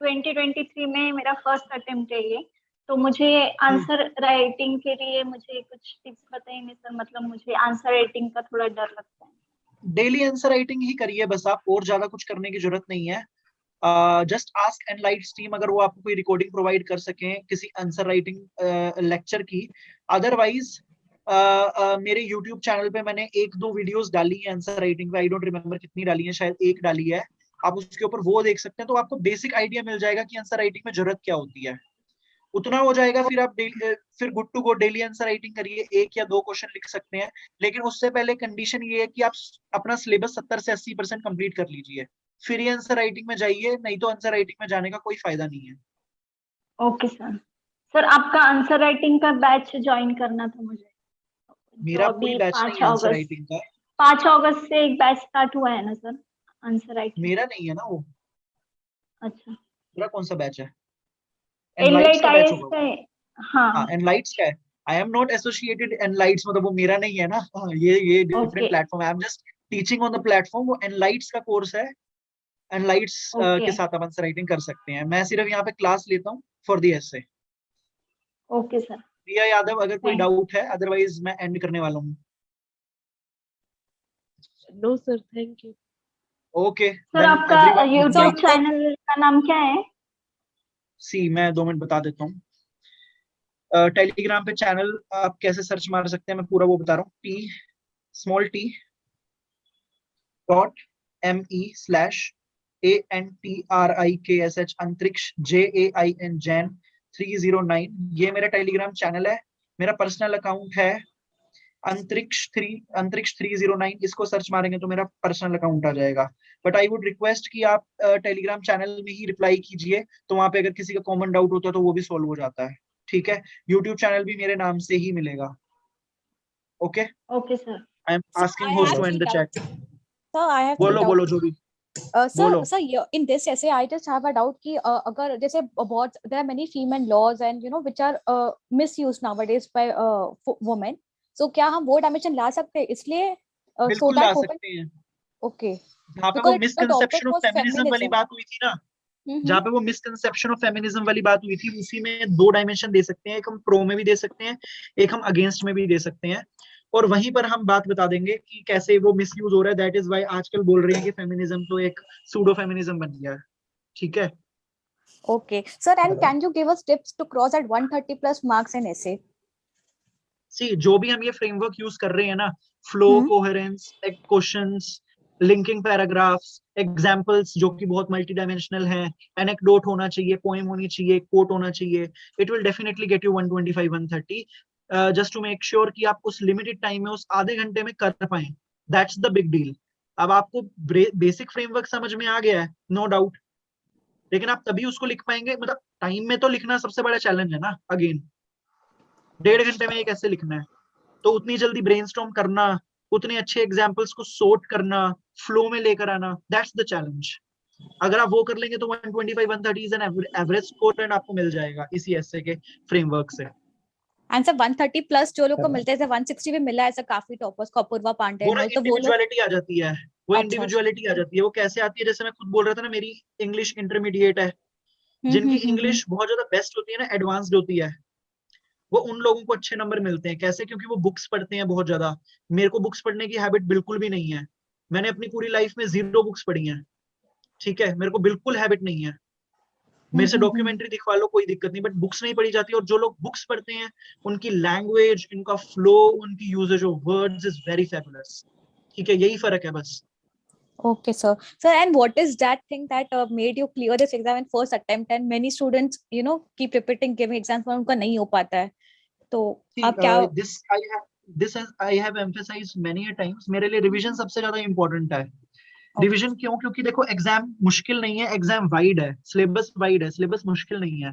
2023 में मेरा फर्स्ट अटेम्प्ट है ये, तो मुझे आंसर राइटिंग के लिए मुझे कुछ टिप्स बताएंगे सर? मतलब मुझे आंसर राइटिंग का थोड़ा डर लगता है। डेली आंसर राइटिंग ही करिए बस आप, और ज्यादा कुछ करने की जरूरत नहीं है। जस्ट आस्क एनलाइट्स टीम अगर वो आपको कोई रिकॉर्डिंग प्रोवाइड कर सकें किसी आंसर राइटिंग लेक्चर की। अदरवाइज मेरे यूट्यूब चैनल पे मैंने 1-2 वीडियोस डाली है आंसर राइटिंग पे, आई डोंट रिमेम्बर कितनी डाली है, शायद 1 डाली है। आप उसके ऊपर वो देख सकते हैं, तो आपको बेसिक आइडिया मिल जाएगा कि आंसर राइटिंग में जरूरत क्या होती है, उतना हो जाएगा। फिर आप फिर good to go daily answer writing करिए, 1 या 2 क्वेश्चन लिख सकते हैं, लेकिन उससे पहले कंडीशन ये है कि आप अपना सिलेबस 70 से 80% कंप्लीट कर लीजिए, फिर ये आंसर राइटिंग में जाइए, नहीं तो आंसर राइटिंग में जाने का कोई फायदा नहीं है। Okay sir. सर आपका आंसर राइटिंग का बैच ज्वाइन करना था मुझे। मेरा कोई बैच नहीं है आंसर राइटिंग का। 5 अगस्त से एक बैच स्टार्ट हुआ है ना सर आंसर राइटिंग? मेरा नहीं है ना वो। अच्छा, मेरा कौन सा बैच है? एनलाइट का बैच आईएएस होगा। है। हाँ एनलाइट्स का है। आई एम नॉट एसोसिएटेड एनलाइट्स, मतलब वो मेरा नहीं है ना। ये डिफरेंट प्लेटफॉर्म है। I am just teaching on the platform. वो एनलाइट्स का कोर्स है। एनलाइट्स के साथ आप आंसर राइटिंग कर सकते हैं। मैं सिर्फ यहाँ पे क्लास लेता हूँ for the essay. Okay sir. Priya Yadav, अगर कोई डाउट है, अदरवाइज मैं एंड करने वाला हूँ। No sir, thank you. Okay sir आपका यूट्यूब चैनल का नाम क्या है? मैं 2 मिनट बता देता हूँ। टेलीग्राम पे चैनल आप कैसे सर्च मार सकते हैं, मैं पूरा वो बता रहा हूँ। t.me/ANTRIKSH अंतरिक्ष JAIN जैन 309, ये मेरा टेलीग्राम चैनल है। मेरा पर्सनल अकाउंट है अंतरिक्ष 309। इसको सर्च मारेंगे तो मेरा पर्सनल अकाउंट आ जाएगा। बट आई वुड रिक्वेस्ट कि आप टेलीग्राम चैनल में ही रिप्लाई कीजिए, तो वहां पे अगर किसी का कॉमन डाउट होता है तो वो भी सॉल्व हो जाता है। ठीक है, यूट्यूब चैनल भी मेरे नाम से ही मिलेगा। Okay okay sir. I am asking host to end the chat. So I have बोलो जो भी। Sir, in this essay, I just have a doubt कि अगर जैसे बहुत there are many female laws and which are misused nowadays by women. So क्या हम वो dimension ला सकते हैं इसलिए बिल्कुल ला सकते हैं। Okay. जहाँ पे वो मिसकंसेप्शन ऑफ फेमिनिज्म वाली बात हुई थी ना, जहाँ पे वो मिसकंसेप्शन ऑफ फेमिनिज्म वाली बात हुई थी, उसी में 2 डायमेंशन दे सकते हैं। एक हम प्रो में भी दे सकते हैं, एक हम अगेंस्ट में भी दे सकते हैं, और वहीं पर हम बात बता देंगे कि कैसे वो मिसयूज हो रहा है। दैट इज व्हाई आजकल बोल रहे हैं कि फेमिनिज्म तो एक सूडो फेमिनिज्म बन गया है। ठीक है। Okay, sir, and can you give us tips to cross at 130 plus marks in essay? जो भी हम ये फ्रेमवर्क यूज कर रहे हैं ना, flow, coherence, questions, linking paragraphs, examples जो कि बहुत मल्टी डायमेंशनल हैं, एनेक्डोट होना चाहिए, पोएम होनी चाहिए, कोट होना चाहिए, it will definitely get you 125 130, just to make sure कि आप उस लिमिटेड टाइम में, उस आधे घंटे में कर पाए। That's the big deal. अब आपको बेसिक फ्रेमवर्क समझ में आ गया है, नो डाउट, लेकिन आप तभी उसको लिख पाएंगे। मतलब टाइम में तो लिखना सबसे बड़ा चैलेंज है ना। अगेन 1.5 घंटे में ये कैसे लिखना है, तो उतनी जल्दी ब्रेनस्टॉर्म करना, उतने अच्छे एग्जांपल्स को सोर्ट करना, फ्लो में लेकर आना, दैट्स द चैलेंज। अगर आप वो कर लेंगे तो 125 130 is an average score and आपको मिल जाएगा इसी एसे के फ्रेमवर्क से। आंसर 130 प्लस जो लोग को मिलते हैं, 160 भी मिला है ऐसा काफी टॉपर्स को, अपूर्वा पांडे वो इंडिविजुअलिटी आ जाती है। वो इंडिविजुअलिटी आ जाती है। वो कैसे आती है, जैसे मैं खुद बोल रहा था ना, मेरी इंग्लिश इंटरमीडिएट है, जिनकी इंग्लिश बहुत ज्यादा बेस्ट होती है ना, एडवांस्ड होती है, वो उन लोगों को अच्छे नंबर मिलते हैं। कैसे? क्योंकि वो बुक्स पढ़ते हैं बहुत ज्यादा। मेरे को बुक्स पढ़ने की हैबिट बिल्कुल भी नहीं है। मैंने अपनी पूरी लाइफ में 0 बुक्स पढ़ी हैं। ठीक है, मेरे को बिल्कुल हैबिट नहीं है। मेरे से डॉक्यूमेंट्री दिखवा लो, कोई दिक्कत नहीं, बट बुक्स नहीं पढ़ी जाती। और जो लोग बुक्स पढ़ते हैं, उनकी लैंग्वेज, उनका फ्लो, उनकी usage of words is very fabulous. ठीक है, यही फर्क है बस। Okay, sir. Sir, and what is that thing that made you clear this exam in first attempt? And many students, keep repeating giving exams, पर उनका नहीं हो पाता है। तो आप क्या? This I have emphasized many a times. मेरे लिए रिवीजन सबसे ज्यादा इंपॉर्टेंट है। रिवीजन क्यों? क्योंकि देखो, एग्जाम मुश्किल नहीं है, एग्जाम वाइड है, सिलेबस वाइड है, सिलेबस मुश्किल नहीं है।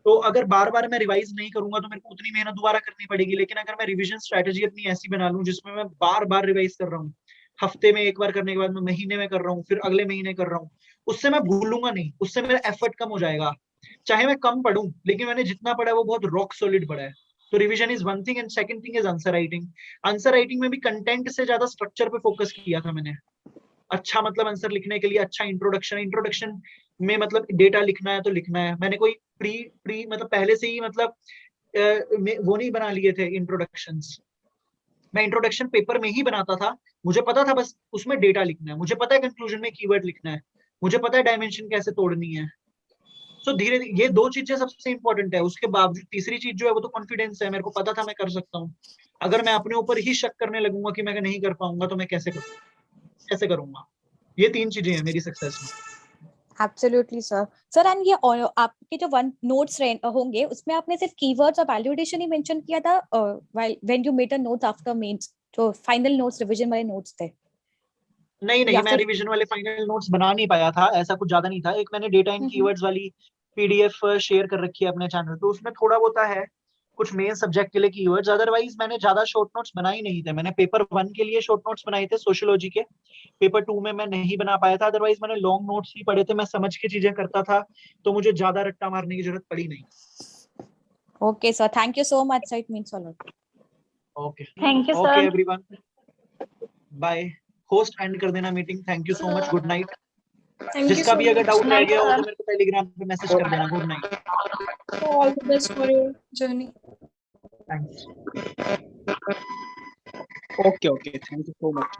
तो अगर बार बार मैं रिवाइज नहीं करूंगा तो मेरे को उतनी मेहनत दोबारा करनी पड़ेगी। लेकिन अगर मैं रिवीजन स्ट्रेटेजी अपनी ऐसी बना लूं जिसमें मैं बार बार रिवाइज कर रहा हूँ, हफ्ते में एक बार करने के बाद मैं महीने में कर रहा हूँ, फिर अगले महीने कर रहा हूँ, उससे मैं भूलूंगा नहीं, उससे मेरा एफर्ट कम हो जाएगा। चाहे मैं कम पढ़ूं, लेकिन मैंने जितना पढ़ा है वो बहुत रॉक सॉलिड पढ़ा है। तो revision is one thing, and second thing is answer writing. Answer writing में भी कंटेंट से ज्यादा स्ट्रक्चर पे फोकस किया था मैंने। अच्छा, मतलब आंसर लिखने के लिए अच्छा इंट्रोडक्शन में, मतलब डेटा लिखना है तो लिखना है। मैंने कोई प्री मतलब पहले से ही, मतलब वो नहीं बना लिए थे इंट्रोडक्शंस। मैं इंट्रोडक्शन पेपर में ही बनाता था। मुझे पता था बस उसमें डेटा लिखना है, मुझे पता है कंक्लूजन में कीवर्ड लिखना है, मुझे पता है डायमेंशन कैसे तोड़नी है। सो धीरे धीरे ये 2 चीजें सबसे इंपॉर्टेंट है। उसके बावजूद तीसरी चीज जो है वो तो कॉन्फिडेंस है। मेरे को पता था मैं कर सकता हूँ। अगर मैं अपने ऊपर ही शक करने लगूंगा कि मैं नहीं कर पाऊंगा, तो मैं कैसे करूंगा? ये 3 चीजें हैं मेरी सक्सेस में। Absolutely sir. सर एंड ये आपके जो वन नोट्स होंगे उसमें आपने सिर्फ कीवर्ड्स और वैल्यूएशन ही मेंशन किया था when you made a notes after mains, जो फाइनल नोट्स रिवीजन वाले नोट्स थे? नहीं, मैं रिवीजन वाले फाइनल नोट्स बना नहीं पाया था, ऐसा कुछ ज्यादा नहीं था। एक मैंने डेटा एंड कीवर्ड्स वाली पीडीएफ शेयर कर रखी है अपने चैनल पे, उसमें थोड़ा बहुत है कुछ मेन सब्जेक्ट के लिए कीवर्ड्स, अदरवाइज मैंने ज्यादा शॉर्ट नोट्स बनाए नहीं थे। मैंने पेपर 1 के लिए शॉर्ट नोट्स बनाए थे सोशियोलॉजी के, पेपर 2 में मैं नहीं बना पाया था, अदरवाइज मैंने लॉन्ग नोट्स ही पढ़े थे, मैं समझ के चीजें करता था, तो मुझे ज्यादा रट्टा मारने की जरूरत पड़ी नहीं। Okay sir, thank you so much sir, it means a lot. Okay, thank you okay sir. Everyone, bye. Host end कर देना meeting. Thank you so much, good night. जिसका भी अगर डाउट रह गया हो तो मेरे को टेलीग्राम पे मैसेज कर देना। Good night, all the best for your journey. Thanks. Okay, thank you so much.